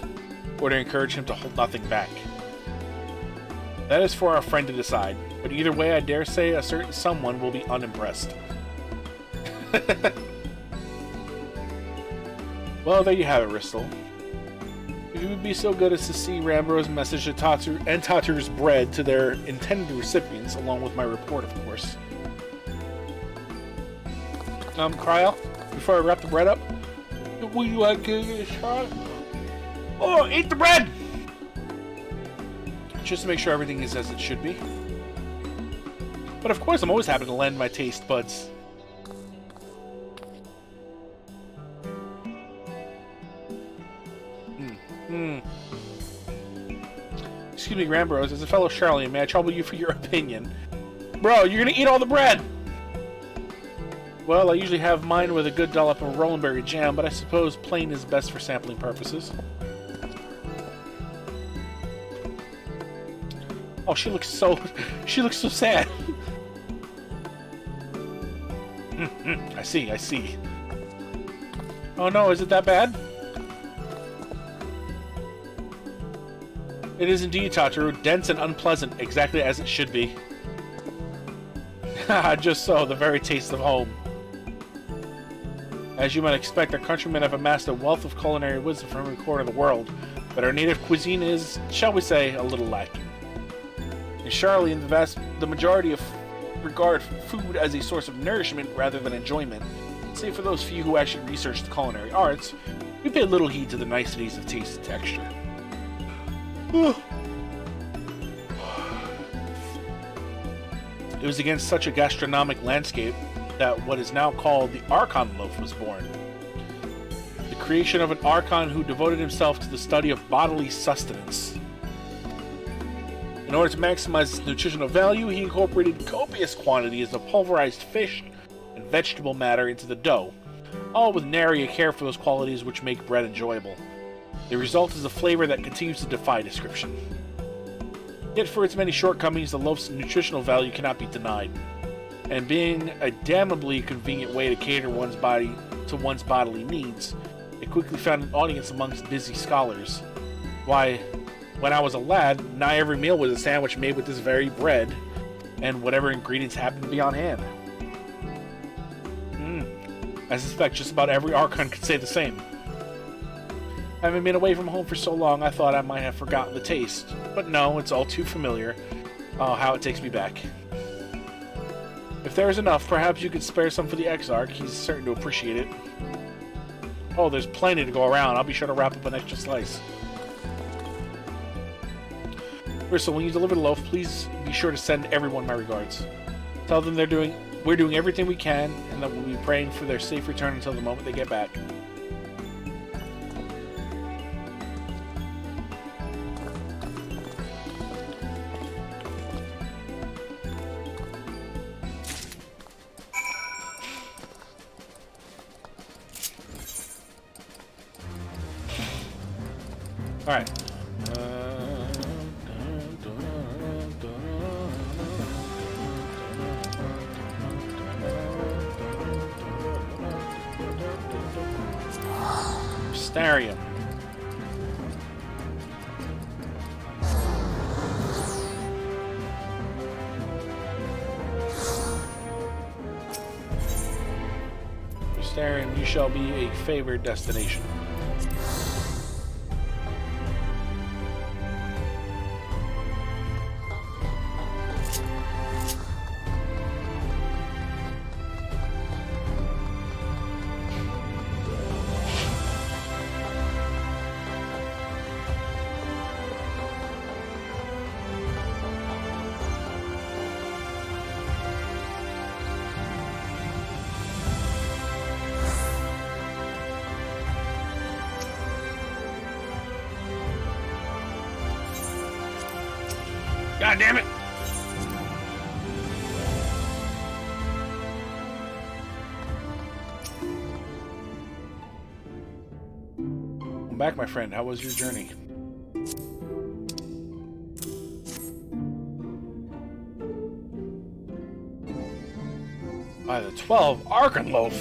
or to encourage him to hold nothing back? That is for our friend to decide. But either way, I dare say a certain someone will be unimpressed. Well, there you have it, Ristle. If you would be so good as to see Rambro's message to Tatu and Tatu's bread to their intended recipients, along with my report, of course. Cryo, before I wrap the bread up, will you give it a shot? Oh, eat the bread! Just to make sure everything is as it should be. But of course, I'm always happy to lend my taste buds. Excuse me, Rambros, as a fellow Charlene, may I trouble you for your opinion? Bro, you're gonna eat all the bread! Well, I usually have mine with a good dollop of Rollenberry jam, but I suppose plain is best for sampling purposes. Oh, she looks so sad. I see. Oh no, is it that bad? It is indeed, Tataru. Dense and unpleasant, exactly as it should be. Just so, the very taste of home. As you might expect, our countrymen have amassed a wealth of culinary wisdom from every corner of the world, but our native cuisine is, shall we say, a little lacking. In Charlene, the majority of regard food as a source of nourishment rather than enjoyment. Save for those few who actually research the culinary arts, we pay little heed to the niceties of taste and texture. It was against such a gastronomic landscape that what is now called the Archon loaf was born. The creation of an Archon who devoted himself to the study of bodily sustenance. In order to maximize its nutritional value, he incorporated copious quantities of pulverized fish and vegetable matter into the dough, all with nary a care for those qualities which make bread enjoyable. The result is a flavor that continues to defy description. Yet for its many shortcomings, the loaf's nutritional value cannot be denied. And being a damnably convenient way to cater one's body to one's bodily needs, it quickly found an audience amongst busy scholars. Why, when I was a lad, not every meal was a sandwich made with this very bread, and whatever ingredients happened to be on hand. I suspect just about every Archon could say the same. Having been away from home for so long, I thought I might have forgotten the taste. But no, it's all too familiar. Oh, how it takes me back. If there is enough, perhaps you could spare some for the Exarch. He's certain to appreciate it. Oh, there's plenty to go around. I'll be sure to wrap up an extra slice. Bristol, when you deliver the loaf, please be sure to send everyone my regards. Tell them we're doing everything we can, and that we'll be praying for their safe return until the moment they get back. Alright. Starium. Starium, you shall be a favored destination. God damn it! I'm back, my friend. How was your journey? By the 12 Archon loaf!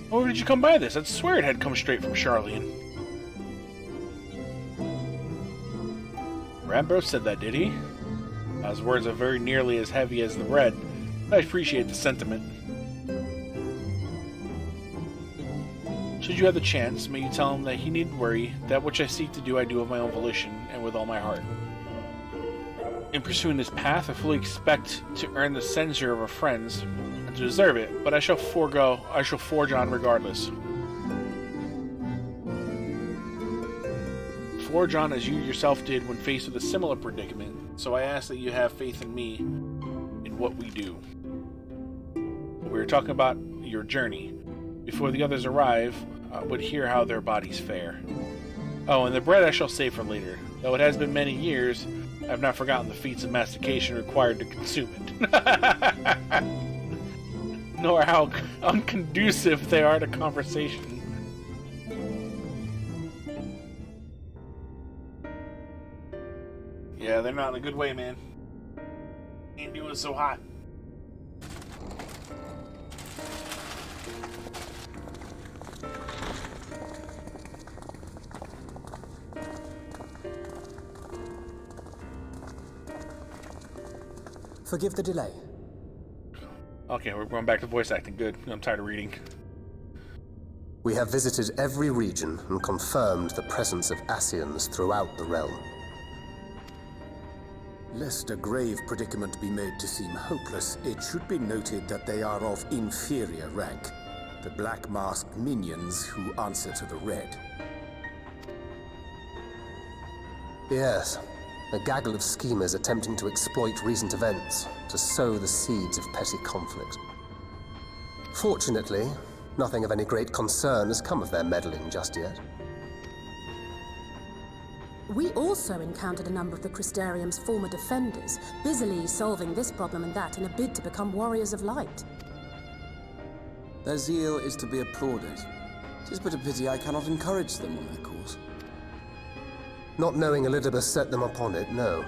Where did you come by this? I'd swear it had come straight from Charlene. Rambro said that, did he? His words are very nearly as heavy as the bread, but I appreciate the sentiment. Should you have the chance, may you tell him that he needn't worry. That which I seek to do, I do of my own volition, and with all my heart. In pursuing this path, I fully expect to earn the censure of our friends, and to deserve it, but I shall forge on regardless. Forge on as you yourself did when faced with a similar predicament, so I ask that you have faith in me, in what we do. We were talking about your journey. Before the others arrive, I would hear how their bodies fare. Oh, and the bread I shall save for later. Though it has been many years, I have not forgotten the feats of mastication required to consume it. Nor how unconducive they are to conversation. Yeah, they're not in a good way, man. Ain't doing so hot. Forgive the delay. Okay, we're going back to voice acting. Good. I'm tired of reading. We have visited every region and confirmed the presence of Ascians throughout the realm. Lest a grave predicament be made to seem hopeless, it should be noted that they are of inferior rank. The black-masked minions who answer to the red. Yes, a gaggle of schemers attempting to exploit recent events to sow the seeds of petty conflict. Fortunately, nothing of any great concern has come of their meddling just yet. We also encountered a number of the Crystarium's former defenders, busily solving this problem and that in a bid to become warriors of light. Their zeal is to be applauded. It is but a pity I cannot encourage them on their course. Not knowing Elizabeth set them upon it, no.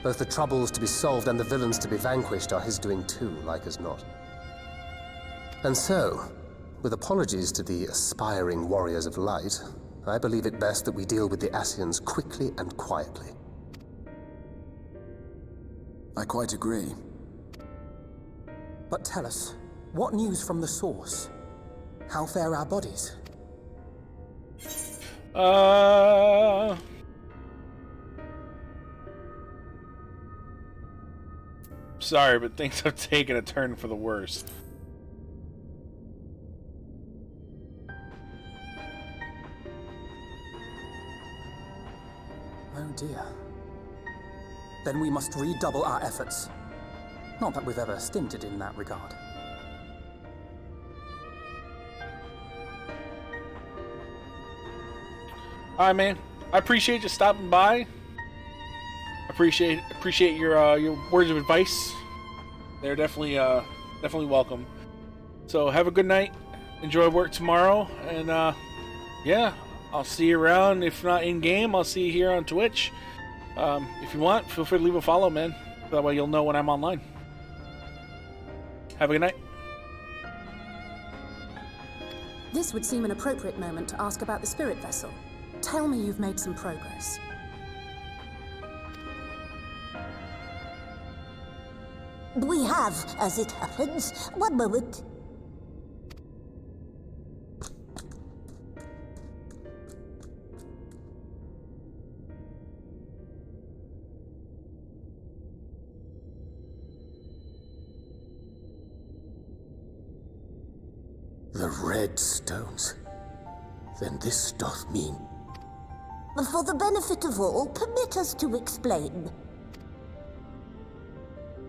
Both the troubles to be solved and the villains to be vanquished are his doing too, like as not. And so, with apologies to the aspiring warriors of light, I believe it best that we deal with the Ascians quickly and quietly. I quite agree. But tell us, what news from the source? How fare our bodies? Sorry, but things have taken a turn for the worse. Oh dear. Then we must redouble our efforts. Not that we've ever stinted in that regard. Alright, man. I appreciate you stopping by. Appreciate your words of advice. They're definitely welcome. So have a good night. Enjoy work tomorrow, and yeah, I'll see you around. If not in game, I'll see you here on Twitch. If you want, feel free to leave a follow, man. That way you'll know when I'm online. Have a good night. This would seem an appropriate moment to ask about the spirit vessel. Tell me you've made some progress. We have, as it happens. One moment. The red stones. Then this doth mean... For the benefit of all, permit us to explain.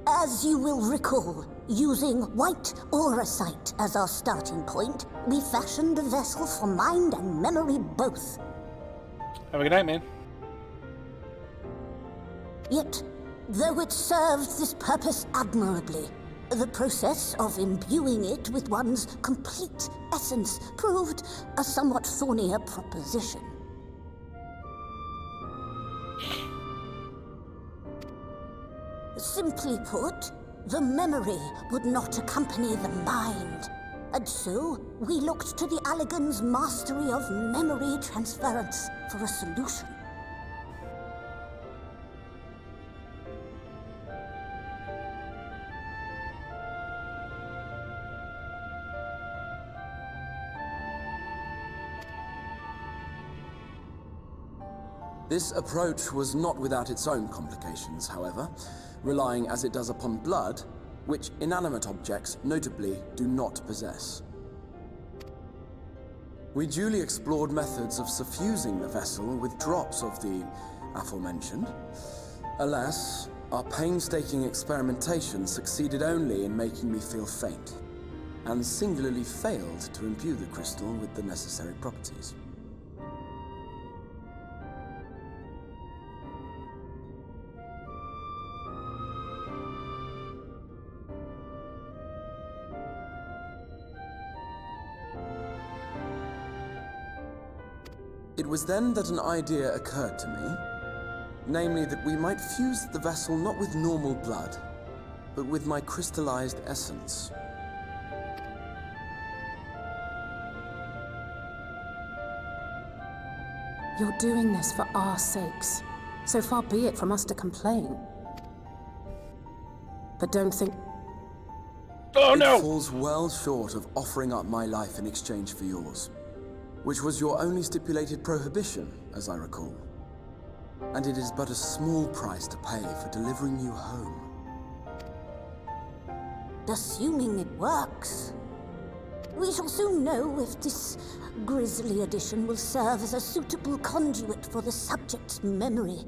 As you will recall, using white aura sight as our starting point, we fashioned a vessel for mind and memory both. Have a good night, man. Yet, though it served this purpose admirably, the process of imbuing it with one's complete essence proved a somewhat thornier proposition. Simply put, the memory would not accompany the mind, and so we looked to the Allegan's mastery of memory transference for a solution. This approach was not without its own complications, however, relying as it does upon blood, which inanimate objects, notably, do not possess. We duly explored methods of suffusing the vessel with drops of the aforementioned. Alas, our painstaking experimentation succeeded only in making me feel faint, and singularly failed to imbue the crystal with the necessary properties. It was then that an idea occurred to me, namely that we might fuse the vessel not with normal blood, but with my crystallized essence. You're doing this for our sakes, so far be it from us to complain. But don't think... Oh no! It falls well short of offering up my life in exchange for yours, which was your only stipulated prohibition, as I recall. And it is but a small price to pay for delivering you home. Assuming it works. We shall soon know if this grisly addition will serve as a suitable conduit for the subject's memory.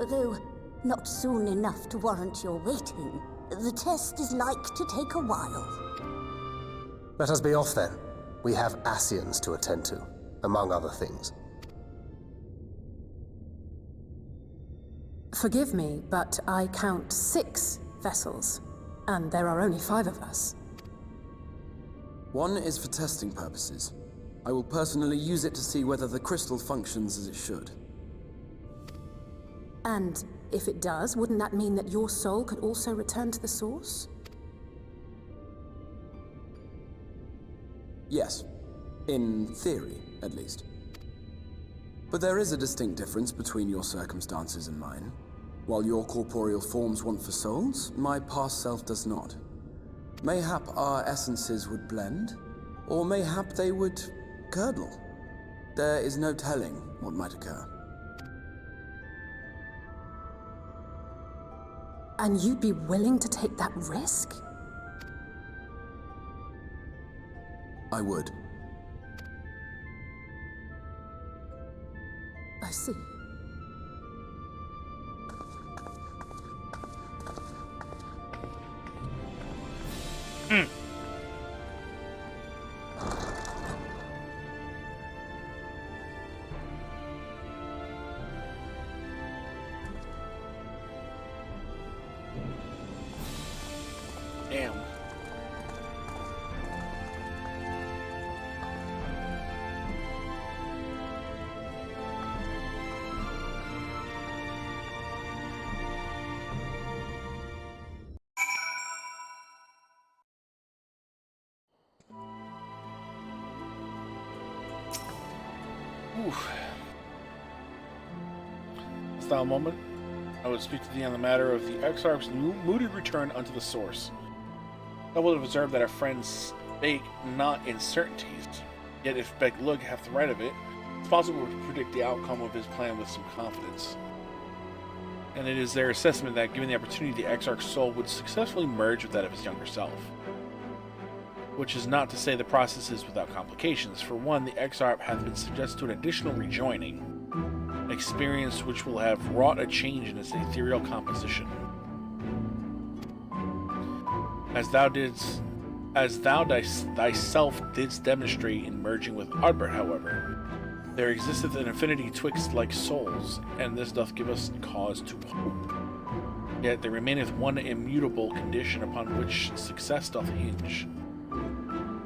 Though not soon enough to warrant your waiting. The test is like to take a while. Let us be off then. We have Ascians to attend to, among other things. Forgive me, but I count 6 vessels, and there are only 5 of us. One is for testing purposes. I will personally use it to see whether the crystal functions as it should. And if it does, wouldn't that mean that your soul could also return to the source? Yes. In theory, at least. But there is a distinct difference between your circumstances and mine. While your corporeal forms want for souls, my past self does not. Mayhap our essences would blend, or mayhap they would curdle. There is no telling what might occur. And you'd be willing to take that risk? I would. I see. Damn. Oof. Style moment. I would speak to thee on the matter of the XIV's mooted return unto the source. I will have observed that our friend spake not in certainties, yet if Beglug hath the right of it, it's possible to predict the outcome of his plan with some confidence. And it is their assessment that, given the opportunity, the Exarch's soul would successfully merge with that of his younger self. Which is not to say the process is without complications. For one, the Exarch hath been subjected to an additional rejoining, an experience which will have wrought a change in its ethereal composition. As thou thyself didst demonstrate in merging with Ardbert, however, there existeth an affinity twixt like souls, and this doth give us cause to hope. Yet there remaineth one immutable condition upon which success doth hinge.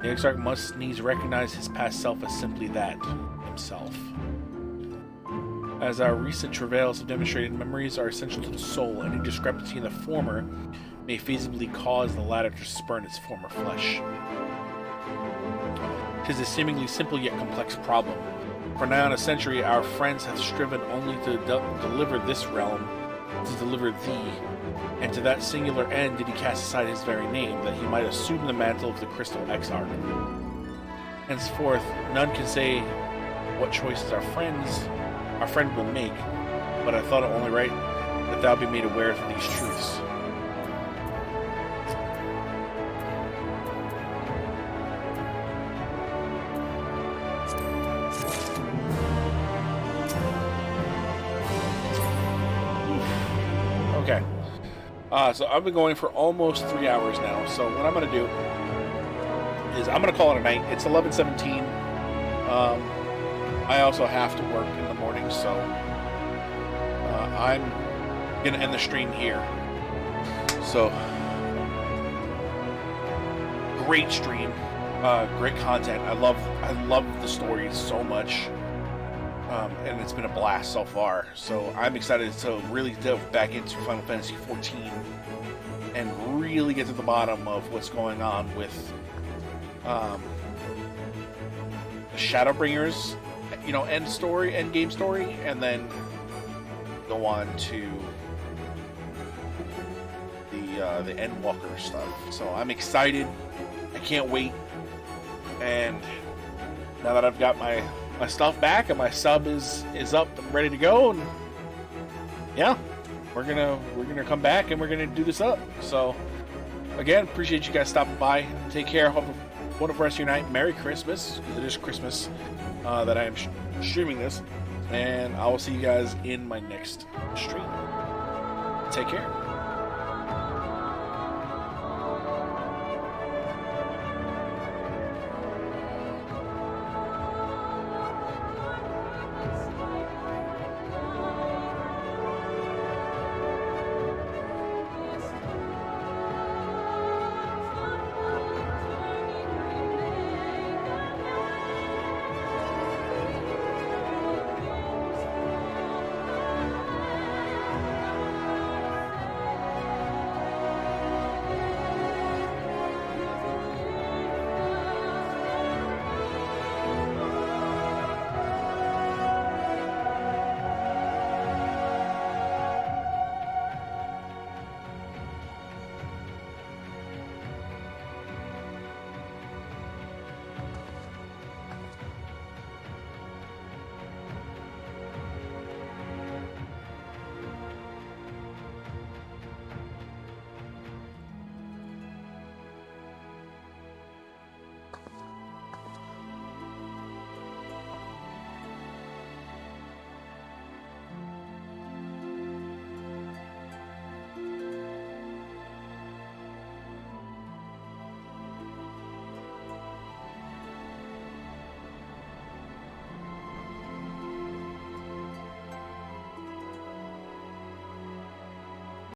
The Exarch must needs recognize his past self as simply that, himself. As our recent travails have demonstrated, memories are essential to the soul. Any discrepancy in the former may feasibly cause the latter to spurn its former flesh. 'Tis a seemingly simple yet complex problem. For nigh on a century, our friends have striven only to deliver this realm, to deliver thee, and to that singular end did he cast aside his very name, that he might assume the mantle of the Crystal Exarch. Henceforth, none can say what choices our friends our friend will make, but I thought it only right that thou be made aware of these truths. Okay. So I've been going for almost 3 hours now. So what I'm going to do is I'm going to call it a night. It's 11:17. I also have to work in the morning, so I'm going to end the stream here. So great stream, great content. I love the story so much. And it's been a blast so far. So I'm excited to really delve back into Final Fantasy XIV and really get to the bottom of what's going on with the Shadowbringers, end game story, and then go on to the Endwalker stuff. So I'm excited. I can't wait. And now that I've got my stuff back and my sub is up and ready to go, and yeah, we're gonna come back and we're gonna do this up. So again, appreciate you guys stopping by. Take care. Hope a wonderful rest of your night. Merry Christmas, because it is Christmas that I am streaming this, and I will see you guys in my next stream. Take care.